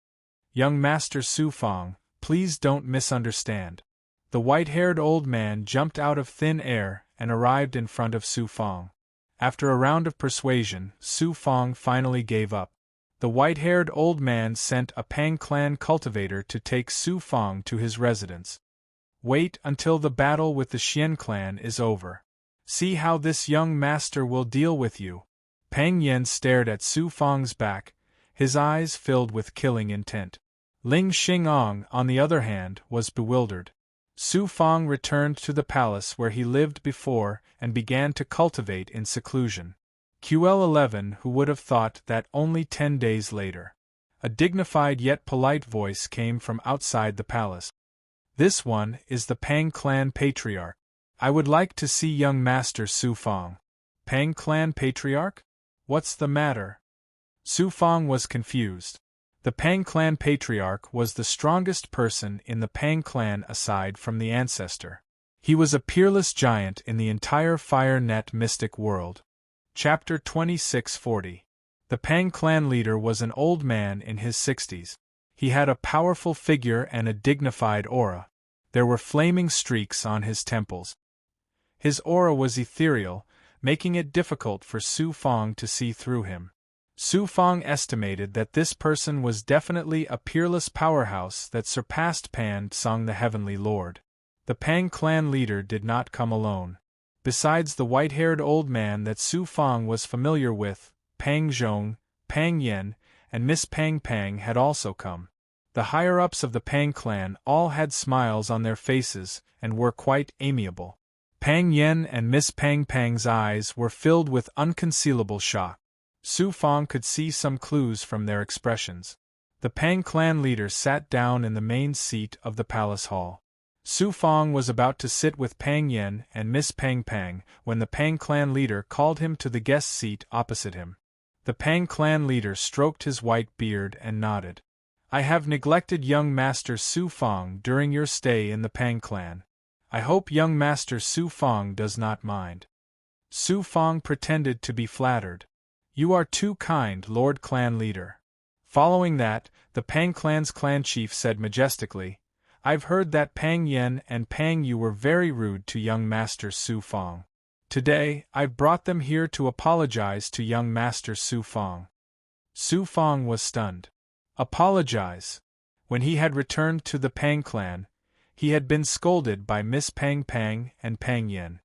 "Young Master Su Fong, please don't misunderstand." The white-haired old man jumped out of thin air and arrived in front of Su Fong. After a round of persuasion, Su Fong finally gave up. The white-haired old man sent a Pang clan cultivator to take Su Fong to his residence. Wait until the battle with the Xian clan is over. See how this young master will deal with you. Pang Yen stared at Su Fong's back, his eyes filled with killing intent. Ling Xingong, on the other hand, was bewildered. Su Fong returned to the palace where he lived before and began to cultivate in seclusion. QL11 Who would have thought that only 10 days later? A dignified yet polite voice came from outside the palace. This one is the Pang clan patriarch. I would like to see young master Su Fong. Pang clan patriarch? What's the matter? Su Fong was confused. The Pang clan patriarch was the strongest person in the Pang clan aside from the ancestor. He was a peerless giant in the entire Fire Net mystic world. Chapter 2640. The Pang clan leader was an old man in his 60s. He had a powerful figure and a dignified aura. There were flaming streaks on his temples. His aura was ethereal, making it difficult for Su Fong to see through him. Su Fong estimated that this person was definitely a peerless powerhouse that surpassed Pan Tsung the Heavenly Lord. The Pang clan leader did not come alone. Besides the white-haired old man that Su Fong was familiar with, Pang Zhong, Pang Yen, and Miss Pang Pang had also come. The higher-ups of the Pang clan all had smiles on their faces and were quite amiable. Pang Yen and Miss Pang Pang's eyes were filled with unconcealable shock. Su Fong could see some clues from their expressions. The Pang clan leader sat down in the main seat of the palace hall. Su Fong was about to sit with Pang Yen and Miss Pang Pang when the Pang clan leader called him to the guest seat opposite him. The Pang clan leader stroked his white beard and nodded. I have neglected young master Su Fong during your stay in the Pang clan. I hope young master Su Fong does not mind. Su Fong pretended to be flattered. You are too kind, Lord Clan Leader. Following that, the Pang clan's clan chief said majestically, I've heard that Pang Yen and Pang Yu were very rude to young master Su Fong. Today, I've brought them here to apologize to young master Su Fong. Su Fong was stunned. Apologize? When he had returned to the Pang clan, he had been scolded by Miss Pang Pang and Pang Yen.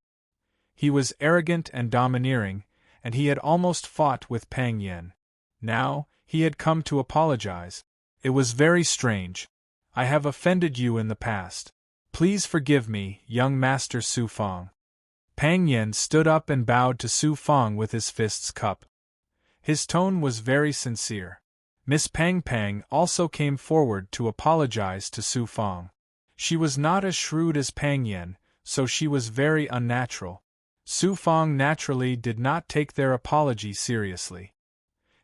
He was arrogant and domineering, and he had almost fought with Pang Yen. Now, he had come to apologize. It was very strange. I have offended you in the past. Please forgive me, young master Su Fong. Pang Yen stood up and bowed to Su Fong with his fists cupped. His tone was very sincere. Miss Pang Pang also came forward to apologize to Su Fong. She was not as shrewd as Pang Yen, so she was very unnatural. Su Fong naturally did not take their apology seriously.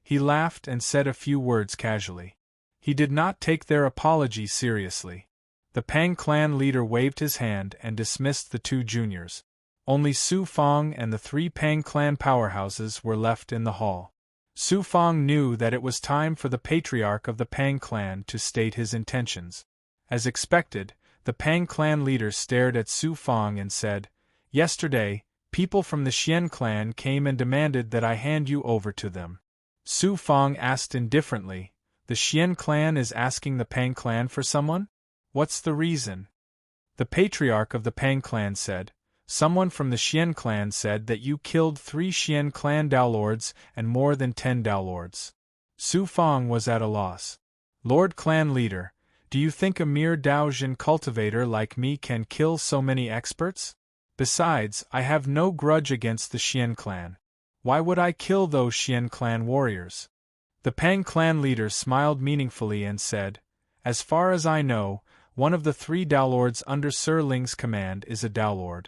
He laughed and said a few words casually. He did not take their apology seriously. The Pang clan leader waved his hand and dismissed the two juniors. Only Su Fong and the three Pang clan powerhouses were left in the hall. Su Fong knew that it was time for the patriarch of the Pang clan to state his intentions. As expected, the Pang clan leader stared at Su Fong and said, Yesterday, people from the Xian clan came and demanded that I hand you over to them. Su Fong asked indifferently, The Xian clan is asking the Pang clan for someone? What's the reason? The patriarch of the Pang clan said, Someone from the Xian clan said that you killed 3 Xian clan Daolords and more than 10 Daolords. Su Fong was at a loss. Lord Clan Leader, do you think a mere Daojin cultivator like me can kill so many experts? Besides, I have no grudge against the Xian clan. Why would I kill those Xian clan warriors? The Pang clan leader smiled meaningfully and said, As far as I know, one of the 3 Daolords under Sir Ling's command is a Daolord.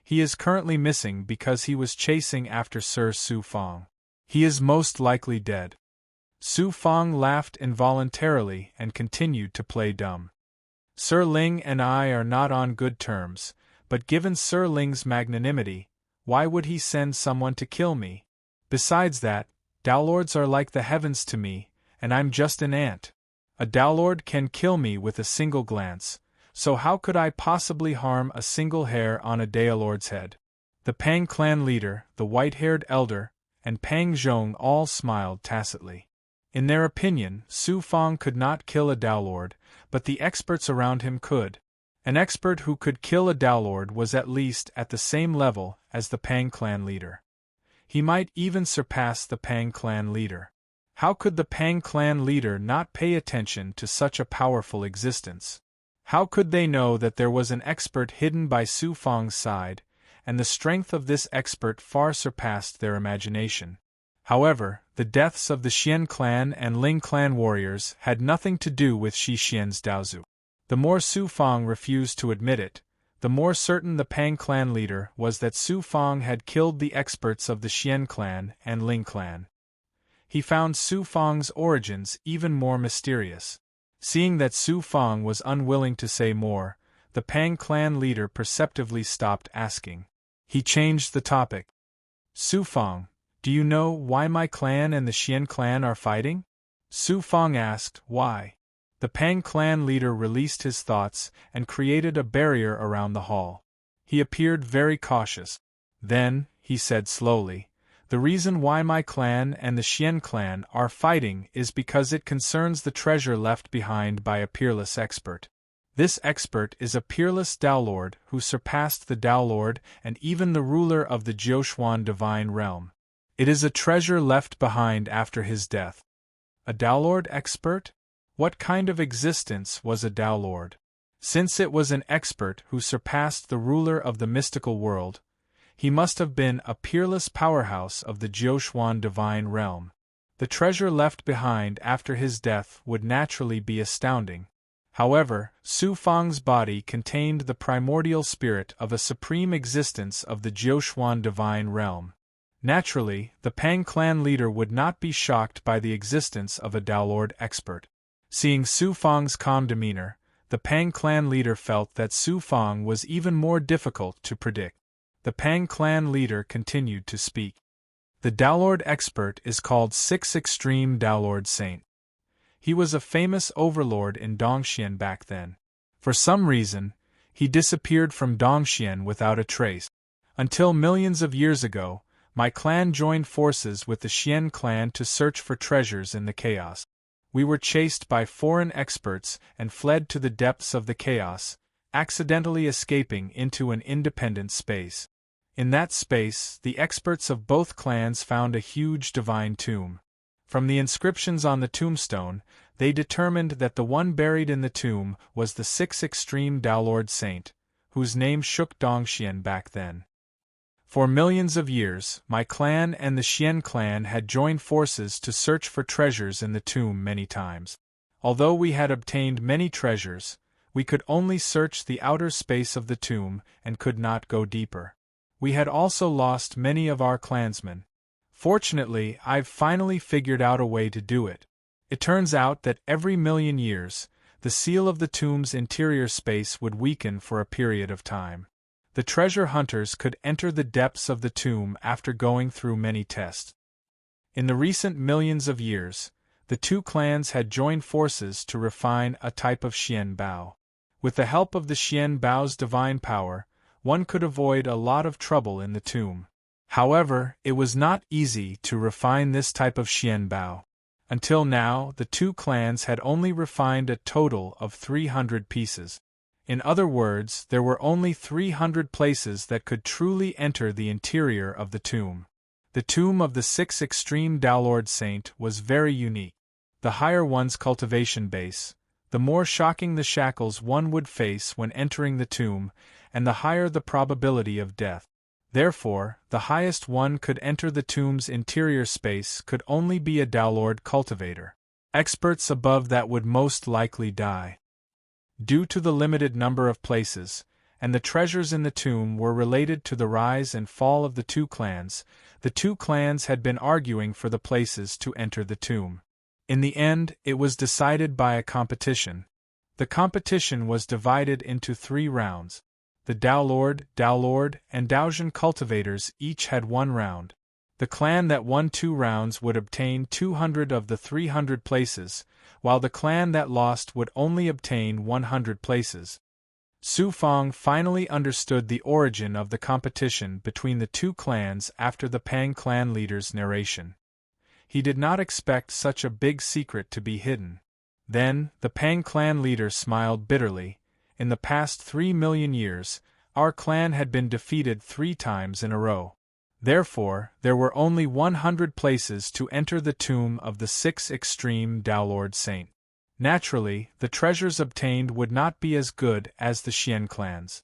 He is currently missing because he was chasing after Sir Su Fong. He is most likely dead. Su Fong laughed involuntarily and continued to play dumb. Sir Ling and I are not on good terms, but given Sir Ling's magnanimity, why would he send someone to kill me? Besides that, Daolords are like the heavens to me, and I'm just an ant. A Daolord can kill me with a single glance, so how could I possibly harm a single hair on a Daolord's head? The Pang clan leader, the white-haired elder, and Pang Zhong all smiled tacitly. In their opinion, Su Fong could not kill a Dao Lord, but the experts around him could. An expert who could kill a Dao Lord was at least at the same level as the Pang clan leader. He might even surpass the Pang clan leader. How could the Pang clan leader not pay attention to such a powerful existence? How could they know that there was an expert hidden by Su Fong's side, and the strength of this expert far surpassed their imagination? However, the deaths of the Xian clan and Ling clan warriors had nothing to do with Shi Xian's Daozu. The more Su Fong refused to admit it, the more certain the Pang clan leader was that Su Fong had killed the experts of the Xian clan and Ling clan. He found Su Fong's origins even more mysterious. Seeing that Su Fong was unwilling to say more, the Pang clan leader perceptively stopped asking. He changed the topic. Su Fong, do you know why my clan and the Xian clan are fighting? Su Fong asked, why? The Pang clan leader released his thoughts and created a barrier around the hall. He appeared very cautious. Then, he said slowly, the reason why my clan and the Xian clan are fighting is because it concerns the treasure left behind by a peerless expert. This expert is a peerless Dao Lord who surpassed the Dao Lord and even the ruler of the Jiuxuan divine realm. It is a treasure left behind after his death. A Dao Lord expert? What kind of existence was a Dao Lord? Since it was an expert who surpassed the ruler of the mystical world, he must have been a peerless powerhouse of the Jiuxuan divine realm. The treasure left behind after his death would naturally be astounding. However, Su Fong's body contained the primordial spirit of a supreme existence of the Jiuxuan divine realm. Naturally, the Pang clan leader would not be shocked by the existence of a Dao Lord expert. Seeing Su Fong's calm demeanor, the Pang clan leader felt that Su Fong was even more difficult to predict. The Pang clan leader continued to speak. The Dao Lord expert is called Sixth Extreme Dao Lord Saint. He was a famous overlord in Dongxian back then. For some reason, he disappeared from Dongxian without a trace. Until millions of years ago, my clan joined forces with the Xian clan to search for treasures in the chaos. We were chased by foreign experts and fled to the depths of the chaos, accidentally escaping into an independent space. In that space, the experts of both clans found a huge divine tomb. From the inscriptions on the tombstone, they determined that the one buried in the tomb was the Sixth Extreme Dao Lord Saint, whose name shook Dongxian back then. For millions of years, my clan and the Xian clan had joined forces to search for treasures in the tomb many times. Although we had obtained many treasures, we could only search the outer space of the tomb and could not go deeper. We had also lost many of our clansmen. Fortunately, I've finally figured out a way to do it. It turns out that every million years, the seal of the tomb's interior space would weaken for a period of time. The treasure hunters could enter the depths of the tomb after going through many tests. In the recent millions of years, the two clans had joined forces to refine a type of Xian Bao. With the help of the Xian Bao's divine power, one could avoid a lot of trouble in the tomb. However, it was not easy to refine this type of Xian Bao. Until now, the two clans had only refined a total of 300 pieces. In other words, there were only 300 places that could truly enter the interior of the tomb. The tomb of the Sixth Extreme Dao Lord Saint was very unique. The higher one's cultivation base, the more shocking the shackles one would face when entering the tomb, and the higher the probability of death. Therefore, the highest one could enter the tomb's interior space could only be a Dao Lord cultivator. Experts above that would most likely die. Due to the limited number of places, and the treasures in the tomb were related to the rise and fall of the two clans had been arguing for the places to enter the tomb. In the end, it was decided by a competition. The competition was divided into 3 rounds. The Dao Lord, and Daozhen cultivators each had 1 round. The clan that won 2 rounds would obtain 200 of the 300 places, while the clan that lost would only obtain 100 places. Su Fang finally understood the origin of the competition between the two clans after the Pang clan leader's narration. He did not expect such a big secret to be hidden. Then, the Pang clan leader smiled bitterly. In the past 3 million years, our clan had been defeated 3 times in a row. Therefore, there were only 100 places to enter the tomb of the 6 extreme Daolord Saint. Naturally, the treasures obtained would not be as good as the Xian clans.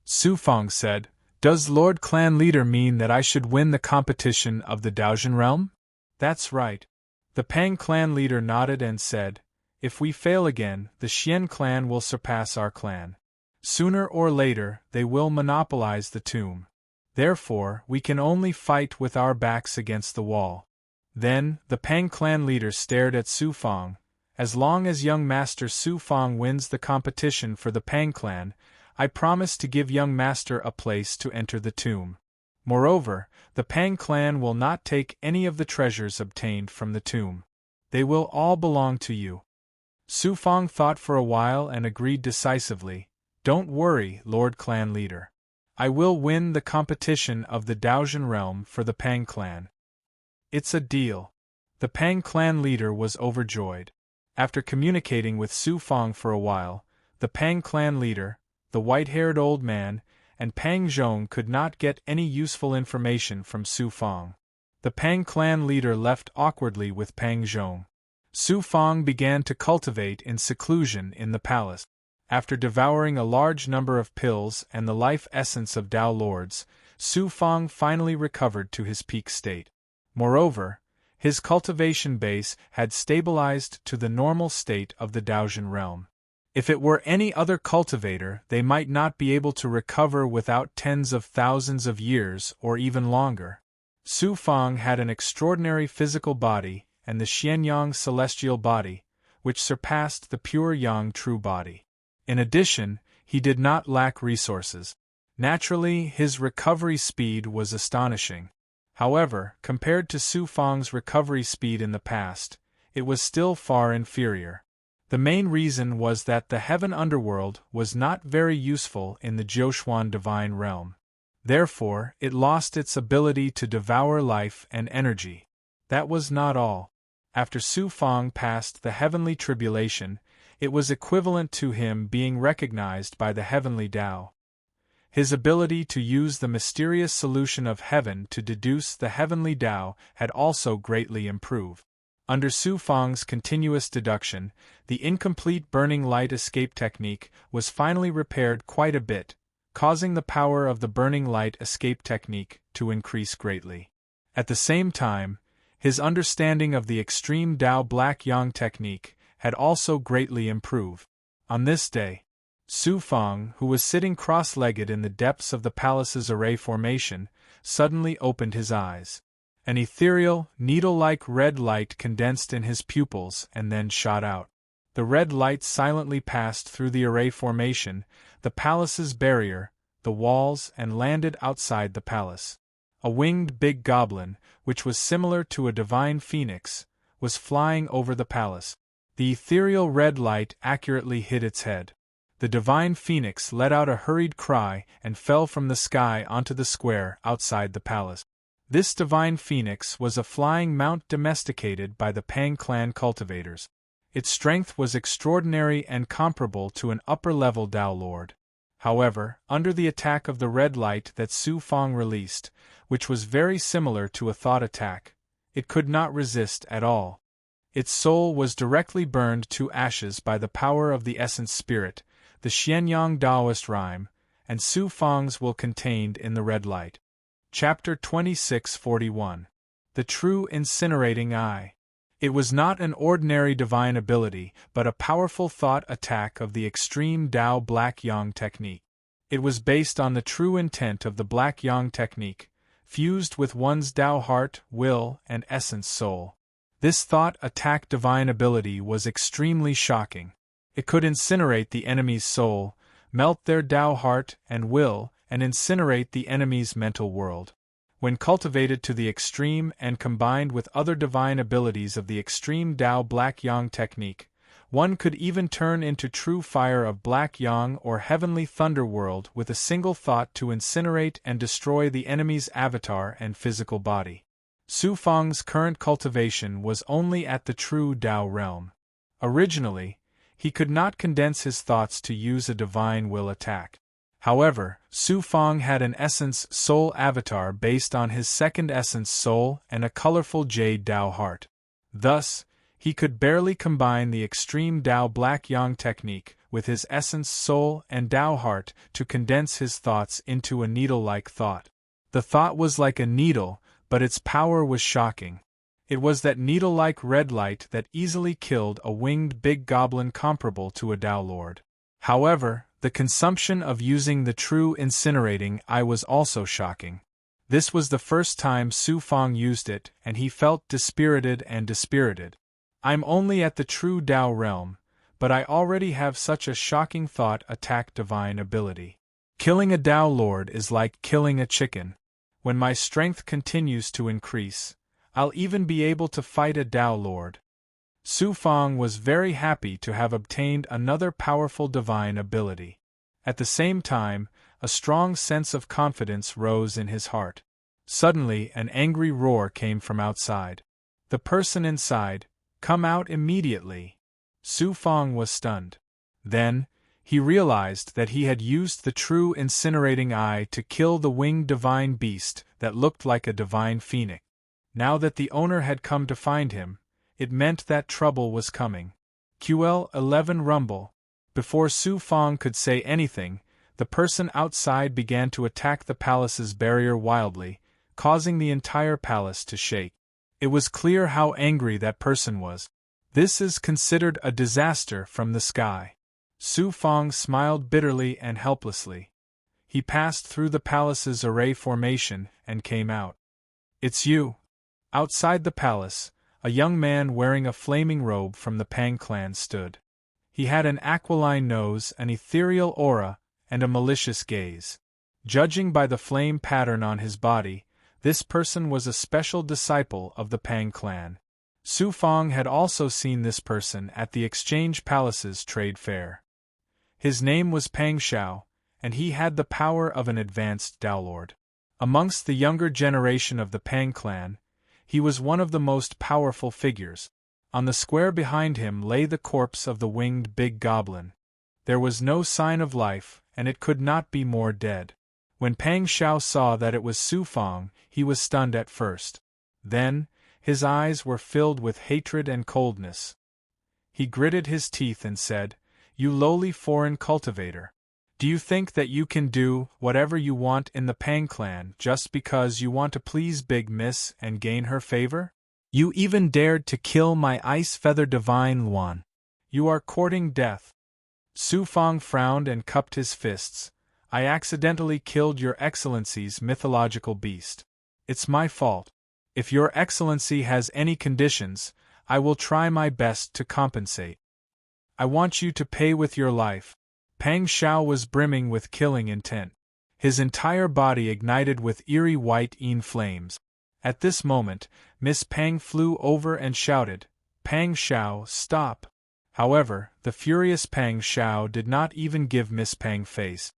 Su Fang said, "Does Lord Clan Leader mean that I should win the competition of the Daojian realm?" "That's right." The Pang clan leader nodded and said, "If we fail again, the Xian clan will surpass our clan. Sooner or later, they will monopolize the tomb. Therefore, we can only fight with our backs against the wall." Then, the Pang clan leader stared at Su Fang. "As long as young Master Su Fang wins the competition for the Pang clan, I promise to give young Master a place to enter the tomb. Moreover, the Pang clan will not take any of the treasures obtained from the tomb. They will all belong to you." Su Fang thought for a while and agreed decisively, "Don't worry, Lord Clan Leader. I will win the competition of the Daojian realm for the Pang clan. It's a deal." The Pang clan leader was overjoyed. After communicating with Su Fang for a while, the Pang clan leader, the white-haired old man, and Pang Zhong could not get any useful information from Su Fang. The Pang clan leader left awkwardly with Pang Zhong. Su Fang began to cultivate in seclusion in the palace. After devouring a large number of pills and the life essence of Dao Lords, Su Fang finally recovered to his peak state. Moreover, his cultivation base had stabilized to the normal state of the Daojian realm. If it were any other cultivator, they might not be able to recover without tens of thousands of years or even longer. Su Fang had an extraordinary physical body and the Xianyang celestial body, which surpassed the pure Yang true body. In addition, he did not lack resources. Naturally, his recovery speed was astonishing. However, compared to Su Fang's recovery speed in the past, it was still far inferior. The main reason was that the heaven underworld was not very useful in the Jiuxuan divine realm. Therefore, it lost its ability to devour life and energy. That was not all. After Su Fang passed the heavenly tribulation, it was equivalent to him being recognized by the heavenly Tao. His ability to use the mysterious solution of heaven to deduce the heavenly Tao had also greatly improved. Under Su Fang's continuous deduction, the incomplete burning light escape technique was finally repaired quite a bit, causing the power of the burning light escape technique to increase greatly. At the same time, his understanding of the extreme Tao Black Yang technique had also greatly improved. On this day, Su Fang, who was sitting cross-legged in the depths of the palace's array formation, suddenly opened his eyes. An ethereal, needle-like red light condensed in his pupils and then shot out. The red light silently passed through the array formation, the palace's barrier, the walls, and landed outside the palace. A winged big goblin, which was similar to a divine phoenix, was flying over the palace. The ethereal red light accurately hit its head. The divine phoenix let out a hurried cry and fell from the sky onto the square outside the palace. This divine phoenix was a flying mount domesticated by the Pang clan cultivators. Its strength was extraordinary and comparable to an upper-level Tao Lord. However, under the attack of the red light that Su Fang released, which was very similar to a thought attack, it could not resist at all. Its soul was directly burned to ashes by the power of the essence spirit, the Xianyang Taoist rhyme, and Su Fang's will contained in the red light. Chapter 2641. The True Incinerating Eye. It was not an ordinary divine ability, but a powerful thought attack of the extreme Tao Black Yang technique. It was based on the true intent of the Black Yang technique, fused with one's Tao heart, will, and essence soul. This thought attack divine ability was extremely shocking. It could incinerate the enemy's soul, melt their Tao heart and will, and incinerate the enemy's mental world. When cultivated to the extreme and combined with other divine abilities of the extreme Tao Black Yang technique, One could even turn into true fire of black yang or heavenly thunderworld with a single thought to incinerate and destroy the enemy's avatar and physical body. Su Fang's current cultivation was only at the true Tao realm. Originally, he could not condense his thoughts to use a divine will attack. However, Su Fang had an essence soul avatar based on his second essence soul and a colorful jade Tao heart. Thus, he could barely combine the extreme Tao Black Yang technique with his essence soul and Tao heart to condense his thoughts into a needle-like thought. The thought was like a needle, but its power was shocking. It was that needle-like red light that easily killed a winged big goblin comparable to a Tao Lord. However, the consumption of using the true incinerating eye was also shocking. This was the first time Su Fang used it, and he felt dispirited and dispirited. I'm only at the true Tao realm, but I already have such a shocking thought attack divine ability. Killing a Tao Lord is like killing a chicken. When my strength continues to increase, I'll even be able to fight a Tao Lord. Su Fang was very happy to have obtained another powerful divine ability. At the same time, a strong sense of confidence rose in his heart. Suddenly, an angry roar came from outside. The person inside, "Come out immediately!" Su Fang was stunned. Then, he realized that he had used the true incinerating eye to kill the winged divine beast that looked like a divine phoenix. Now that the owner had come to find him, it meant that trouble was coming. QL11 rumble. Before Su Fang could say anything, the person outside began to attack the palace's barrier wildly, causing the entire palace to shake. It was clear how angry that person was. This is considered a disaster from the sky. Su Fang smiled bitterly and helplessly. He passed through the palace's array formation and came out. "It's you." Outside the palace, a young man wearing a flaming robe from the Pang clan stood. He had an aquiline nose, an ethereal aura, and a malicious gaze. Judging by the flame pattern on his body, this person was a special disciple of the Pang clan. Su Fang had also seen this person at the Exchange Palace's trade fair. His name was Pang Xiao, and he had the power of an advanced Tao Lord. Amongst the younger generation of the Pang clan, he was one of the most powerful figures. On the square behind him lay the corpse of the winged big goblin. There was no sign of life, and it could not be more dead. When Pang Xiao saw that it was Su Fang, he was stunned at first. Then, his eyes were filled with hatred and coldness. He gritted his teeth and said, "You lowly foreign cultivator. Do you think that you can do whatever you want in the Pang clan just because you want to please Big Miss and gain her favor? You even dared to kill my ice feather divine Luan. You are courting death." Su Fang frowned and cupped his fists. "I accidentally killed Your Excellency's mythological beast. It's my fault. If Your Excellency has any conditions, I will try my best to compensate. I want you to pay with your life." Pang Xiao was brimming with killing intent. His entire body ignited with eerie white flames. At this moment, Miss Pang flew over and shouted, "Pang Xiao, stop!" However, the furious Pang Xiao did not even give Miss Pang face.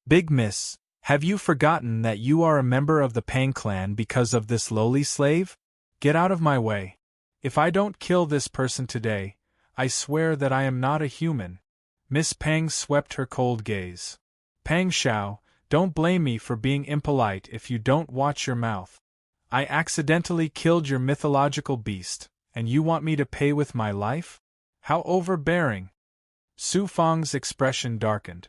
"Big Miss, have you forgotten that you are a member of the Pang clan because of this lowly slave? Get out of my way. If I don't kill this person today, I swear that I am not a human." Miss Pang swept her cold gaze. "Pang Xiao, don't blame me for being impolite if you don't watch your mouth. I accidentally killed your mythological beast, and you want me to pay with my life? How overbearing!" Su Fang's expression darkened.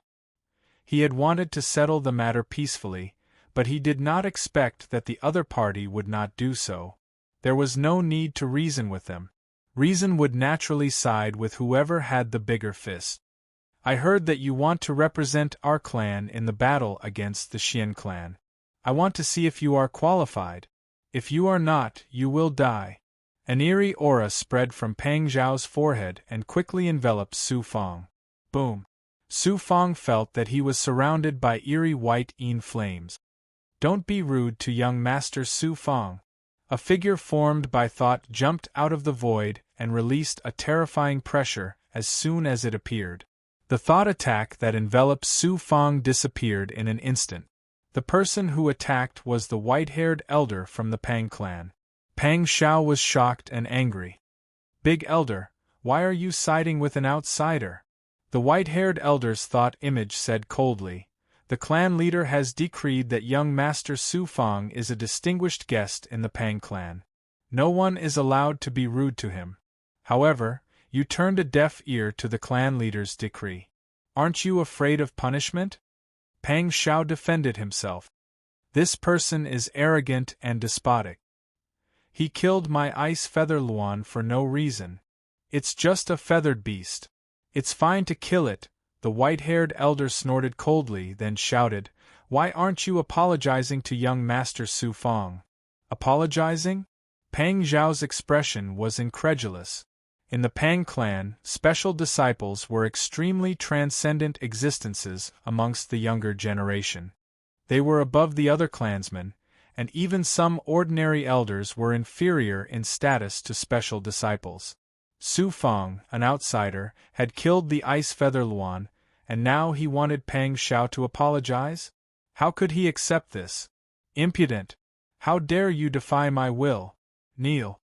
He had wanted to settle the matter peacefully, but he did not expect that the other party would not do so. There was no need to reason with them. Reason would naturally side with whoever had the bigger fist. "I heard that you want to represent our clan in the battle against the Xian clan. I want to see if you are qualified. If you are not, you will die." An eerie aura spread from Pang Xiao's forehead and quickly enveloped Su Fang. Boom! Su Fang felt that he was surrounded by eerie white flames. "Don't be rude to young Master Su Fang." A figure formed by thought jumped out of the void and released a terrifying pressure as soon as it appeared. The thought attack that enveloped Su Fang disappeared in an instant. The person who attacked was the white-haired elder from the Pang clan. Pang Xiao was shocked and angry. "Big Elder, why are you siding with an outsider?" The white-haired elder's thought image said coldly, "The clan leader has decreed that young Master Su Fang is a distinguished guest in the Pang clan. No one is allowed to be rude to him. However, you turned a deaf ear to the clan leader's decree. Aren't you afraid of punishment?" Pang Xiao defended himself. "This person is arrogant and despotic. He killed my ice feather Luan for no reason. It's just a feathered beast. It's fine to kill it." The white-haired elder snorted coldly, then shouted, "Why aren't you apologizing to young Master Su Fang?" "Apologizing?" Pang Zhao's expression was incredulous. In the Pang clan, special disciples were extremely transcendent existences amongst the younger generation. They were above the other clansmen, and even some ordinary elders were inferior in status to special disciples. Su Fang, an outsider, had killed the ice feather Luan, and now he wanted Pang Xiao to apologize? How could he accept this? "Impudent! How dare you defy my will? Kneel!"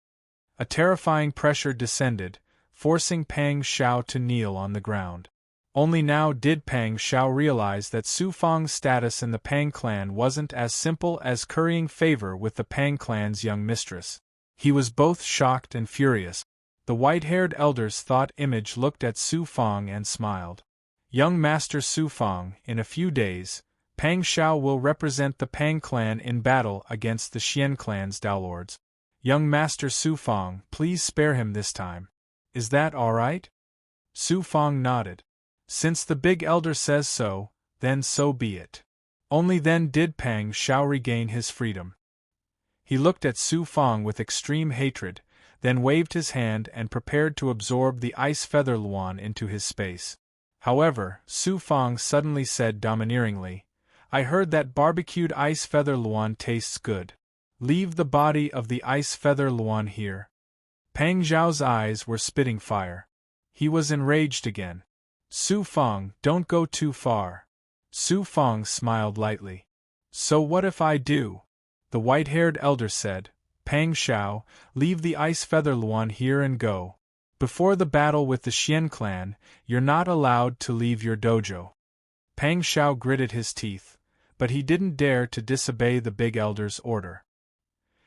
A terrifying pressure descended, forcing Pang Xiao to kneel on the ground. Only now did Pang Xiao realize that Su Fang's status in the Pang clan wasn't as simple as currying favor with the Pang clan's young mistress. He was both shocked and furious. The white-haired elder's thought image looked at Su Fang and smiled. "Young Master Su Fang, in a few days, Pang Xiao will represent the Pang clan in battle against the Xian clan's Daolords. Young Master Su Fang, please spare him this time. Is that all right?" Su Fang nodded. "Since the big elder says so, then so be it." Only then did Pang Xiao regain his freedom. He looked at Su Fang with extreme hatred, then waved his hand and prepared to absorb the ice feather Luan into his space. However, Su Fang suddenly said domineeringly, "I heard that barbecued ice feather Luan tastes good. Leave the body of the ice feather Luan here." Pang Zhao's eyes were spitting fire. He was enraged again. "Su Fang, don't go too far." Su Fang smiled lightly. "So what if I do?" The white-haired elder said, "Pang Xiao, leave the ice feather Luan here and go. Before the battle with the Xian clan, you're not allowed to leave your dojo." Pang Xiao gritted his teeth, but he didn't dare to disobey the big elder's order.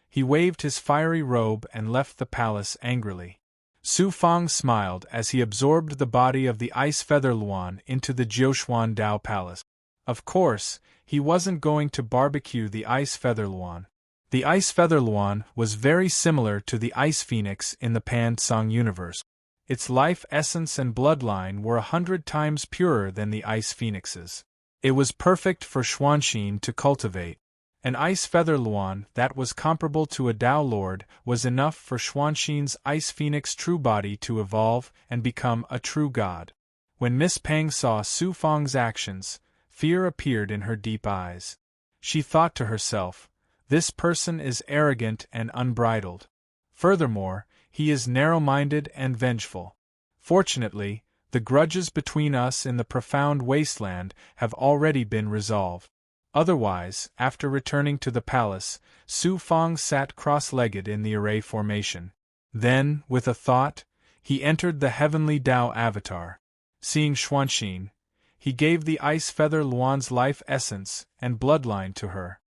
He waved his fiery robe and left the palace angrily. Su Fang smiled as he absorbed the body of the ice feather Luan into the Jiuxuan Dao Palace. Of course, he wasn't going to barbecue the ice feather Luan. The ice feather Luan was very similar to the ice phoenix in the Pan Tsang universe. Its life essence and bloodline were 100 times purer than the ice phoenix's. It was perfect for Xuanxin to cultivate. An ice feather Luan that was comparable to a Dao Lord was enough for Xuanxin's ice phoenix true body to evolve and become a true god. When Miss Pang saw Su Fang's actions, fear appeared in her deep eyes. She thought to herself, "This person is arrogant and unbridled. Furthermore, he is narrow-minded and vengeful. Fortunately, the grudges between us in the profound wasteland have already been resolved." Otherwise, after returning to the palace, Su Fang sat cross-legged in the array formation. Then, with a thought, he entered the heavenly Dao avatar. Seeing Xuanxin, he gave the ice feather Luan's life essence and bloodline to her.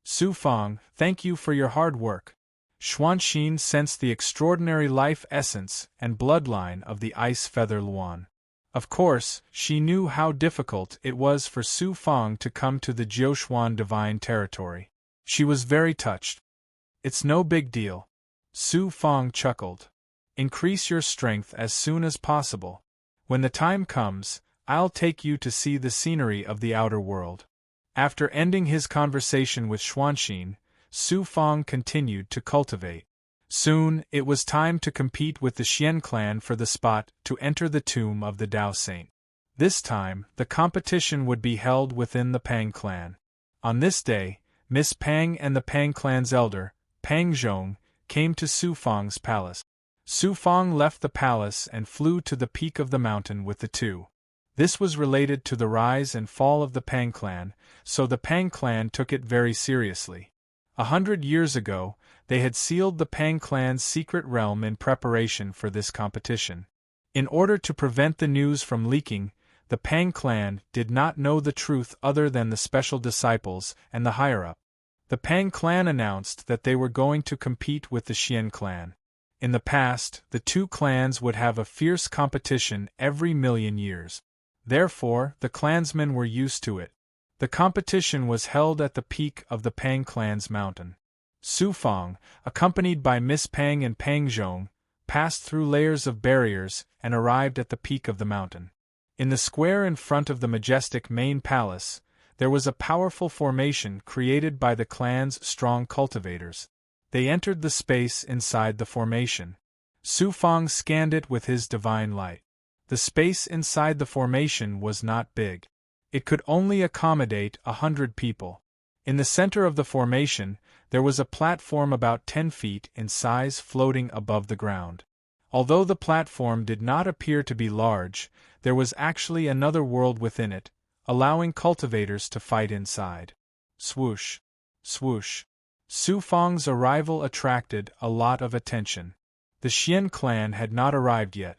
"Su Fang, thank you for your hard work." Xuanxin sensed the extraordinary life essence and bloodline of the ice feather Luan. Of course, she knew how difficult it was for Su Fang to come to the Jiuxuan divine territory. She was very touched. "It's no big deal." Su Fang chuckled. "Increase your strength as soon as possible. When the time comes, I'll take you to see the scenery of the outer world." After ending his conversation with Xuanxin, Su Fang continued to cultivate. Soon, it was time to compete with the Xian clan for the spot to enter the tomb of the Dao Saint. This time, the competition would be held within the Pang clan. On this day, Miss Pang and the Pang clan's elder, Pang Zhong, came to Su Fang's palace. Su Fang left the palace and flew to the peak of the mountain with the two. This was related to the rise and fall of the Pang clan, so the Pang clan took it very seriously. 100 years ago, they had sealed the Pang clan's secret realm in preparation for this competition. In order to prevent the news from leaking, the Pang clan did not know the truth other than the special disciples and the higher-up. The Pang clan announced that they were going to compete with the Xian clan. In the past, the two clans would have a fierce competition every million years. Therefore, the clansmen were used to it. The competition was held at the peak of the Pang clan's mountain. Su Fang, accompanied by Miss Pang and Pang Zhong, passed through layers of barriers and arrived at the peak of the mountain. In the square in front of the majestic main palace, there was a powerful formation created by the clan's strong cultivators. They entered the space inside the formation. Su Fang scanned it with his divine light. The space inside the formation was not big. It could only accommodate 100 people. In the center of the formation, there was a platform about 10 feet in size floating above the ground. Although the platform did not appear to be large, there was actually another world within it, allowing cultivators to fight inside. Swoosh! Swoosh! Su Fang's arrival attracted a lot of attention. The Xian clan had not arrived yet.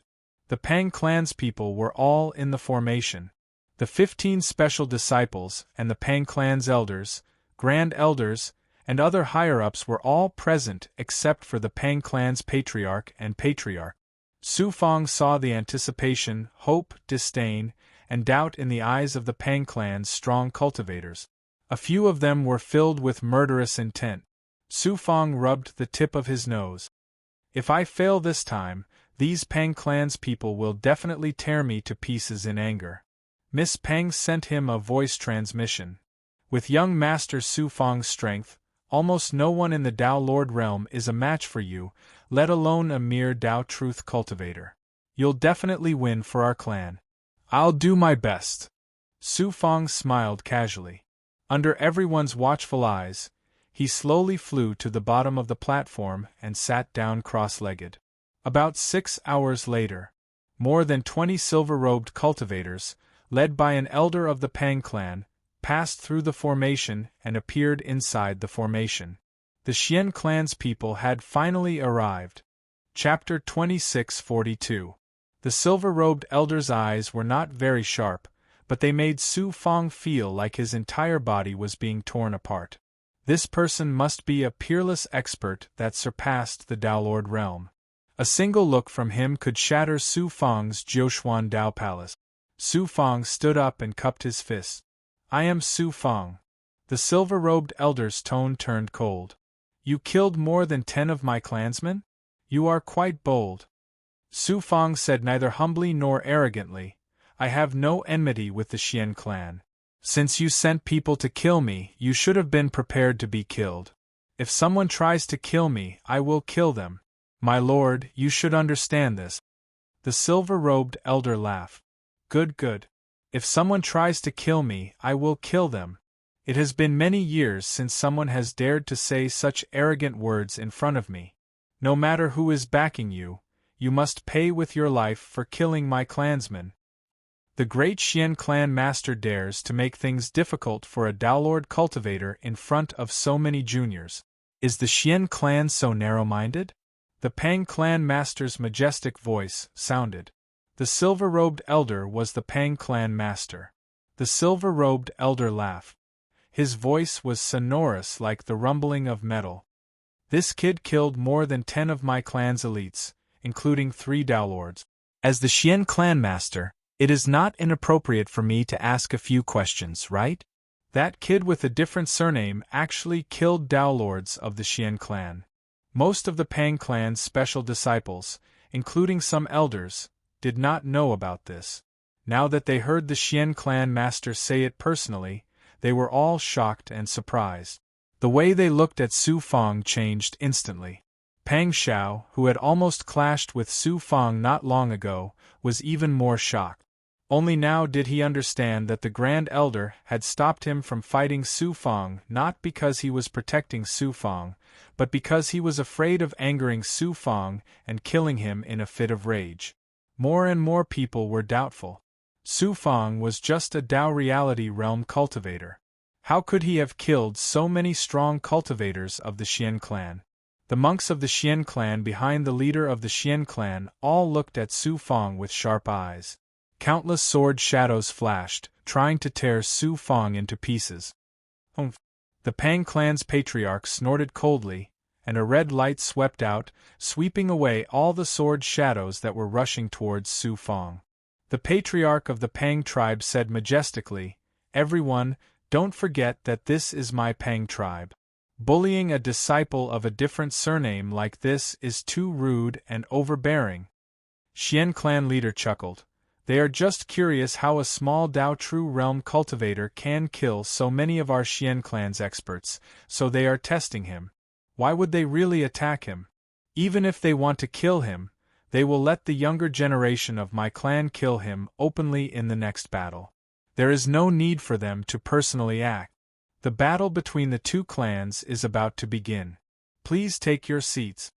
The Pang clan's people were all in the formation. The 15 special disciples and the Pang clan's elders, grand elders, and other higher-ups were all present except for the Pang clan's patriarch and patriarch. Su Fang saw the anticipation, hope, disdain, and doubt in the eyes of the Pang clan's strong cultivators. A few of them were filled with murderous intent. Su Fang rubbed the tip of his nose. If I fail this time, these Pang clan's people will definitely tear me to pieces in anger. Miss Pang sent him a voice transmission. With young Master Su Fang's strength, almost no one in the Tao Lord realm is a match for you, let alone a mere Tao Truth cultivator. You'll definitely win for our clan. I'll do my best. Su Fang smiled casually. Under everyone's watchful eyes, he slowly flew to the bottom of the platform and sat down cross-legged. About 6 hours later, more than 20 silver-robed cultivators, led by an elder of the Pang clan, passed through the formation and appeared inside the formation. The Xian clan's people had finally arrived. Chapter 2642. The silver-robed elder's eyes were not very sharp, but they made Su Fang feel like his entire body was being torn apart. This person must be a peerless expert that surpassed the Tao Lord realm. A single look from him could shatter Su Fang's Jiuxuan Tao Palace. Su Fang stood up and cupped his fist. I am Su Fang. The silver-robed elder's tone turned cold. You killed more than 10 of my clansmen? You are quite bold. Su Fang said neither humbly nor arrogantly, I have no enmity with the Xian clan. Since you sent people to kill me, you should have been prepared to be killed. If someone tries to kill me, I will kill them. My lord, you should understand this. The silver-robed elder laughed. Good, good. If someone tries to kill me, I will kill them. It has been many years since someone has dared to say such arrogant words in front of me. No matter who is backing you, you must pay with your life for killing my clansmen. The great Xian clan master dares to make things difficult for a Tao Lord cultivator in front of so many juniors. Is the Xian clan so narrow-minded? The Pang clan master's majestic voice sounded. The silver-robed elder was the Pang clan master. The silver-robed elder laughed. His voice was sonorous like the rumbling of metal. This kid killed more than 10 of my clan's elites, including 3 Tao Lords. As the Xian clan master, it is not inappropriate for me to ask a few questions, right? That kid with a different surname actually killed Tao Lords of the Xian clan. Most of the Pang clan's special disciples, including some elders, did not know about this. Now that they heard the Xian clan master say it personally, they were all shocked and surprised. The way they looked at Su Fang changed instantly. Pang Xiao, who had almost clashed with Su Fang not long ago, was even more shocked. Only now did he understand that the Grand Elder had stopped him from fighting Su Fang not because he was protecting Su Fang, but because he was afraid of angering Su Fang and killing him in a fit of rage. More and more people were doubtful. Su Fang was just a Dao reality realm cultivator. How could he have killed so many strong cultivators of the Xian clan? The monks of the Xian clan behind the leader of the Xian clan all looked at Su Fang with sharp eyes. Countless sword shadows flashed, trying to tear Su Fang into pieces. Humph! The Pang clan's patriarch snorted coldly, and a red light swept out, sweeping away all the sword shadows that were rushing towards Su Fang. The patriarch of the Pang tribe said majestically, "Everyone, don't forget that this is my Pang tribe. Bullying a disciple of a different surname like this is too rude and overbearing." Xian clan leader chuckled. "They are just curious how a small Dao True Realm cultivator can kill so many of our Xian clan's experts, so they are testing him. Why would they really attack him? Even if they want to kill him, they will let the younger generation of my clan kill him openly in the next battle. There is no need for them to personally act. The battle between the two clans is about to begin. Please take your seats."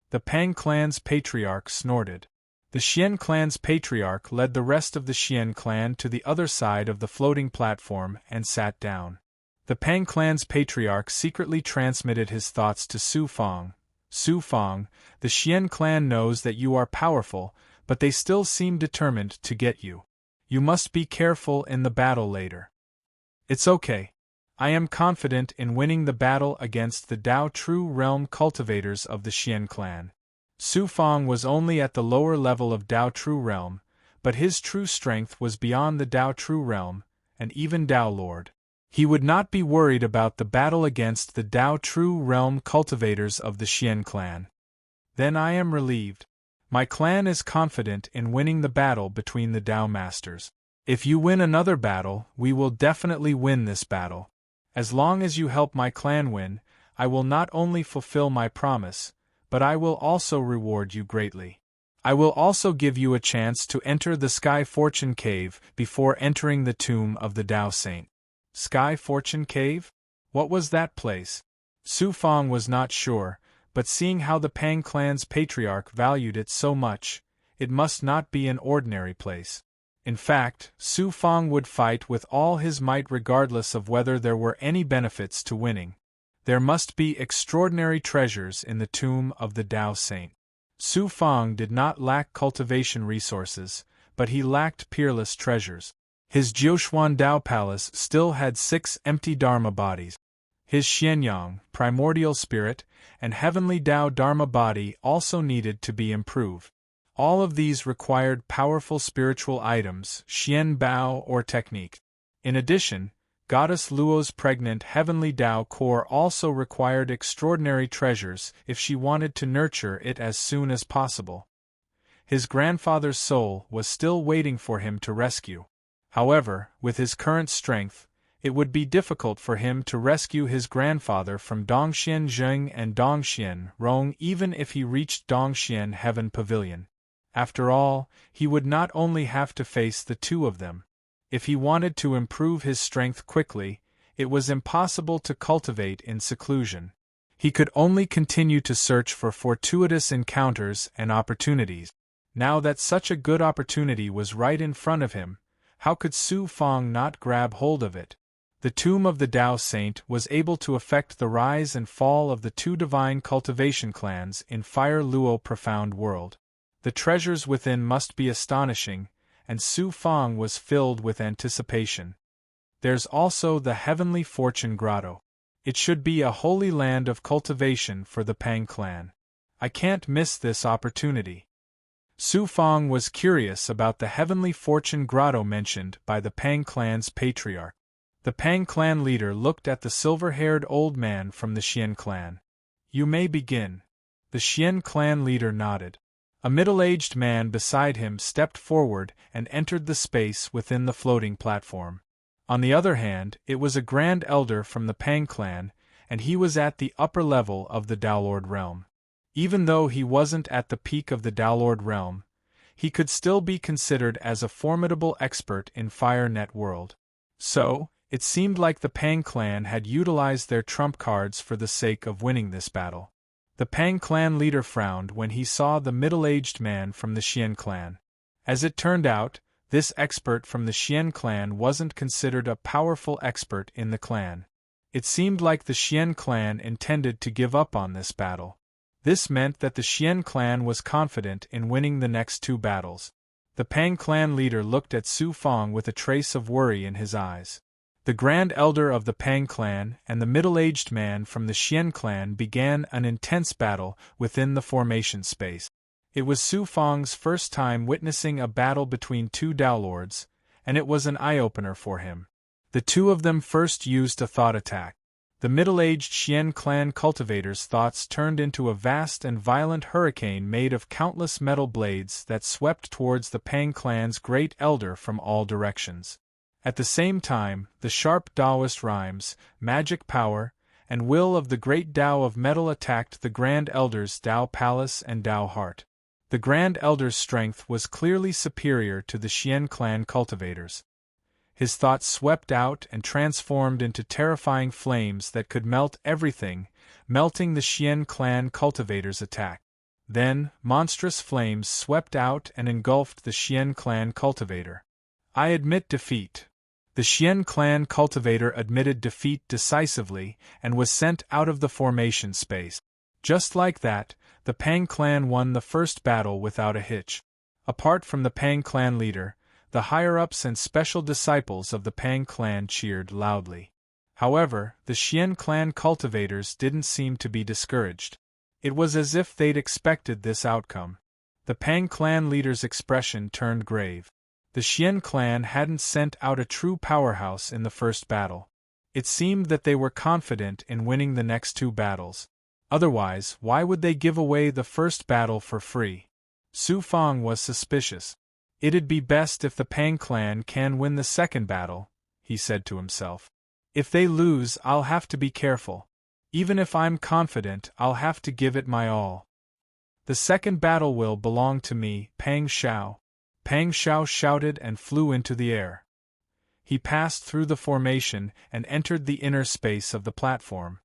The Pang clan's patriarch snorted. The Xian clan's patriarch led the rest of the Xian clan to the other side of the floating platform and sat down. The Pang clan's patriarch secretly transmitted his thoughts to Su Fang. "Su Fang, the Xian clan knows that you are powerful, but they still seem determined to get you. You must be careful in the battle later." "It's okay. I am confident in winning the battle against the Dao True Realm cultivators of the Xian clan." Su Fang was only at the lower level of Dao True Realm, but his true strength was beyond the Dao True Realm, and even Dao Lord. He would not be worried about the battle against the Dao True Realm cultivators of the Xian clan. "Then I am relieved. My clan is confident in winning the battle between the Dao Masters. If you win another battle, we will definitely win this battle. As long as you help my clan win, I will not only fulfill my promise, but I will also reward you greatly. I will also give you a chance to enter the Sky Fortune Cave before entering the tomb of the Dao Saint." Sky Fortune Cave? What was that place? Su Fang was not sure, but seeing how the Pang clan's patriarch valued it so much, it must not be an ordinary place. In fact, Su Fang would fight with all his might regardless of whether there were any benefits to winning. There must be extraordinary treasures in the tomb of the Dao Saint. Su Fang did not lack cultivation resources, but he lacked peerless treasures. His Jiuxuan Dao Palace still had 6 empty Dharma bodies. His Xianyang, primordial spirit, and heavenly Dao Dharma body also needed to be improved. All of these required powerful spiritual items, Xian Bao or technique. In addition, Goddess Luo's pregnant heavenly Dao core also required extraordinary treasures if she wanted to nurture it as soon as possible. His grandfather's soul was still waiting for him to rescue. However, with his current strength, it would be difficult for him to rescue his grandfather from Dongxian Zheng and Dongxian Rong even if he reached Dongxian Heaven Pavilion. After all, he would not only have to face the two of them. If he wanted to improve his strength quickly, it was impossible to cultivate in seclusion. He could only continue to search for fortuitous encounters and opportunities. Now that such a good opportunity was right in front of him, how could Su Fang not grab hold of it? The tomb of the Dao Saint was able to affect the rise and fall of the 2 divine cultivation clans in Fire Luo Profound World. The treasures within must be astonishing, and Su Fang was filled with anticipation. There's also the Heavenly Fortune Grotto. It should be a holy land of cultivation for the Pang clan. I can't miss this opportunity. Su Fang was curious about the Heavenly Fortune Grotto mentioned by the Pang clan's patriarch. The Pang clan leader looked at the silver-haired old man from the Xian clan. "You may begin." The Xian clan leader nodded. A middle-aged man beside him stepped forward and entered the space within the floating platform. On the other hand, it was a grand elder from the Pang clan, and he was at the upper level of the Daolord realm. Even though he wasn't at the peak of the Daolord realm, he could still be considered as a formidable expert in Fire Net world. So, It seemed like the Pang clan had utilized their trump cards for the sake of winning this battle. The Pang clan leader frowned when he saw the middle-aged man from the Xian clan. As it turned out, this expert from the Xian clan wasn't considered a powerful expert in the clan. It seemed like the Xian clan intended to give up on this battle. This meant that the Xian clan was confident in winning the next two battles. The Pang clan leader looked at Su Fong with a trace of worry in his eyes. The Grand Elder of the Pang clan and the middle-aged man from the Xian clan began an intense battle within the formation space. It was Su Fong's first time witnessing a battle between two Dao Lords, and it was an eye-opener for him. The two of them first used a thought attack. The middle-aged Xian clan cultivator's thoughts turned into a vast and violent hurricane made of countless metal blades that swept towards the Pang clan's great elder from all directions. At the same time, the sharp Taoist rhymes, magic power, and will of the great Tao of metal attacked the Grand Elder's Tao Palace and Tao Heart. The Grand Elder's strength was clearly superior to the Xian clan cultivators. His thoughts swept out and transformed into terrifying flames that could melt everything, melting the Xian clan cultivator's attack. Then, monstrous flames swept out and engulfed the Xian clan cultivator. I admit defeat. The Xian clan cultivator admitted defeat decisively and was sent out of the formation space. Just like that, the Pang clan won the first battle without a hitch. Apart from the Pang clan leader, the higher-ups and special disciples of the Pang clan cheered loudly. However, the Xian clan cultivators didn't seem to be discouraged. It was as if they'd expected this outcome. The Pang clan leader's expression turned grave. The Xian clan hadn't sent out a true powerhouse in the first battle. It seemed that they were confident in winning the next two battles. Otherwise, why would they give away the first battle for free? Su Fong was suspicious. It'd be best if the Pang clan can win the second battle, he said to himself. If they lose, I'll have to be careful. Even if I'm confident, I'll have to give it my all. The second battle will belong to me, Pang Xiao. Pang Xiao shouted and flew into the air. He passed through the formation and entered the inner space of the platform.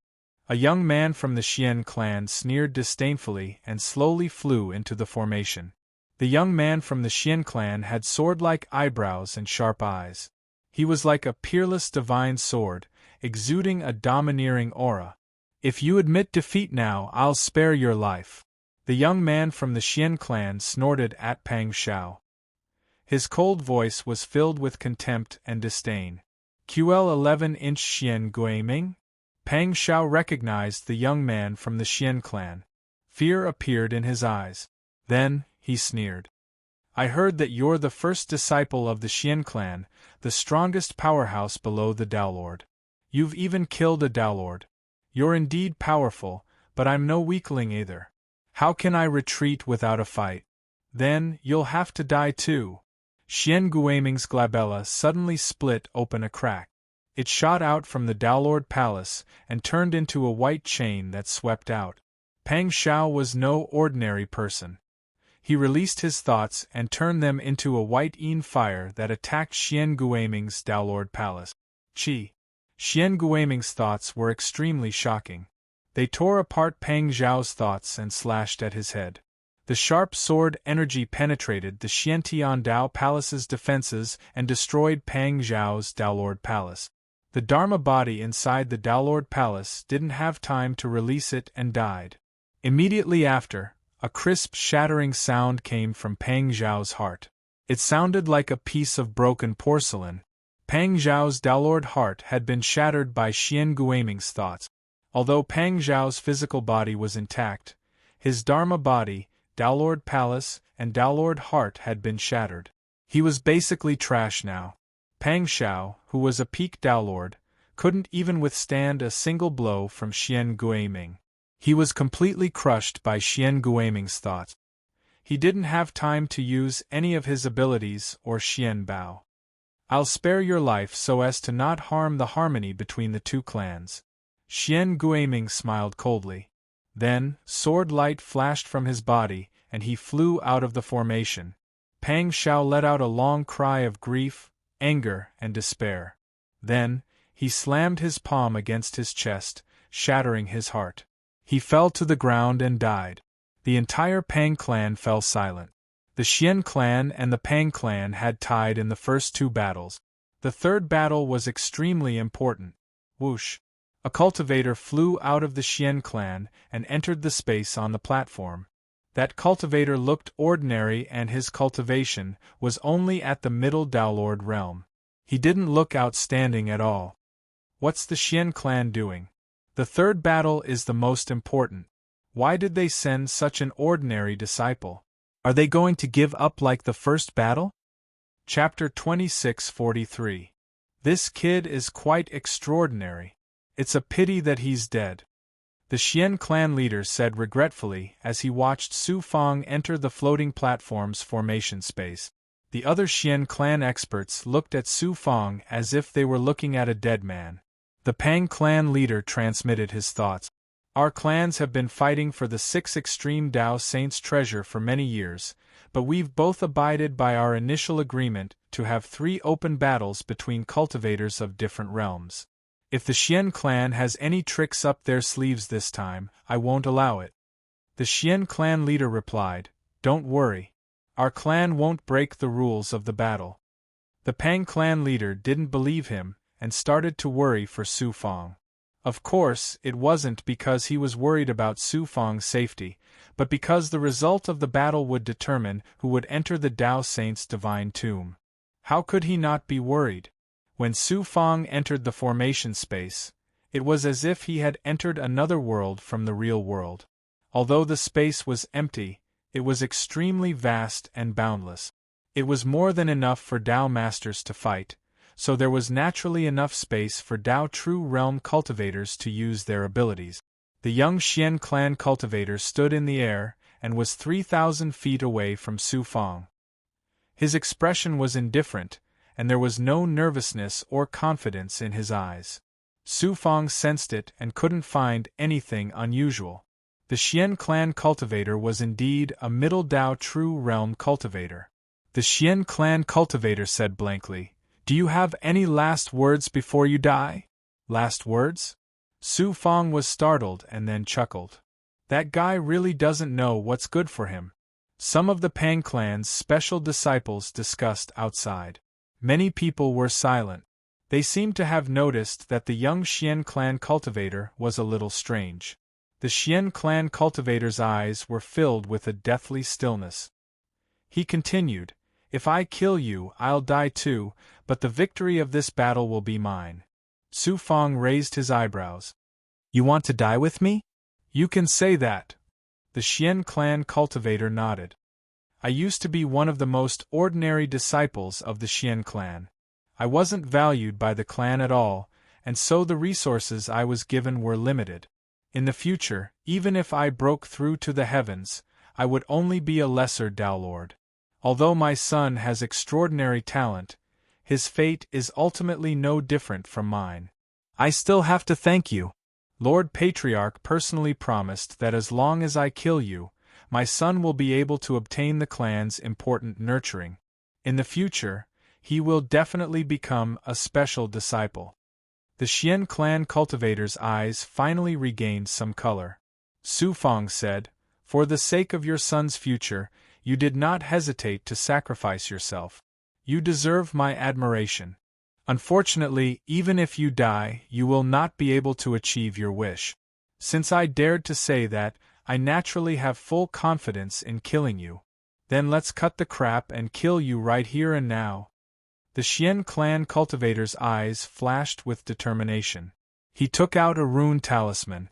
A young man from the Xian clan sneered disdainfully and slowly flew into the formation. The young man from the Xian clan had sword-like eyebrows and sharp eyes. He was like a peerless divine sword, exuding a domineering aura. If you admit defeat now, I'll spare your life. The young man from the Xian clan snorted at Pang Xiao. His cold voice was filled with contempt and disdain. QL 11-inch Xian Guiming? Pang Xiao recognized the young man from the Xian clan. Fear appeared in his eyes. Then, he sneered. I heard that you're the first disciple of the Xian clan, the strongest powerhouse below the Dao Lord. You've even killed a Dao Lord. You're indeed powerful, but I'm no weakling either. How can I retreat without a fight? Then, you'll have to die too. Xian Guiming's glabella suddenly split open a crack. It shot out from the Dao Lord Palace and turned into a white chain that swept out. Pang Xiao was no ordinary person. He released his thoughts and turned them into a white yin fire that attacked Xian Guiming's Dao Lord Palace. Qi. Xian Guiming's thoughts were extremely shocking. They tore apart Pang Xiao's thoughts and slashed at his head. The sharp sword energy penetrated the Xiantian Dao Palace's defenses and destroyed Pang Xiao's Dao Lord Palace. The Dharma body inside the Dao Lord Palace didn't have time to release it and died. Immediately after, a crisp shattering sound came from Pang Xiao's heart. It sounded like a piece of broken porcelain. Pang Xiao's Dao Lord heart had been shattered by Xian Guiming's thoughts. Although Pang Xiao's physical body was intact, his Dharma body, Dao Lord Palace, and Dao Lord heart had been shattered. He was basically trash now. Pang Xiao, who was a peak Dao Lord, couldn't even withstand a single blow from Xian Guiming. He was completely crushed by Xian Guiming's thoughts. He didn't have time to use any of his abilities or Xian Bao. I'll spare your life so as to not harm the harmony between the two clans. Xian Guiming smiled coldly. Then, sword light flashed from his body, and he flew out of the formation. Pang Xiao let out a long cry of grief, anger, and despair. Then, He slammed his palm against his chest, shattering his heart. He fell to the ground and died. The entire Pang clan fell silent. The Xian clan and the Pang clan had tied in the first two battles. The third battle was extremely important. Whoosh! A cultivator flew out of the Xian clan and entered the space on the platform. That cultivator looked ordinary, and his cultivation was only at the middle Daolord realm. He didn't look outstanding at all. What's the Xian clan doing? The third battle is the most important. Why did they send such an ordinary disciple? Are they going to give up like the first battle? Chapter 26:43. This kid is quite extraordinary. It's a pity that he's dead. The Xian clan leader said regretfully as he watched Su Fang enter the floating platform's formation space. The other Xian clan experts looked at Su Fang as if they were looking at a dead man. The Pang clan leader transmitted his thoughts. Our clans have been fighting for the 6 extreme Dao Saints treasure for many years, but we've both abided by our initial agreement to have 3 open battles between cultivators of different realms. If the Xian clan has any tricks up their sleeves this time, I won't allow it. The Xian clan leader replied, "Don't worry. Our clan won't break the rules of the battle." The Pang clan leader didn't believe him and started to worry for Su Fang. Of course, it wasn't because he was worried about Su Fang's safety, but because the result of the battle would determine who would enter the Dao Saint's divine tomb. How could he not be worried? When Su Fang entered the formation space, it was as if he had entered another world from the real world. Although the space was empty, it was extremely vast and boundless. It was more than enough for Dao masters to fight, so there was naturally enough space for Dao True Realm cultivators to use their abilities. The young Xian clan cultivator stood in the air and was 3,000 feet away from Su Fang. His expression was indifferent, and there was no nervousness or confidence in his eyes. Su Fang sensed it and couldn't find anything unusual. The Xian clan cultivator was indeed a middle Dao True Realm cultivator. The Xian clan cultivator said blankly, "Do you have any last words before you die?" Last words? Su Fang was startled and then chuckled. That guy really doesn't know what's good for him. Some of the Pang clan's special disciples discussed outside. Many people were silent. They seemed to have noticed that the young Xian clan cultivator was a little strange. The Xian clan cultivator's eyes were filled with a deathly stillness. He continued, "If I kill you, I'll die too, but the victory of this battle will be mine." Su Fang raised his eyebrows. "You want to die with me?" "You can say that." The Xian clan cultivator nodded. "I used to be one of the most ordinary disciples of the Xian clan. I wasn't valued by the clan at all, and so the resources I was given were limited. In the future, even if I broke through to the heavens, I would only be a lesser Daolord. Although my son has extraordinary talent, his fate is ultimately no different from mine. I still have to thank you. Lord Patriarch personally promised that as long as I kill you, my son will be able to obtain the clan's important nurturing. In the future, he will definitely become a special disciple." The Xian clan cultivator's eyes finally regained some color. Su Fang said, "For the sake of your son's future, you did not hesitate to sacrifice yourself. You deserve my admiration. Unfortunately, even if you die, you will not be able to achieve your wish. Since I dared to say that, I naturally have full confidence in killing you. Then let's cut the crap and kill you right here and now." The Xian clan cultivator's eyes flashed with determination. He took out a rune talisman.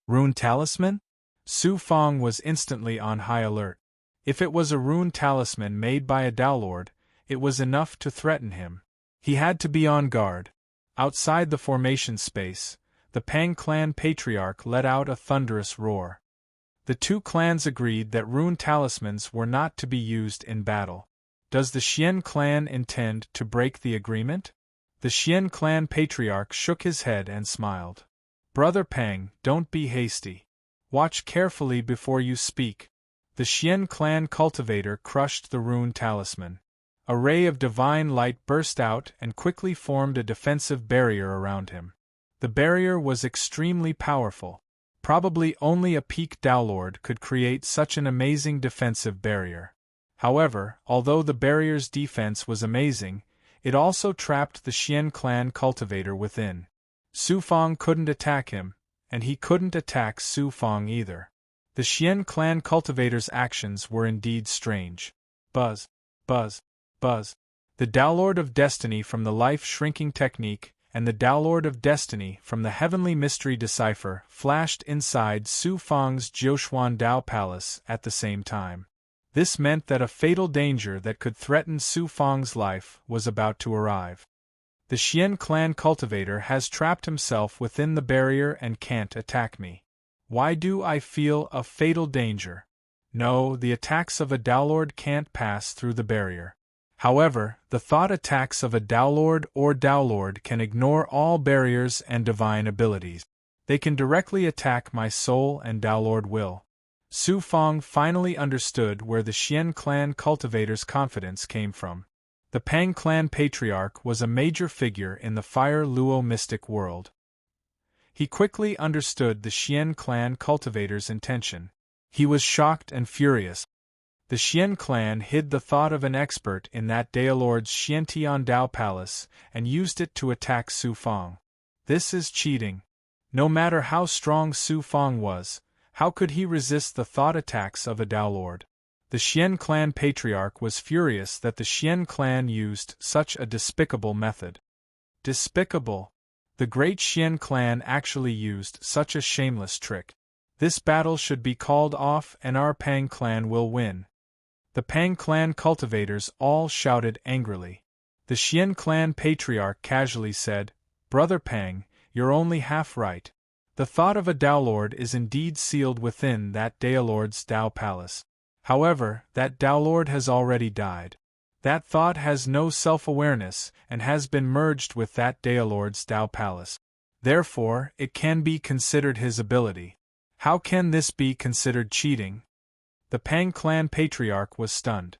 Rune talisman? Su Fang was instantly on high alert. If it was a rune talisman made by a Daolord, it was enough to threaten him. He had to be on guard. Outside the formation space, the Pang clan patriarch let out a thunderous roar. The two clans agreed that rune talismans were not to be used in battle. Does the Xian clan intend to break the agreement? The Xian clan patriarch shook his head and smiled. "Brother Pang, don't be hasty. Watch carefully before you speak." The Xian clan cultivator crushed the rune talisman. A ray of divine light burst out and quickly formed a defensive barrier around him. The barrier was extremely powerful. Probably only a peak Dowlord could create such an amazing defensive barrier. However, although the barrier's defense was amazing, it also trapped the Xian clan cultivator within. Su Fong couldn't attack him, and he couldn't attack Su Fong either. The Xian clan cultivator's actions were indeed strange. Buzz, buzz, buzz. The Dowlord of Destiny from the life-shrinking technique and the Dowlord of Destiny from the Heavenly Mystery Decipher flashed inside Su Fong's Jiuxuan Dao Palace at the same time. This meant that a fatal danger that could threaten Su Fong's life was about to arrive. The Xian clan cultivator has trapped himself within the barrier and can't attack me. Why do I feel a fatal danger? No, the attacks of a Dowlord can't pass through the barrier. However, the thought attacks of a Dowlord or Dowlord can ignore all barriers and divine abilities. They can directly attack my soul and Dowlord will. Su Fong finally understood where the Xian clan cultivator's confidence came from. The Pang clan patriarch was a major figure in the Fire Luo mystic world. He quickly understood the Xian clan cultivator's intention. He was shocked and furious. The Xian clan hid the thought of an expert in that Daolord's Xiantian Dao Palace and used it to attack Su Fong. This is cheating. No matter how strong Su Fong was, how could he resist the thought attacks of a Daolord? The Xian clan patriarch was furious that the Xian clan used such a despicable method. Despicable! The great Xian clan actually used such a shameless trick. This battle should be called off and our Pang clan will win. The Pang clan cultivators all shouted angrily. The Xian clan patriarch casually said, "Brother Pang, you're only half right. The thought of a Dowlord is indeed sealed within that Daolord's Dao Palace. However, that Dowlord has already died. That thought has no self-awareness and has been merged with that Daolord's Dao Palace. Therefore, it can be considered his ability. How can this be considered cheating?" The Pang clan patriarch was stunned.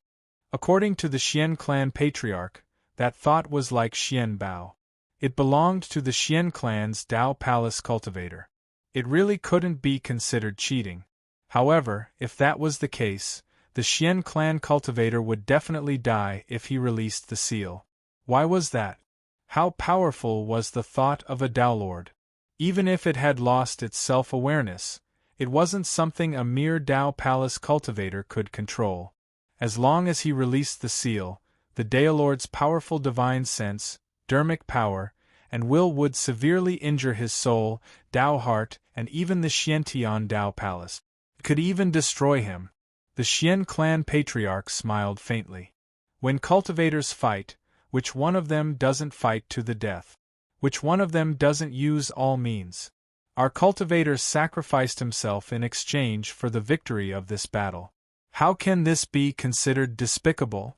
According to the Xian clan patriarch, that thought was like Xian Bao. It belonged to the Xian clan's Dao Palace cultivator. It really couldn't be considered cheating. However, if that was the case, the Xian clan cultivator would definitely die if he released the seal. Why was that? How powerful was the thought of a Dowlord? Even if it had lost its self-awareness, it wasn't something a mere Dao Palace cultivator could control. As long as he released the seal, the Daolord's powerful divine sense, dermic power, and will would severely injure his soul, Dao heart, and even the Xiantian Dao Palace. It could even destroy him. The Xian clan patriarch smiled faintly. When cultivators fight, which one of them doesn't fight to the death? Which one of them doesn't use all means? Our cultivator sacrificed himself in exchange for the victory of this battle. How can this be considered despicable?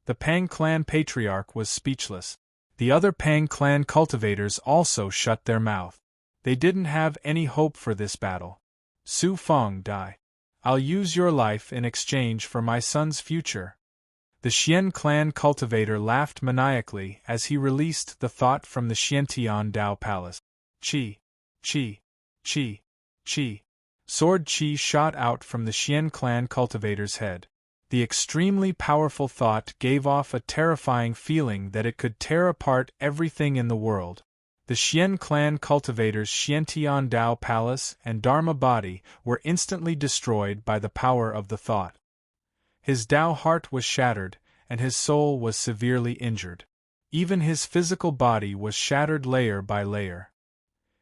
The Pang clan patriarch was speechless. The other Pang clan cultivators also shut their mouth. They didn't have any hope for this battle. Su Fong, die. I'll use your life in exchange for my son's future. The Xian clan cultivator laughed maniacally as he released the thought from the Xiantian Dao Palace. Chi, chi, chi, chi. Sword chi shot out from the Xian clan cultivator's head. The extremely powerful thought gave off a terrifying feeling that it could tear apart everything in the world. The Xian clan cultivator's Xiantian Dao Palace and Dharma body were instantly destroyed by the power of the thought. His Dao heart was shattered, and his soul was severely injured. Even his physical body was shattered layer by layer.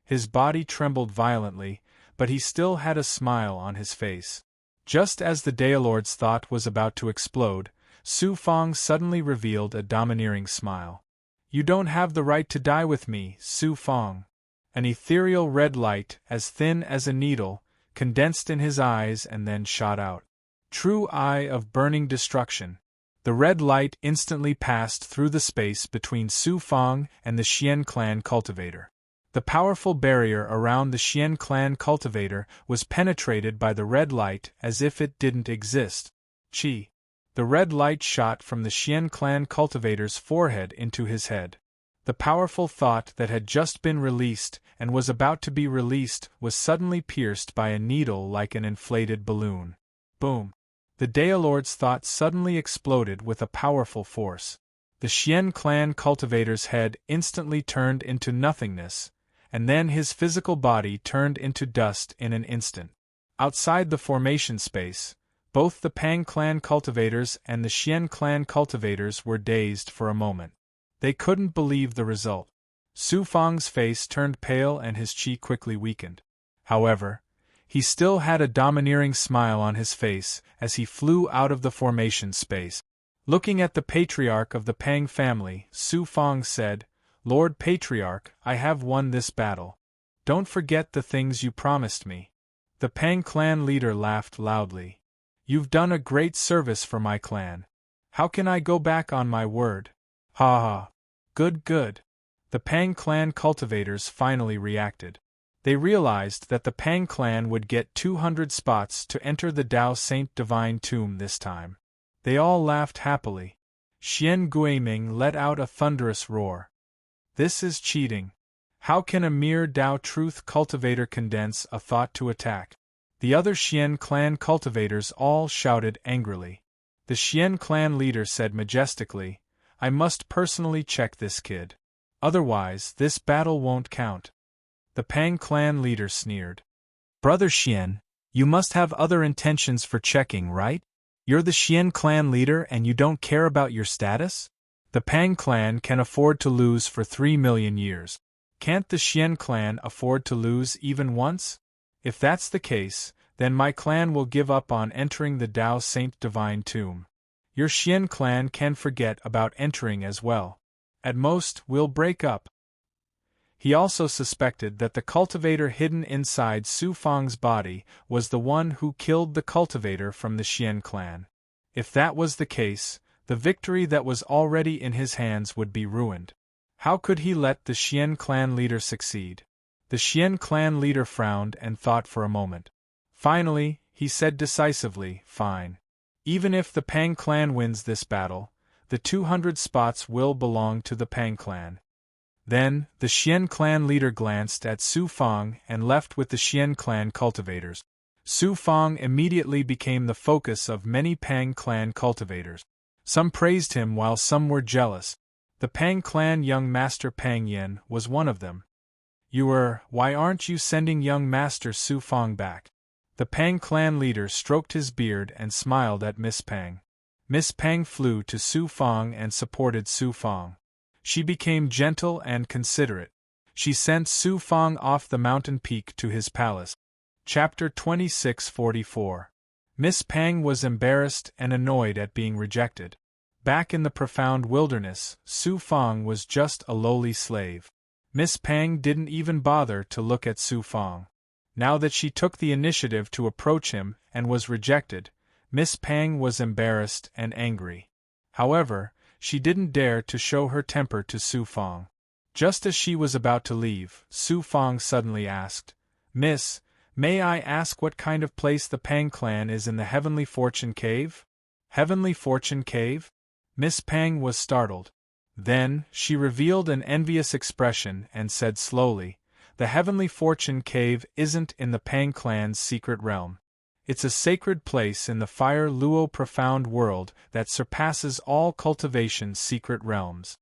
His body trembled violently, but he still had a smile on his face. Just as the Daolord's thought was about to explode, Su Fong suddenly revealed a domineering smile. "You don't have the right to die with me, Su Fong." An ethereal red light, as thin as a needle, condensed in his eyes and then shot out. True eye of burning destruction. The red light instantly passed through the space between Su Fong and the Xian clan cultivator. The powerful barrier around the Xian clan cultivator was penetrated by the red light as if it didn't exist. Chi. The red light shot from the Xian clan cultivator's forehead into his head. The powerful thought that had just been released and was about to be released was suddenly pierced by a needle like an inflated balloon. Boom! The Daelord's thought suddenly exploded with a powerful force. The Xian clan cultivator's head instantly turned into nothingness, and then his physical body turned into dust in an instant. Outside the formation space, both the Pang clan cultivators and the Xian clan cultivators were dazed for a moment. They couldn't believe the result. Su Fang's face turned pale and his chi quickly weakened. However, he still had a domineering smile on his face as he flew out of the formation space. Looking at the patriarch of the Pang family, Su Fang said, "Lord Patriarch, I have won this battle. Don't forget the things you promised me." The Pang clan leader laughed loudly. "You've done a great service for my clan. How can I go back on my word?" "Ha ha. Good, good." The Pang clan cultivators finally reacted. They realized that the Pang clan would get 200 spots to enter the Dao Saint Divine Tomb this time. They all laughed happily. Xian Guiming let out a thunderous roar. "This is cheating. How can a mere Dao Truth cultivator condense a thought to attack?" The other Xian clan cultivators all shouted angrily. The Xian clan leader said majestically, "I must personally check this kid. Otherwise, this battle won't count." The Pang clan leader sneered. "Brother Xian, you must have other intentions for checking, right? You're the Xian clan leader and you don't care about your status? The Pang clan can afford to lose for 3 million years. Can't the Xian clan afford to lose even once? If that's the case, then my clan will give up on entering the Dao Saint Divine Tomb. Your Xian clan can forget about entering as well. At most, we'll break up." He also suspected that the cultivator hidden inside Su Fang's body was the one who killed the cultivator from the Xian clan. If that was the case, the victory that was already in his hands would be ruined. How could he let the Xian clan leader succeed? The Xian clan leader frowned and thought for a moment. Finally, he said decisively, "Fine. Even if the Pang clan wins this battle, the 200 spots will belong to the Pang clan." Then, the Xian clan leader glanced at Su Fang and left with the Xian clan cultivators. Su Fang immediately became the focus of many Pang clan cultivators. Some praised him while some were jealous. The Pang clan young master Pang Yin was one of them. Why aren't you sending young master Su Fang back?" The Pang clan leader stroked his beard and smiled at Miss Pang. Miss Pang flew to Su Fang and supported Su Fang. She became gentle and considerate. She sent Su Fang off the mountain peak to his palace. Chapter 2644. Miss Pang was embarrassed and annoyed at being rejected. Back in the profound wilderness, Su Fang was just a lowly slave. Miss Pang didn't even bother to look at Su Fang. Now that she took the initiative to approach him and was rejected, Miss Pang was embarrassed and angry. However, she didn't dare to show her temper to Su Fang. Just as she was about to leave, Su Fang suddenly asked, "Miss, may I ask what kind of place the Pang clan is in the Heavenly Fortune Cave?" "Heavenly Fortune Cave?" Miss Pang was startled. Then, she revealed an envious expression and said slowly, "The Heavenly Fortune Cave isn't in the Pang clan's secret realm. It's a sacred place in the Fire Luo profound world that surpasses all cultivation's secret realms."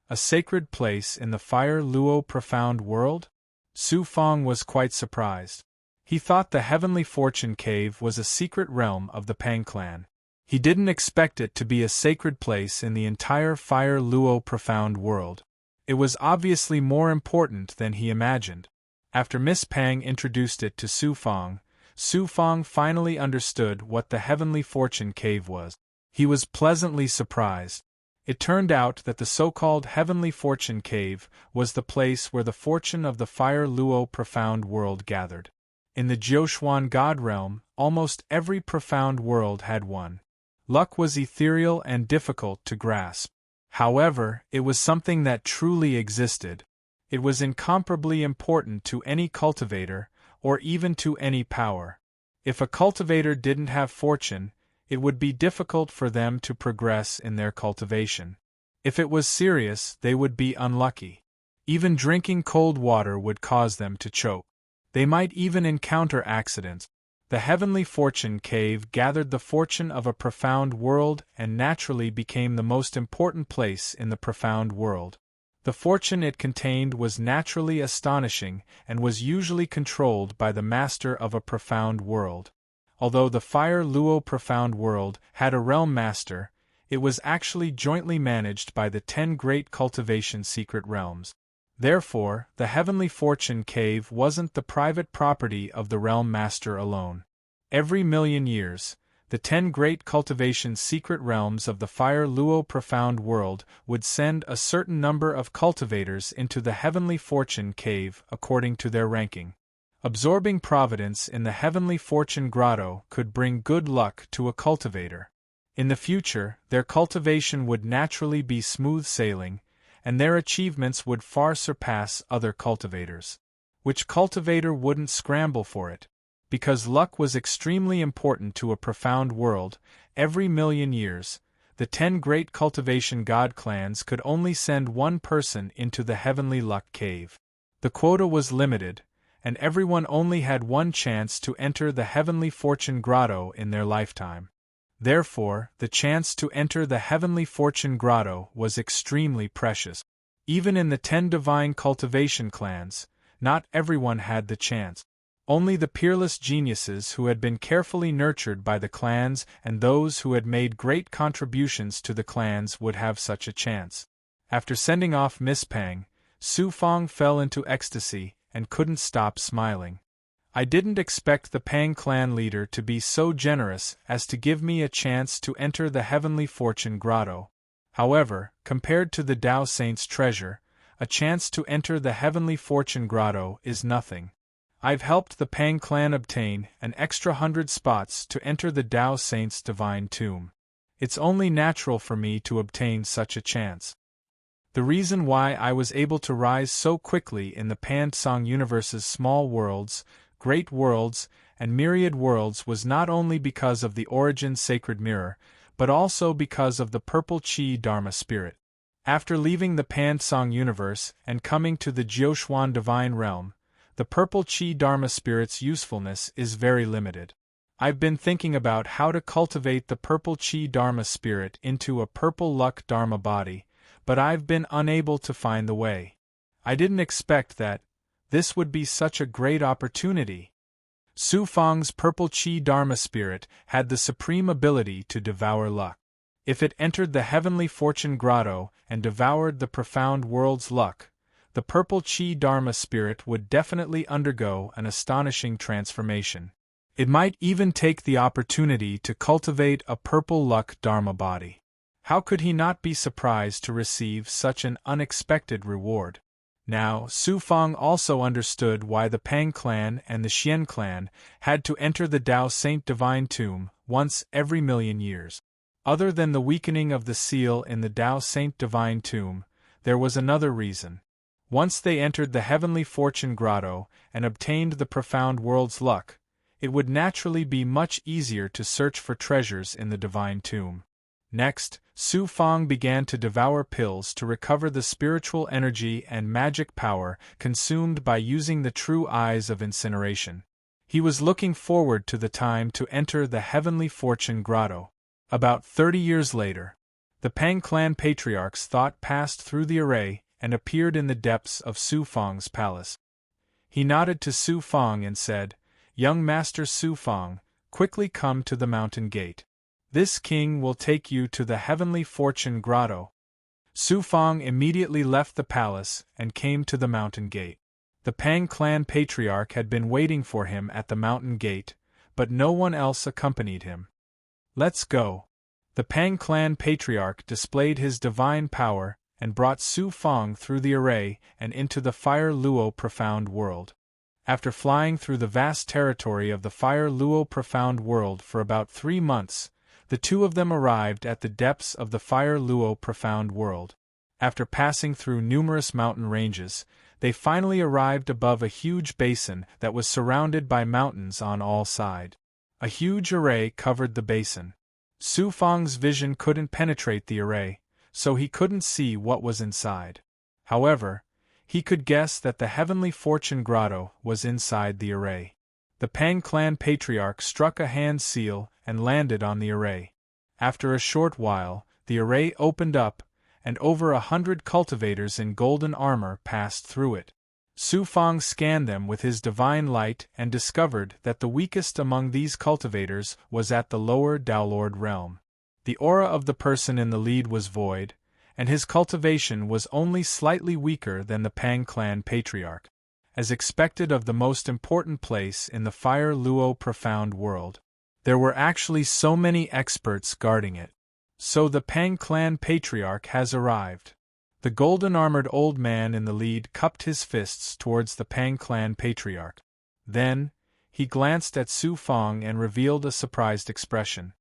A sacred place in the Fire Luo profound world? Su Fang was quite surprised. He thought the Heavenly Fortune Cave was a secret realm of the Pang clan. He didn't expect it to be a sacred place in the entire Fire Luo profound world. It was obviously more important than he imagined. After Miss Pang introduced it to Su Fang finally understood what the Heavenly Fortune Cave was. He was pleasantly surprised. It turned out that the so-called Heavenly Fortune Cave was the place where the fortune of the Fire Luo profound world gathered. In the Jiuxuan God realm, almost every profound world had one. Luck was ethereal and difficult to grasp. However, it was something that truly existed. It was incomparably important to any cultivator, or even to any power. If a cultivator didn't have fortune, it would be difficult for them to progress in their cultivation. If it was serious, they would be unlucky. Even drinking cold water would cause them to choke. They might even encounter accidents. The heavenly fortune cave gathered the fortune of a profound world and naturally became the most important place in the profound world. The fortune it contained was naturally astonishing and was usually controlled by the master of a profound world. Although the Fire Luo profound world had a realm master, it was actually jointly managed by the 10 great cultivation secret realms. Therefore, the heavenly fortune cave wasn't the private property of the realm master alone. Every million years, the 10 great cultivation secret realms of the Fire Luo profound world would send a certain number of cultivators into the heavenly fortune cave according to their ranking. Absorbing providence in the heavenly fortune grotto could bring good luck to a cultivator. In the future, their cultivation would naturally be smooth sailing, and their achievements would far surpass other cultivators. Which cultivator wouldn't scramble for it? Because luck was extremely important to a profound world, every million years, the 10 great cultivation god clans could only send one person into the heavenly luck cave. The quota was limited, and everyone only had one chance to enter the heavenly fortune grotto in their lifetime. Therefore, the chance to enter the heavenly fortune grotto was extremely precious. Even in the 10 divine cultivation clans, not everyone had the chance. Only the peerless geniuses who had been carefully nurtured by the clans and those who had made great contributions to the clans would have such a chance. After sending off Miss Pang, Su Fong fell into ecstasy and couldn't stop smiling. I didn't expect the Pang clan leader to be so generous as to give me a chance to enter the heavenly fortune grotto. However, compared to the Tao Saint's treasure, a chance to enter the heavenly fortune grotto is nothing. I've helped the Pang clan obtain an extra 100 spots to enter the Tao Saint's divine tomb. It's only natural for me to obtain such a chance. The reason why I was able to rise so quickly in the Pansong universe's small worlds, great worlds, and myriad worlds was not only because of the origin sacred mirror, but also because of the purple chi dharma spirit. After leaving the Pansong universe and coming to the Jiuxuan divine realm, the purple chi dharma spirit's usefulness is very limited. I've been thinking about how to cultivate the purple chi dharma spirit into a purple luck dharma body, but I've been unable to find the way. I didn't expect that this would be such a great opportunity. Su Fong's purple chi dharma spirit had the supreme ability to devour luck. If it entered the heavenly fortune grotto and devoured the profound world's luck, the purple chi dharma spirit would definitely undergo an astonishing transformation. It might even take the opportunity to cultivate a purple luck dharma body. How could he not be surprised to receive such an unexpected reward? Now, Su Fong also understood why the Pang clan and the Xian clan had to enter the Tao Saint divine tomb once every million years. Other than the weakening of the seal in the Tao Saint divine tomb, there was another reason. Once they entered the heavenly fortune grotto and obtained the profound world's luck, it would naturally be much easier to search for treasures in the divine tomb. Next, Su Fong began to devour pills to recover the spiritual energy and magic power consumed by using the true eyes of incineration. He was looking forward to the time to enter the heavenly fortune grotto. About 30 years later, the Pang clan patriarch's thought passed through the array and appeared in the depths of Su Fong's palace. He nodded to Su Fong and said, "Young Master Su Fong, quickly come to the mountain gate. This king will take you to the heavenly fortune grotto." Su Fong immediately left the palace and came to the mountain gate. The Pang clan patriarch had been waiting for him at the mountain gate, but no one else accompanied him. "Let's go." The Pang clan patriarch displayed his divine power and brought Su Fong through the array and into the Fire Luo profound world. After flying through the vast territory of the Fire Luo profound world for about 3 months, the two of them arrived at the depths of the Fire Luo profound world. After passing through numerous mountain ranges, they finally arrived above a huge basin that was surrounded by mountains on all sides. A huge array covered the basin. Su Fang's vision couldn't penetrate the array, so he couldn't see what was inside. However, he could guess that the heavenly fortune grotto was inside the array. The Pang clan patriarch struck a hand seal and landed on the array. After a short while, the array opened up, and over 100 cultivators in golden armor passed through it. Su Fang scanned them with his divine light and discovered that the weakest among these cultivators was at the lower Downlord realm. The aura of the person in the lead was void, and his cultivation was only slightly weaker than the Pang clan patriarch. As expected of the most important place in the Fire Luo profound world, there were actually so many experts guarding it. So the Pang clan patriarch has arrived. The golden-armored old man in the lead cupped his fists towards the Pang clan patriarch. Then, he glanced at Su Fang and revealed a surprised expression.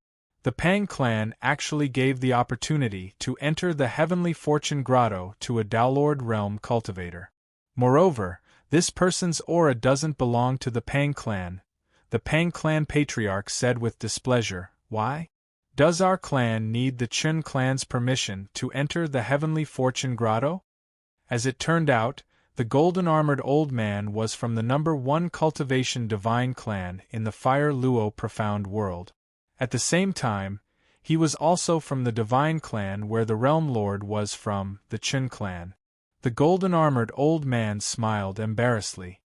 The Pang clan actually gave the opportunity to enter the heavenly fortune grotto to a Downlord realm cultivator. Moreover, this person's aura doesn't belong to the Pang clan. The Pang clan patriarch said with displeasure, "Why? Does our clan need the Chun clan's permission to enter the heavenly fortune grotto?" As it turned out, the golden-armored old man was from the number 1 cultivation divine clan in the Fire Luo profound world. At the same time, he was also from the divine clan where the realm lord was from, the Chun clan. The golden-armored old man smiled embarrassedly.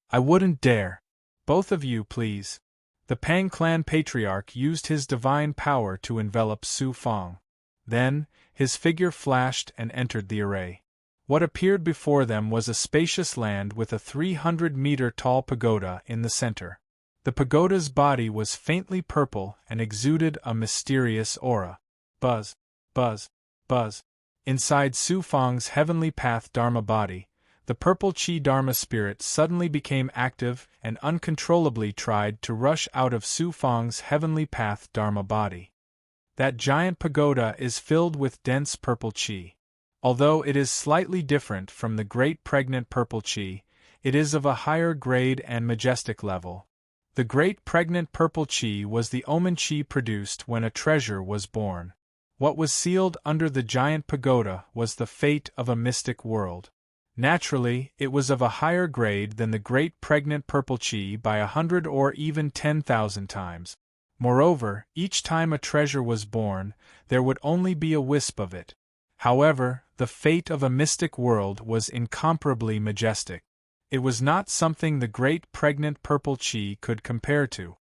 "I wouldn't dare. Both of you, please." The Pang clan patriarch used his divine power to envelop Su Fang. Then, his figure flashed and entered the array. What appeared before them was a spacious land with a 300-meter-tall pagoda in the center. The pagoda's body was faintly purple and exuded a mysterious aura. Buzz, buzz, buzz. Inside Su Fang's heavenly path Dharma body, the purple Chi Dharma spirit suddenly became active and uncontrollably tried to rush out of Su Fang's heavenly path Dharma body. That giant pagoda is filled with dense purple Chi. Although it is slightly different from the great pregnant purple Chi, it is of a higher grade and majestic level. The great pregnant purple Chi was the omen Chi produced when a treasure was born. What was sealed under the giant pagoda was the fate of a mystic world. Naturally, it was of a higher grade than the great pregnant purple Chi by 100 or even 10,000 times. Moreover, each time a treasure was born, there would only be a wisp of it. However, the fate of a mystic world was incomparably majestic. It was not something the great pregnant purple Chi could compare to.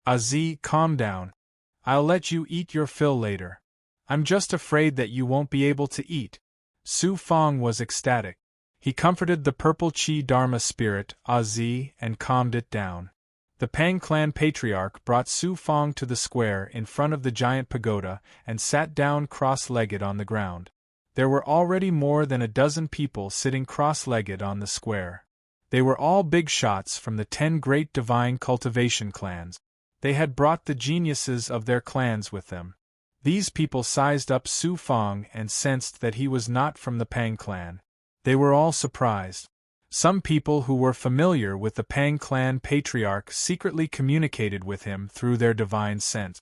"Azi, calm down. I'll let you eat your fill later. I'm just afraid that you won't be able to eat." Su Fang was ecstatic. He comforted the purple Chi Dharma spirit, Azi, and calmed it down. The Pang clan patriarch brought Su Fang to the square in front of the giant pagoda and sat down cross-legged on the ground. There were already more than a dozen people sitting cross-legged on the square. They were all big shots from the 10 great divine cultivation clans. They had brought the geniuses of their clans with them. These people sized up Su Fang and sensed that he was not from the Pang clan. They were all surprised. Some people who were familiar with the Pang clan patriarch secretly communicated with him through their divine sense.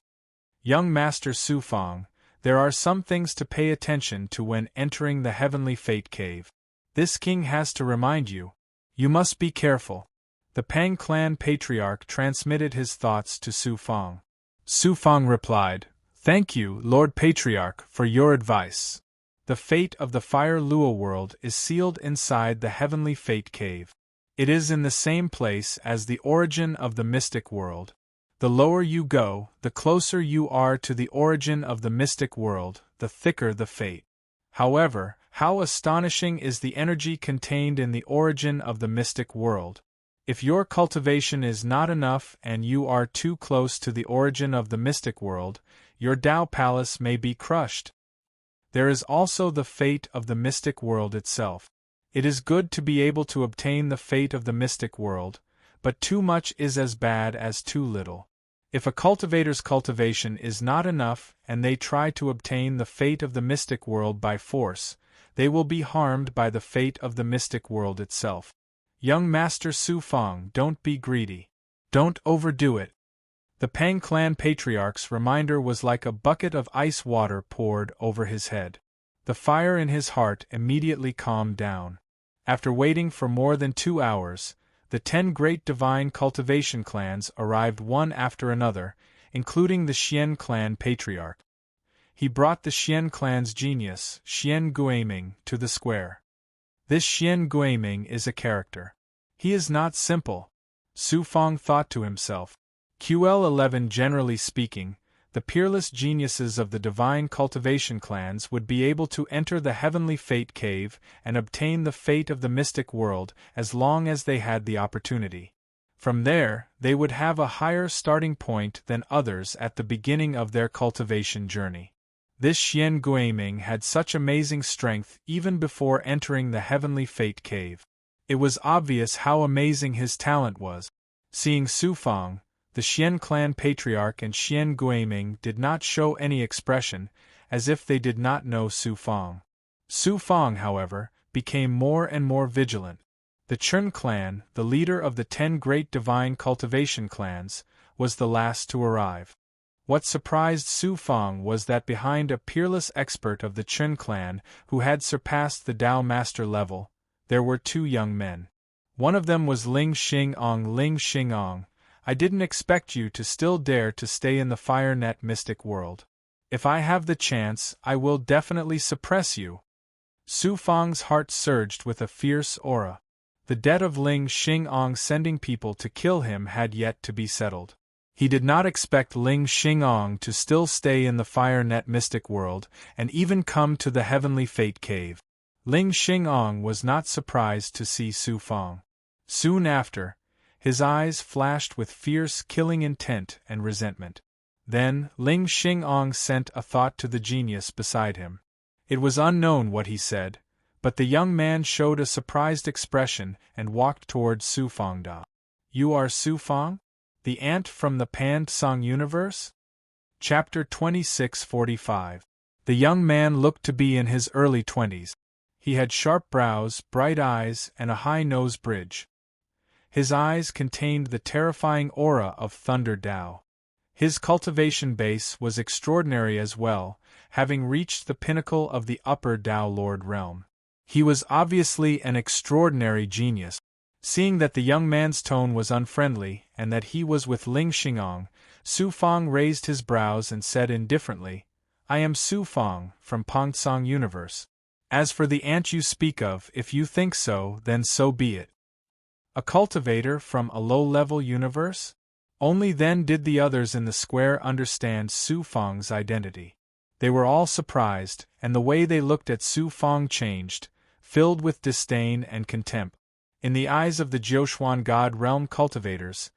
"Young Master Su Fang, there are some things to pay attention to when entering the Heavenly Fate Cave. This king has to remind you. You must be careful." The Pang clan patriarch transmitted his thoughts to Su Fang. Su Fang replied, "Thank you, Lord Patriarch, for your advice. The fate of the Fire Luo world is sealed inside the Heavenly Fate Cave. It is in the same place as the origin of the mystic world. The lower you go, the closer you are to the origin of the mystic world, the thicker the fate. However, how astonishing is the energy contained in the origin of the mystic world. If your cultivation is not enough and you are too close to the origin of the mystic world, your Tao Palace may be crushed. There is also the fate of the mystic world itself. It is good to be able to obtain the fate of the mystic world, but too much is as bad as too little. If a cultivator's cultivation is not enough and they try to obtain the fate of the mystic world by force, they will be harmed by the fate of the mystic world itself. Young Master Su Fang, don't be greedy. Don't overdo it. The Pang clan patriarch's reminder was like a bucket of ice water poured over his head. The fire in his heart immediately calmed down. After waiting for more than 2 hours, the 10 great divine cultivation clans arrived one after another, including the Xian clan patriarch. He brought the Xian clan's genius, Xian Guiming, to the square. This Xian Guiming is a character. He is not simple, Su Fang thought to himself. QL11 Generally speaking, the peerless geniuses of the divine cultivation clans would be able to enter the heavenly fate cave and obtain the fate of the mystic world as long as they had the opportunity. From there, they would have a higher starting point than others at the beginning of their cultivation journey. This Xian Guiming had such amazing strength even before entering the heavenly fate cave. It was obvious how amazing his talent was. Seeing Su Fang, the Xian clan patriarch and Xian Guiming did not show any expression, as if they did not know Su Fang. Su Fang, however, became more and more vigilant. The Chun clan, the leader of the 10 great divine cultivation clans, was the last to arrive. What surprised Su Fang was that behind a peerless expert of the Chun clan who had surpassed the Tao master level, there were 2 young men. One of them was Ling Xingong. Ling Xingong, I didn't expect you to still dare to stay in the fire net mystic world. If I have the chance, I will definitely suppress you. Su Fang's heart surged with a fierce aura. The debt of Ling Xingong sending people to kill him had yet to be settled. He did not expect Ling Xingong to still stay in the fire net mystic world and even come to the heavenly fate cave. Ling Xingong was not surprised to see Su Fang. Soon after, his eyes flashed with fierce killing intent and resentment. Then, Ling Xingong sent a thought to the genius beside him. It was unknown what he said, but the young man showed a surprised expression and walked toward Su Fang. You are Su Fang? The ant from the Pan Tsang universe? Chapter 2645. The young man looked to be in his early 20s. He had sharp brows, bright eyes, and a high nose bridge. His eyes contained the terrifying aura of Thunder Tao. His cultivation base was extraordinary as well, having reached the pinnacle of the upper Tao Lord realm. He was obviously an extraordinary genius. Seeing that the young man's tone was unfriendly and that he was with Ling Xingong, Su Fang raised his brows and said indifferently, I am Su Fang, from Pongtsang Universe. As for the ant you speak of, if you think so, then so be it. A cultivator from a low-level universe? Only then did the others in the square understand Su Fang's identity. They were all surprised, and the way they looked at Su Fang changed, filled with disdain and contempt. In the eyes of the Jiuquan God Realm cultivators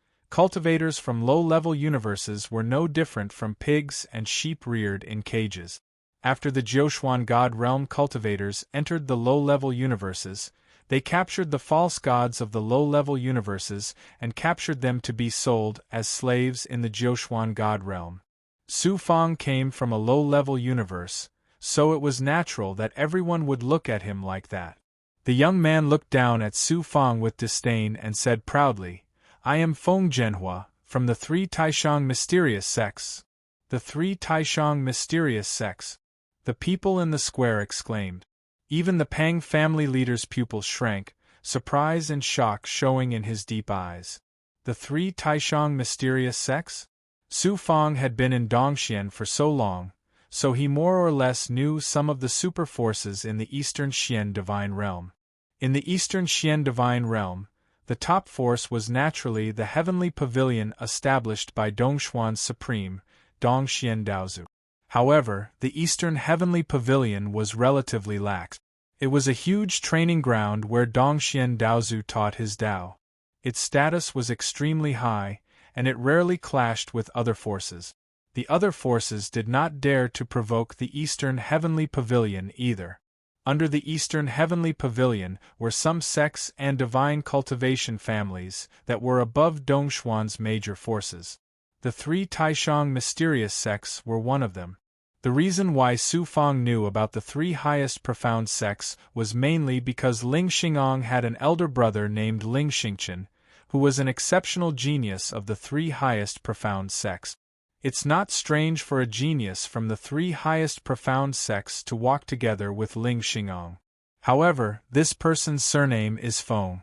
from low-level universes were no different from pigs and sheep reared in cages. After the Jiuquan God Realm cultivators entered the low-level universes, they captured the false gods of the low-level universes and captured them to be sold as slaves in the Jiuquan God Realm. Su Fang came from a low-level universe, so it was natural that everyone would look at him like that. The young man looked down at Su Fang with disdain and said proudly, I am Feng Zhenhua, from the 3 Taishang mysterious sects. The 3 Taishang mysterious sects. The people in the square exclaimed. Even the Pang family leader's pupils shrank, surprise and shock showing in his deep eyes. The 3 Taishang mysterious sects? Su Fang had been in Dongxian for so long, so he more or less knew some of the super forces in the Eastern Xian Divine Realm. In the Eastern Xian Divine Realm, the top force was naturally the heavenly pavilion established by Dongshuan's supreme, Dongxian Daozu. However, the Eastern Heavenly Pavilion was relatively lax. It was a huge training ground where Dongxian Daozu taught his Tao. Its status was extremely high, and it rarely clashed with other forces. The other forces did not dare to provoke the Eastern Heavenly Pavilion either. Under the Eastern Heavenly Pavilion were some sects and divine cultivation families that were above Dongshuan's major forces. The 3 Taishang mysterious sects were one of them. The reason why Su Fang knew about the 3 highest profound sects was mainly because Ling Xingong had an elder brother named Ling Xingchen, who was an exceptional genius of the three highest profound sects. It's not strange for a genius from the three highest profound sects to walk together with Ling Xingong. However, this person's surname is Feng.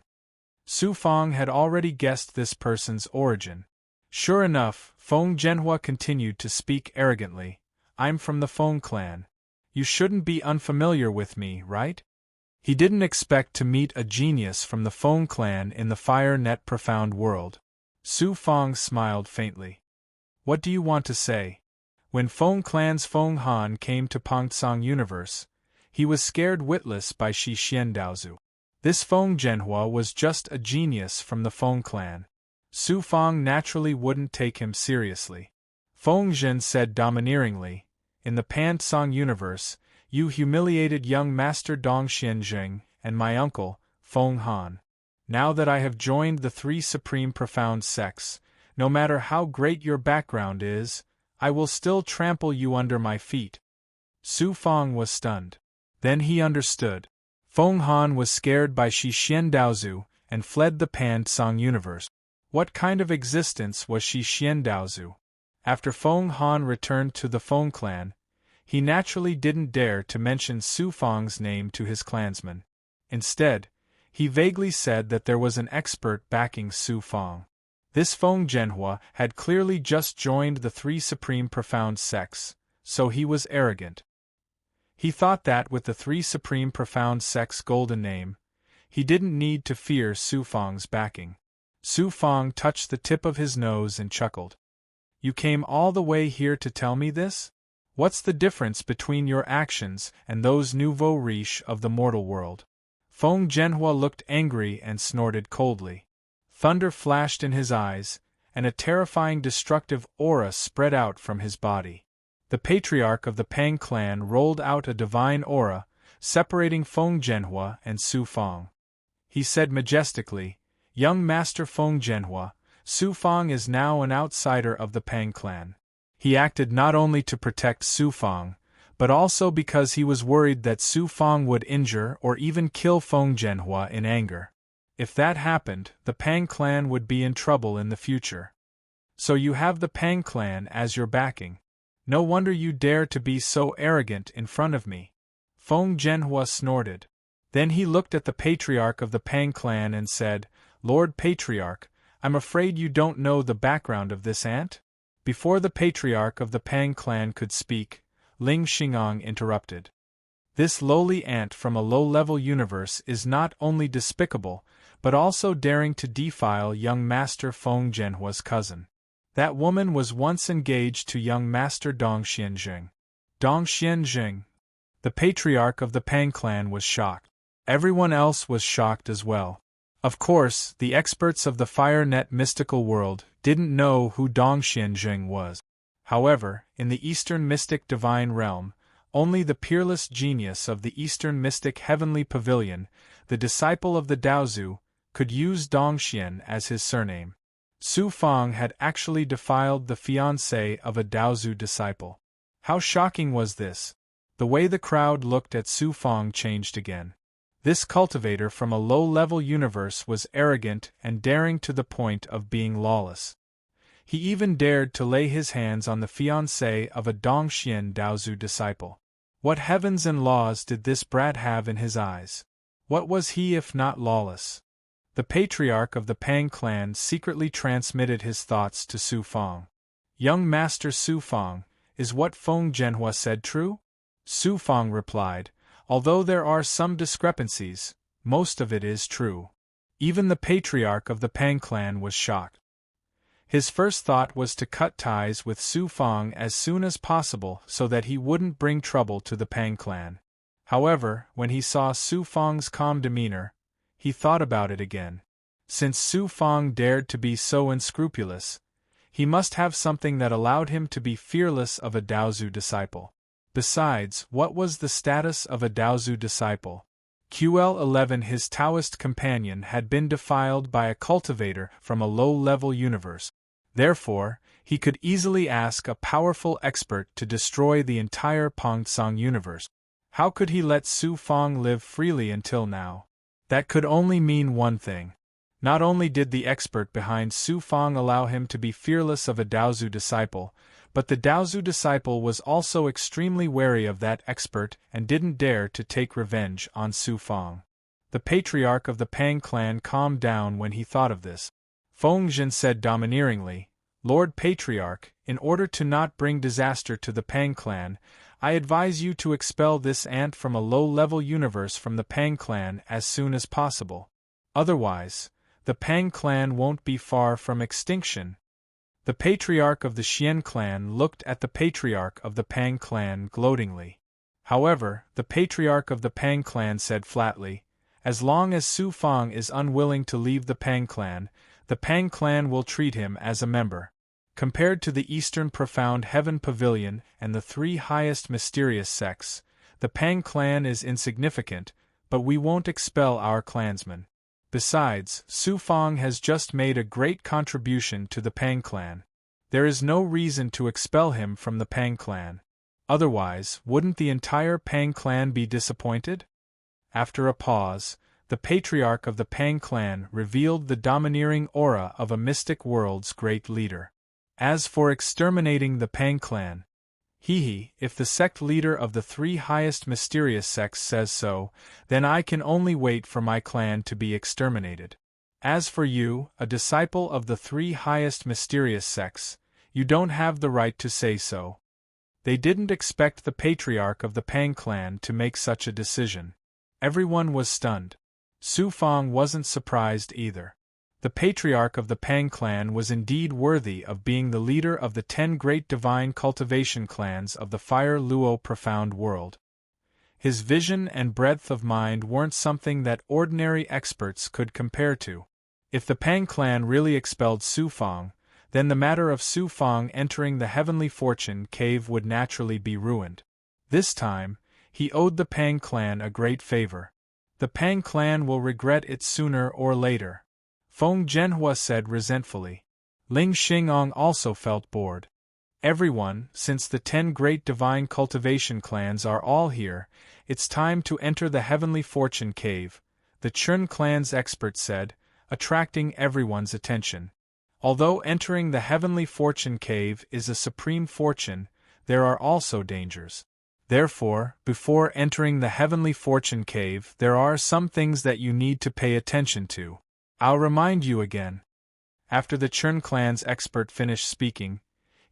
Su Fang had already guessed this person's origin. Sure enough, Feng Zhenhua continued to speak arrogantly. I'm from the Feng clan. You shouldn't be unfamiliar with me, right? He didn't expect to meet a genius from the Feng clan in the Fire Net Profound world. Su Fang smiled faintly. What do you want to say? When Feng clan's Feng Han came to Pongsong Universe, he was scared witless by Shi Xiandaozu. This Feng Zhenhua was just a genius from the Feng clan. Su Fang naturally wouldn't take him seriously. Feng Zhen said domineeringly, in the Pansong Universe, you humiliated young Master Dong Xianzheng and my uncle, Feng Han. Now that I have joined the three supreme profound sects, no matter how great your background is, I will still trample you under my feet. Su Fang was stunned. Then he understood. Feng Han was scared by Shi Xiandaozu and fled the Pansong Universe. What kind of existence was Shi Xiandaozu? After Feng Han returned to the Feng clan, he naturally didn't dare to mention Su Fang's name to his clansmen. Instead, he vaguely said that there was an expert backing Su Fang. This Feng Zhenhua had clearly just joined the three supreme profound sects, so he was arrogant. He thought that with the three supreme profound sects' golden name, he didn't need to fear Su Fang's backing. Su Fang touched the tip of his nose and chuckled. You came all the way here to tell me this? What's the difference between your actions and those nouveau riches of the mortal world? Feng Zhenhua looked angry and snorted coldly. Thunder flashed in his eyes, and a terrifying destructive aura spread out from his body. The patriarch of the Pang clan rolled out a divine aura, separating Feng Zhenhua and Su Fang. He said majestically, Young Master Feng Zhenhua, Su Fang is now an outsider of the Pang clan. He acted not only to protect Su Fang, but also because he was worried that Su Fang would injure or even kill Feng Zhenhua in anger. If that happened, the Pang clan would be in trouble in the future. So you have the Pang clan as your backing. No wonder you dare to be so arrogant in front of me. Feng Zhenhua snorted. Then he looked at the patriarch of the Pang clan and said, Lord Patriarch, I'm afraid you don't know the background of this ant? Before the patriarch of the Pang clan could speak, Ling Xingong interrupted. This lowly ant from a low-level universe is not only despicable, but also daring to defile young Master Feng Zhenhua's cousin. That woman was once engaged to young Master Dong Xianzheng. Dong Xianzheng. The patriarch of the Pang clan was shocked. Everyone else was shocked as well. Of course, the experts of the Fire Net mystical world didn't know who Dong Xianzheng was. However, in the Eastern Mystic Divine Realm, only the peerless genius of the Eastern Mystic Heavenly Pavilion, the disciple of the Daozu, could use Dongxian as his surname. Su Fang had actually defiled the fiancé of a Daozu disciple. How shocking was this? The way the crowd looked at Su Fang changed again. This cultivator from a low-level universe was arrogant and daring to the point of being lawless. He even dared to lay his hands on the fiancé of a Dongxian Daozu disciple. What heavens and laws did this brat have in his eyes? What was he if not lawless? The patriarch of the Pang clan secretly transmitted his thoughts to Su Fang. Young Master Su Fang, is what Feng Zhenhua said true? Su Fang replied, although there are some discrepancies, most of it is true. Even the patriarch of the Pang clan was shocked. His first thought was to cut ties with Su Fang as soon as possible so that he wouldn't bring trouble to the Pang clan. However, when he saw Su Fang's calm demeanor, he thought about it again. Since Su Fang dared to be so unscrupulous, he must have something that allowed him to be fearless of a Daozu disciple. Besides, what was the status of a Daozu disciple? QL11 His Taoist companion had been defiled by a cultivator from a low-level universe. Therefore, he could easily ask a powerful expert to destroy the entire Pongsong universe. How could he let Su Fang live freely until now? That could only mean one thing. Not only did the expert behind Su Fang allow him to be fearless of a Daozu disciple, but the Daozu disciple was also extremely wary of that expert and didn't dare to take revenge on Su Fang. The patriarch of the Pang clan calmed down when he thought of this. Feng Zhen said domineeringly, "Lord Patriarch, in order to not bring disaster to the Pang clan, I advise you to expel this ant from a low-level universe from the Pang clan as soon as possible. Otherwise, the Pang clan won't be far from extinction." The patriarch of the Xian clan looked at the patriarch of the Pang clan gloatingly. However, the patriarch of the Pang clan said flatly, "As long as Su Fang is unwilling to leave the Pang clan will treat him as a member. Compared to the Eastern Profound Heaven Pavilion and the three highest mysterious sects, the Pang clan is insignificant, but we won't expel our clansmen. Besides, Su Fang has just made a great contribution to the Pang clan. There is no reason to expel him from the Pang clan. Otherwise, wouldn't the entire Pang clan be disappointed?" After a pause, the patriarch of the Pang clan revealed the domineering aura of a mystic world's great leader. "As for exterminating the Pang clan, if the sect leader of the three highest mysterious sects says so, then I can only wait for my clan to be exterminated. As for you, a disciple of the three highest mysterious sects, you don't have the right to say so." They didn't expect the patriarch of the Pang clan to make such a decision. Everyone was stunned. Su Fang wasn't surprised either. The patriarch of the Pang clan was indeed worthy of being the leader of the 10 great divine cultivation clans of the Fire Luo Profound World. His vision and breadth of mind weren't something that ordinary experts could compare to. If the Pang clan really expelled Su Fang, then the matter of Su Fang entering the Heavenly Fortune Cave would naturally be ruined. This time, he owed the Pang clan a great favor. The Pang clan will regret it sooner or later. Feng Zhenhua said resentfully. Ling Xingong also felt bored. "Everyone, since the 10 great divine cultivation clans are all here, it's time to enter the Heavenly Fortune Cave," the Chun clan's expert said, attracting everyone's attention. Although entering the Heavenly Fortune Cave is a supreme fortune, there are also dangers. Therefore, before entering the Heavenly Fortune Cave, there are some things that you need to pay attention to. I'll remind you again. After the Chun clan's expert finished speaking,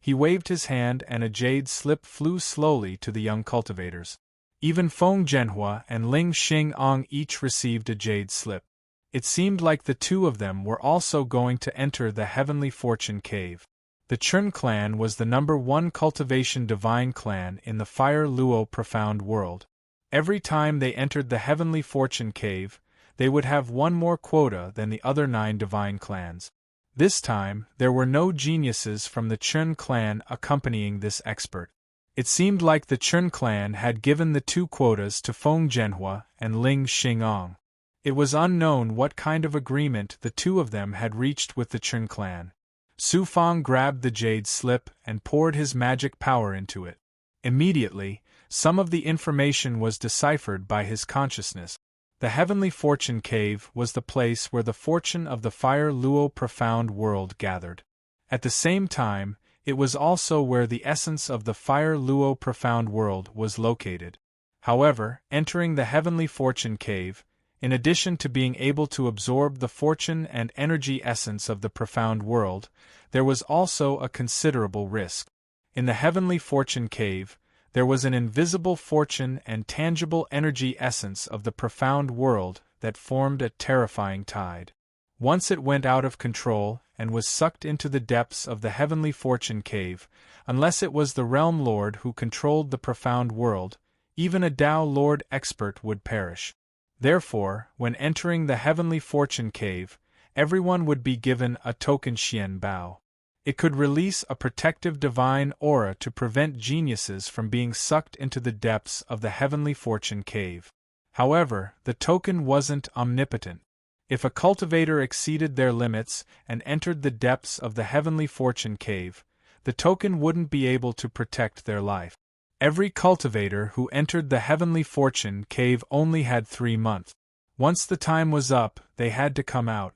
he waved his hand and a jade slip flew slowly to the young cultivators. Even Feng Zhenhua and Ling Xingong each received a jade slip. It seemed like the two of them were also going to enter the Heavenly Fortune Cave. The Chun clan was the #1 cultivation divine clan in the Fire Luo Profound World. Every time they entered the Heavenly Fortune Cave, they would have one more quota than the other 9 divine clans. This time, there were no geniuses from the Chun clan accompanying this expert. It seemed like the Chun clan had given the 2 quotas to Feng Zhenhua and Ling Xingong. It was unknown what kind of agreement the two of them had reached with the Chun clan. Su Fang grabbed the jade slip and poured his magic power into it. Immediately, some of the information was deciphered by his consciousness. The Heavenly Fortune Cave was the place where the fortune of the Fire Luo Profound World gathered. At the same time, it was also where the essence of the Fire Luo Profound World was located. However, entering the Heavenly Fortune Cave, in addition to being able to absorb the fortune and energy essence of the Profound World, there was also a considerable risk. In the Heavenly Fortune Cave, there was an invisible fortune and tangible energy essence of the Profound World that formed a terrifying tide. Once it went out of control and was sucked into the depths of the Heavenly Fortune Cave, unless it was the Realm Lord who controlled the Profound World, even a Tao Lord expert would perish. Therefore, when entering the Heavenly Fortune Cave, everyone would be given a token Xian Bao. It could release a protective divine aura to prevent geniuses from being sucked into the depths of the Heavenly Fortune Cave. However, the token wasn't omnipotent. If a cultivator exceeded their limits and entered the depths of the Heavenly Fortune Cave, the token wouldn't be able to protect their life. Every cultivator who entered the Heavenly Fortune Cave only had 3 months. Once the time was up, they had to come out.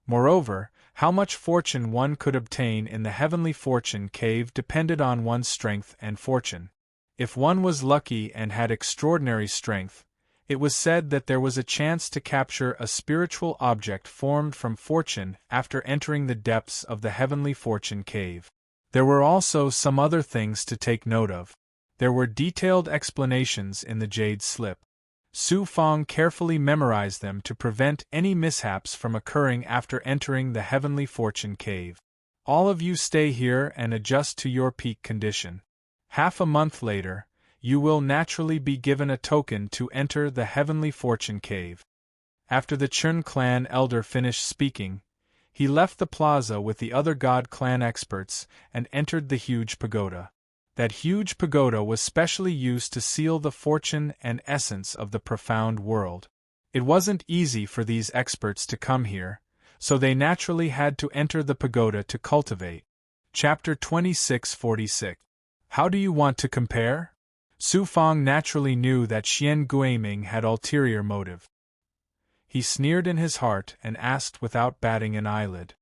Moreover, how much fortune one could obtain in the heavenly fortune cave depended on one's strength and fortune. If one was lucky and had extraordinary strength, it was said that there was a chance to capture a spiritual object formed from fortune after entering the depths of the heavenly fortune cave. There were also some other things to take note of. There were detailed explanations in the jade slip. Su Fang carefully memorized them to prevent any mishaps from occurring after entering the heavenly fortune cave. All of you stay here and adjust to your peak condition. Half a month later, you will naturally be given a token to enter the heavenly fortune cave. After the Chun clan elder finished speaking, he left the plaza with the other God clan experts and entered the huge pagoda. That huge pagoda was specially used to seal the fortune and essence of the profound world. It wasn't easy for these experts to come here, so they naturally had to enter the pagoda to cultivate. Chapter 2646. How do you want to compare? Su Fang naturally knew that Xian Guiming had ulterior motive. He sneered in his heart and asked without batting an eyelid.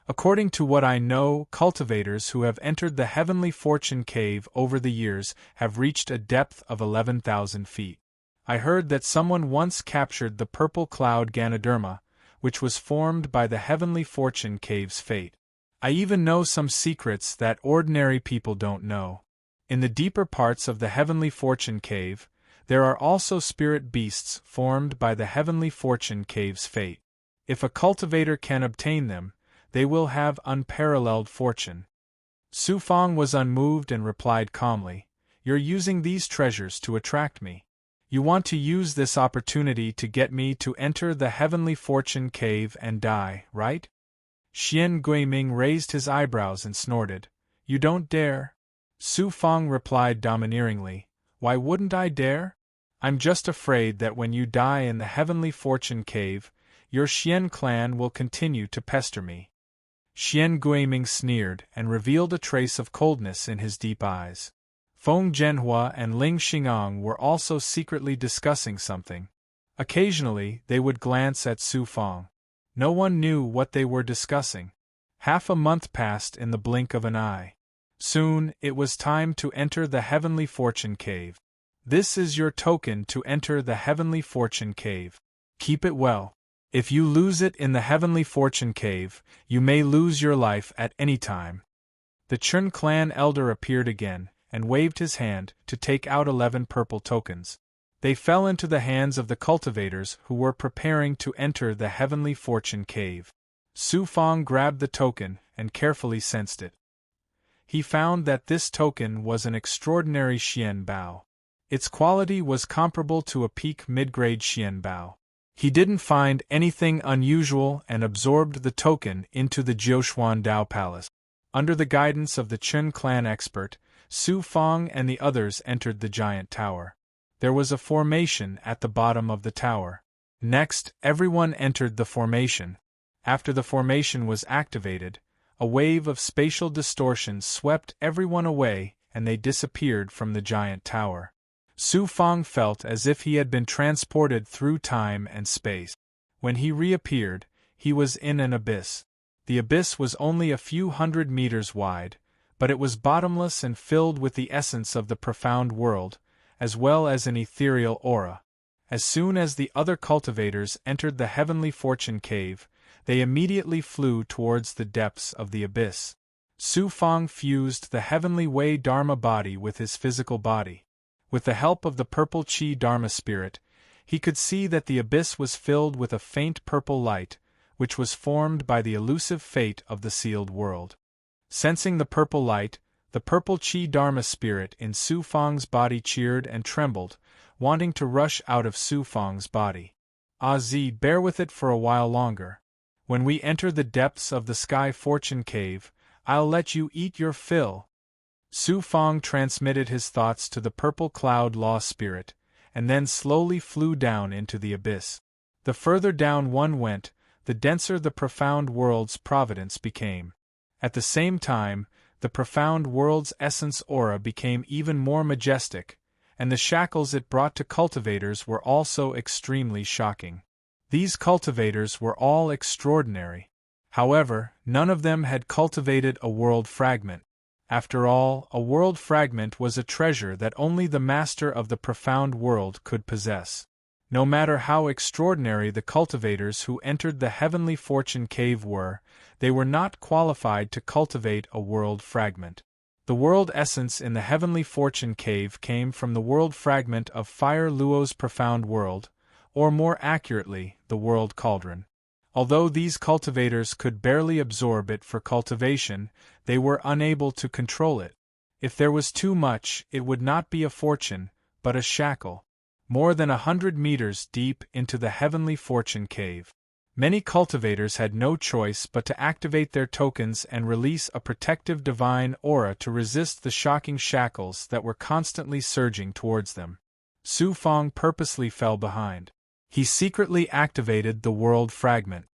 According to what I know, cultivators who have entered the heavenly fortune cave over the years have reached a depth of 11,000 feet. I heard that someone once captured the purple cloud Ganoderma, which was formed by the heavenly fortune cave's fate. I even know some secrets that ordinary people don't know. In the deeper parts of the heavenly fortune cave, there are also spirit beasts formed by the heavenly fortune cave's fate. If a cultivator can obtain them, they will have unparalleled fortune. Su Fang was unmoved and replied calmly, "You're using these treasures to attract me. You want to use this opportunity to get me to enter the heavenly fortune cave and die, right?" Xian Guiming raised his eyebrows and snorted. "You don't dare." Su Fang replied domineeringly, "Why wouldn't I dare? I'm just afraid that when you die in the heavenly fortune cave, your Xian clan will continue to pester me." Xian Guiming sneered and revealed a trace of coldness in his deep eyes. Feng Zhenhua and Ling Xingang were also secretly discussing something. Occasionally, they would glance at Su Fang. No one knew what they were discussing. Half a month passed in the blink of an eye. Soon, it was time to enter the heavenly fortune cave. This is your token to enter the heavenly fortune cave. Keep it well. If you lose it in the heavenly fortune cave, you may lose your life at any time. The Chun clan elder appeared again, and waved his hand to take out 11 purple tokens. They fell into the hands of the cultivators who were preparing to enter the heavenly fortune cave. Su Fang grabbed the token and carefully sensed it. He found that this token was an extraordinary Xian Bao. Its quality was comparable to a peak mid-grade Xian Bao. He didn't find anything unusual and absorbed the token into the Jiuxuan Dao Palace. Under the guidance of the Chun clan expert, Su Fang and the others entered the giant tower. There was a formation at the bottom of the tower. Next, everyone entered the formation. After the formation was activated, a wave of spatial distortion swept everyone away and they disappeared from the giant tower. Su Fang felt as if he had been transported through time and space. When he reappeared, he was in an abyss. The abyss was only a few hundred meters wide, but it was bottomless and filled with the essence of the profound world, as well as an ethereal aura. As soon as the other cultivators entered the heavenly fortune cave, they immediately flew towards the depths of the abyss. Su Fang fused the heavenly Wei Dharma body with his physical body. With the help of the purple Qi Dharma spirit, he could see that the abyss was filled with a faint purple light, which was formed by the elusive fate of the sealed world. Sensing the purple light, the purple Qi Dharma spirit in Su Fang's body cheered and trembled, wanting to rush out of Su Fang's body. "Ah Zi, bear with it for a while longer. When we enter the depths of the sky fortune cave, I'll let you eat your fill." Su Fang transmitted his thoughts to the purple cloud law spirit, and then slowly flew down into the abyss. The further down one went, the denser the profound world's providence became. At the same time, the profound world's essence aura became even more majestic, and the shackles it brought to cultivators were also extremely shocking. These cultivators were all extraordinary. However, none of them had cultivated a world fragment. After all, a world fragment was a treasure that only the master of the profound world could possess. No matter how extraordinary the cultivators who entered the heavenly fortune cave were, they were not qualified to cultivate a world fragment. The world essence in the heavenly fortune cave came from the world fragment of Fire Luo's profound world, or more accurately, the world cauldron. Although these cultivators could barely absorb it for cultivation, they were unable to control it. If there was too much, it would not be a fortune, but a shackle. More than 100 meters deep into the heavenly fortune cave, many cultivators had no choice but to activate their tokens and release a protective divine aura to resist the shocking shackles that were constantly surging towards them. Su Fang purposely fell behind. He secretly activated the world fragment.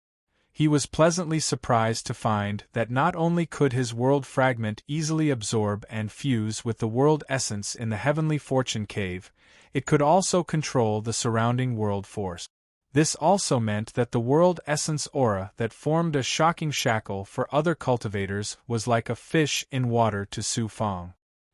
He was pleasantly surprised to find that not only could his world fragment easily absorb and fuse with the world essence in the heavenly fortune cave, it could also control the surrounding world force. This also meant that the world essence aura that formed a shocking shackle for other cultivators was like a fish in water to Su Fang.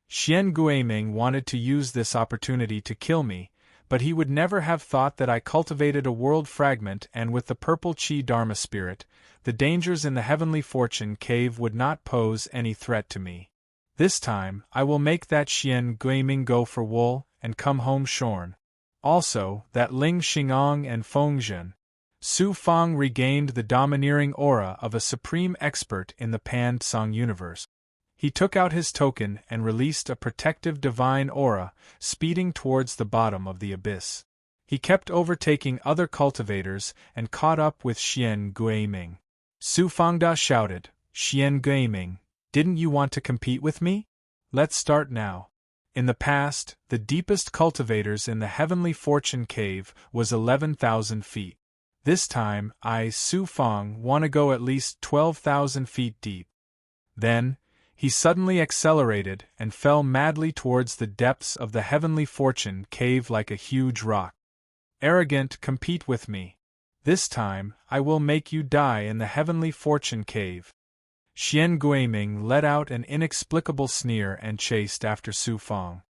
Xian Guiming wanted to use this opportunity to kill me, but he would never have thought that I cultivated a world fragment, and with the purple Qi Dharma spirit, the dangers in the heavenly fortune cave would not pose any threat to me. This time, I will make that Xian Guiming go for wool and come home shorn. Also, that Ling Xingong and Feng Zhen. Su Fang regained the domineering aura of a supreme expert in the Pan Song universe. He took out his token and released a protective divine aura, speeding towards the bottom of the abyss. He kept overtaking other cultivators and caught up with Xian Guiming. Su Fangda shouted, "Xian Guiming, didn't you want to compete with me? Let's start now." In the past, the deepest cultivators in the heavenly fortune cave was 11,000 feet. This time, Su Fang, want to go at least 12,000 feet deep. Then, he suddenly accelerated and fell madly towards the depths of the heavenly fortune cave like a huge rock. "Arrogant, compete with me. This time, I will make you die in the heavenly fortune cave." Xian Guiming let out an inexplicable sneer and chased after Su Fang.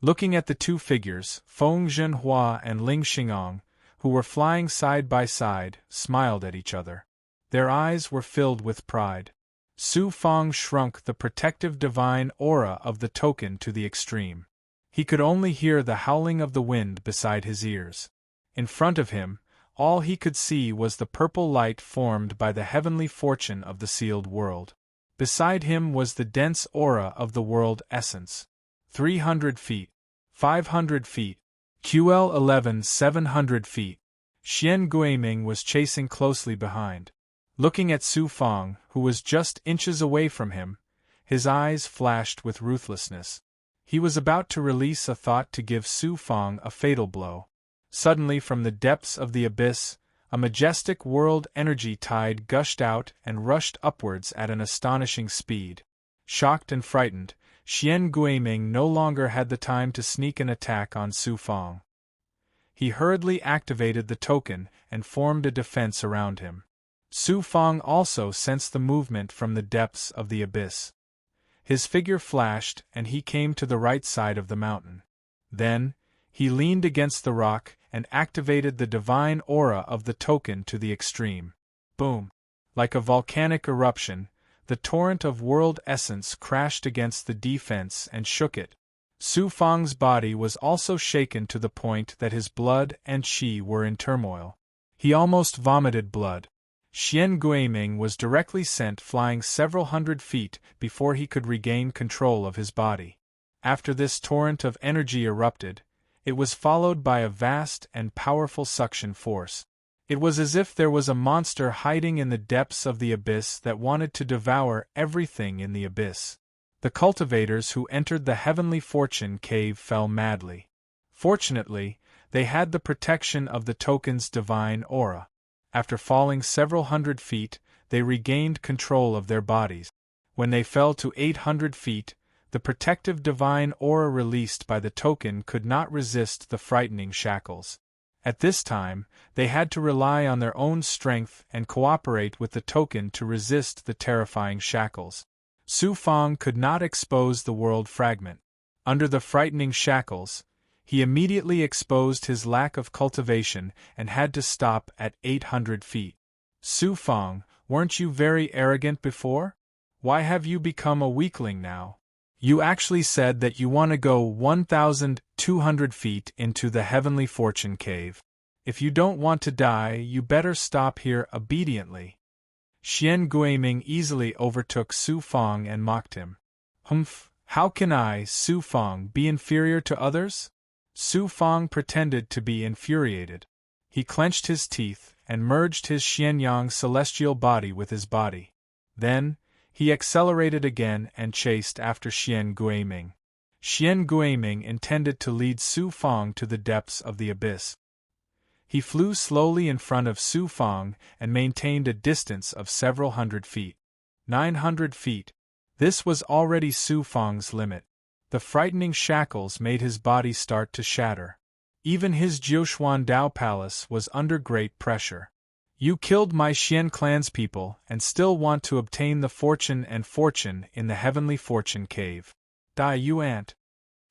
Looking at the two figures, Feng Zhenhua and Ling Xingong, who were flying side by side, smiled at each other. Their eyes were filled with pride. Su Fang shrunk the protective divine aura of the token to the extreme. He could only hear the howling of the wind beside his ears. In front of him, all he could see was the purple light formed by the heavenly fortune of the sealed world. Beside him was the dense aura of the world essence. 300 feet. 500 feet. QL 11 700 feet. Xian Guiming was chasing closely behind. Looking at Su Fang, who was just inches away from him, his eyes flashed with ruthlessness. He was about to release a thought to give Su Fang a fatal blow. Suddenly, from the depths of the abyss, a majestic world energy tide gushed out and rushed upwards at an astonishing speed. Shocked and frightened, Xian Guiming no longer had the time to sneak an attack on Su Fang. He hurriedly activated the token and formed a defense around him. Su Fang also sensed the movement from the depths of the abyss. His figure flashed and he came to the right side of the mountain. Then, he leaned against the rock and activated the divine aura of the token to the extreme. Boom! Like a volcanic eruption, the torrent of world essence crashed against the defense and shook it. Su Fang's body was also shaken to the point that his blood and qi were in turmoil. He almost vomited blood. Xian Guiming was directly sent flying several hundred feet before he could regain control of his body. After this torrent of energy erupted, it was followed by a vast and powerful suction force. It was as if there was a monster hiding in the depths of the abyss that wanted to devour everything in the abyss. The cultivators who entered the heavenly fortune cave fell madly. Fortunately, they had the protection of the token's divine aura. After falling several hundred feet, they regained control of their bodies. When they fell to 800 feet, the protective divine aura released by the token could not resist the frightening shackles. At this time, they had to rely on their own strength and cooperate with the token to resist the terrifying shackles. Su Fang could not expose the world fragment. Under the frightening shackles, he immediately exposed his lack of cultivation and had to stop at 800 feet. Su Fang, weren't you very arrogant before? Why have you become a weakling now? You actually said that you want to go 1,200 feet into the Heavenly Fortune Cave. If you don't want to die, you better stop here obediently. Xian Guiming easily overtook Su Fang and mocked him. Humph, how can I, Su Fang, be inferior to others? Su Fang pretended to be infuriated. He clenched his teeth and merged his Xianyang celestial body with his body. Then, he accelerated again and chased after Xian Guiming. Xian Guiming intended to lead Su Fang to the depths of the abyss. He flew slowly in front of Su Fang and maintained a distance of several hundred feet. 900 feet. This was already Su Fang's limit. The frightening shackles made his body start to shatter. Even his Jiuxuan Dao Palace was under great pressure. You killed my Xian clan's people and still want to obtain the fortune in the Heavenly Fortune Cave. Dai you ant.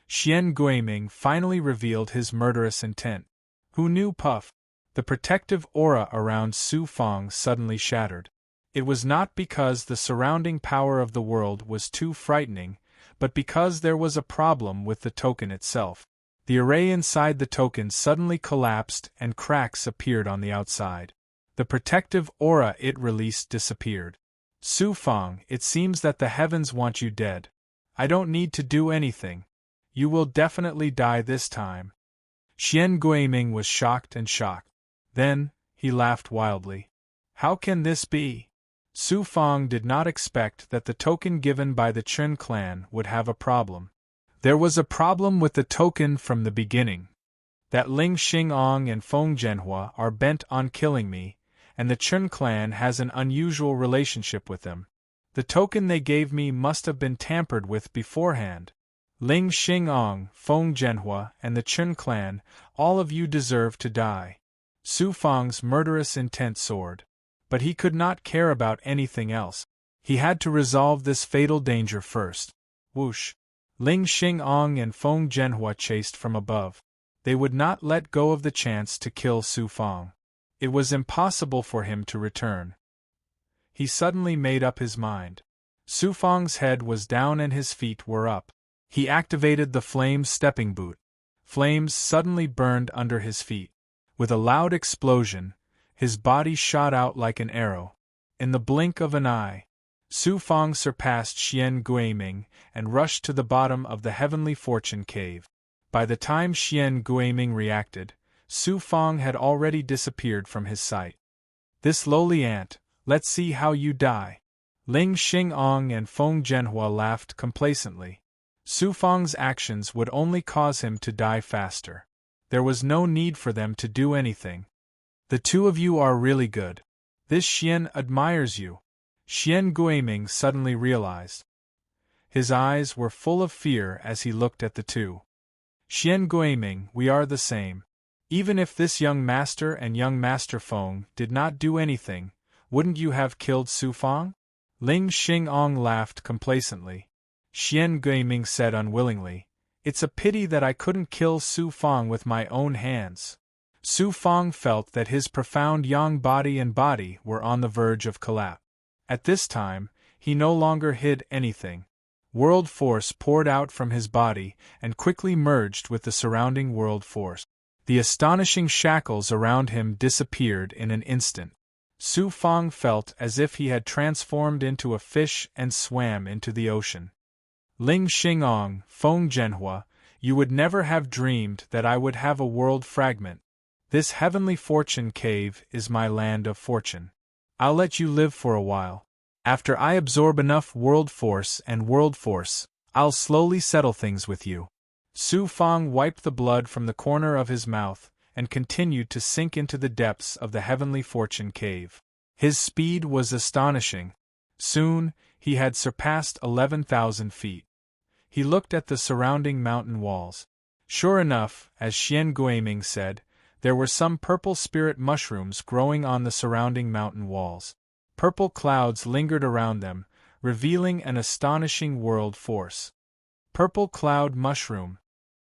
Xian Guiming finally revealed his murderous intent. Who knew? Puff. The protective aura around Su Fang suddenly shattered. It was not because the surrounding power of the world was too frightening, but because there was a problem with the token itself. The array inside the token suddenly collapsed and cracks appeared on the outside. The protective aura it released disappeared. Su Fang, it seems that the heavens want you dead. I don't need to do anything. You will definitely die this time. Xian Guiming was shocked. Then, he laughed wildly. How can this be? Su Fang did not expect that the token given by the Chen clan would have a problem. There was a problem with the token from the beginning. That Ling Xingong and Feng Zhenhua are bent on killing me, and the Chen clan has an unusual relationship with them. The token they gave me must have been tampered with beforehand. Ling Xingong, Feng Zhenhua, and the Chen clan, all of you deserve to die. Su Fang's murderous intent soared. But he could not care about anything else. He had to resolve this fatal danger first. Whoosh! Ling Xingong and Feng Zhenhua chased from above. They would not let go of the chance to kill Su Fang. It was impossible for him to return. He suddenly made up his mind. Su Fang's head was down and his feet were up. He activated the flame stepping boot. Flames suddenly burned under his feet. With a loud explosion, his body shot out like an arrow. In the blink of an eye, Su Fang surpassed Xian Guiming and rushed to the bottom of the Heavenly Fortune Cave. By the time Xian Guiming reacted, Su Fang had already disappeared from his sight. This lowly ant, let's see how you die. Ling Xingong and Feng Zhenhua laughed complacently. Su Fang's actions would only cause him to die faster. There was no need for them to do anything. The two of you are really good. This Xian admires you. Xian Guiming suddenly realized. His eyes were full of fear as he looked at the two. Xian Guiming, we are the same. Even if this young master and young master Feng did not do anything, wouldn't you have killed Su Fang? Ling Xingong laughed complacently. Xian Guiming said unwillingly, it's a pity that I couldn't kill Su Fang with my own hands. Su Fang felt that his profound yang body and body were on the verge of collapse. At this time, he no longer hid anything. World force poured out from his body and quickly merged with the surrounding world force. The astonishing shackles around him disappeared in an instant. Su Fang felt as if he had transformed into a fish and swam into the ocean. Ling Xingong, Feng Zhenhua, you would never have dreamed that I would have a world fragment. This Heavenly Fortune Cave is my land of fortune. I'll let you live for a while. After I absorb enough world force, I'll slowly settle things with you. Su Fang wiped the blood from the corner of his mouth and continued to sink into the depths of the Heavenly Fortune Cave. His speed was astonishing. Soon, he had surpassed 11,000 feet. He looked at the surrounding mountain walls. Sure enough, as Xian Guiming said, there were some purple spirit mushrooms growing on the surrounding mountain walls. Purple clouds lingered around them, revealing an astonishing world force. Purple cloud mushroom,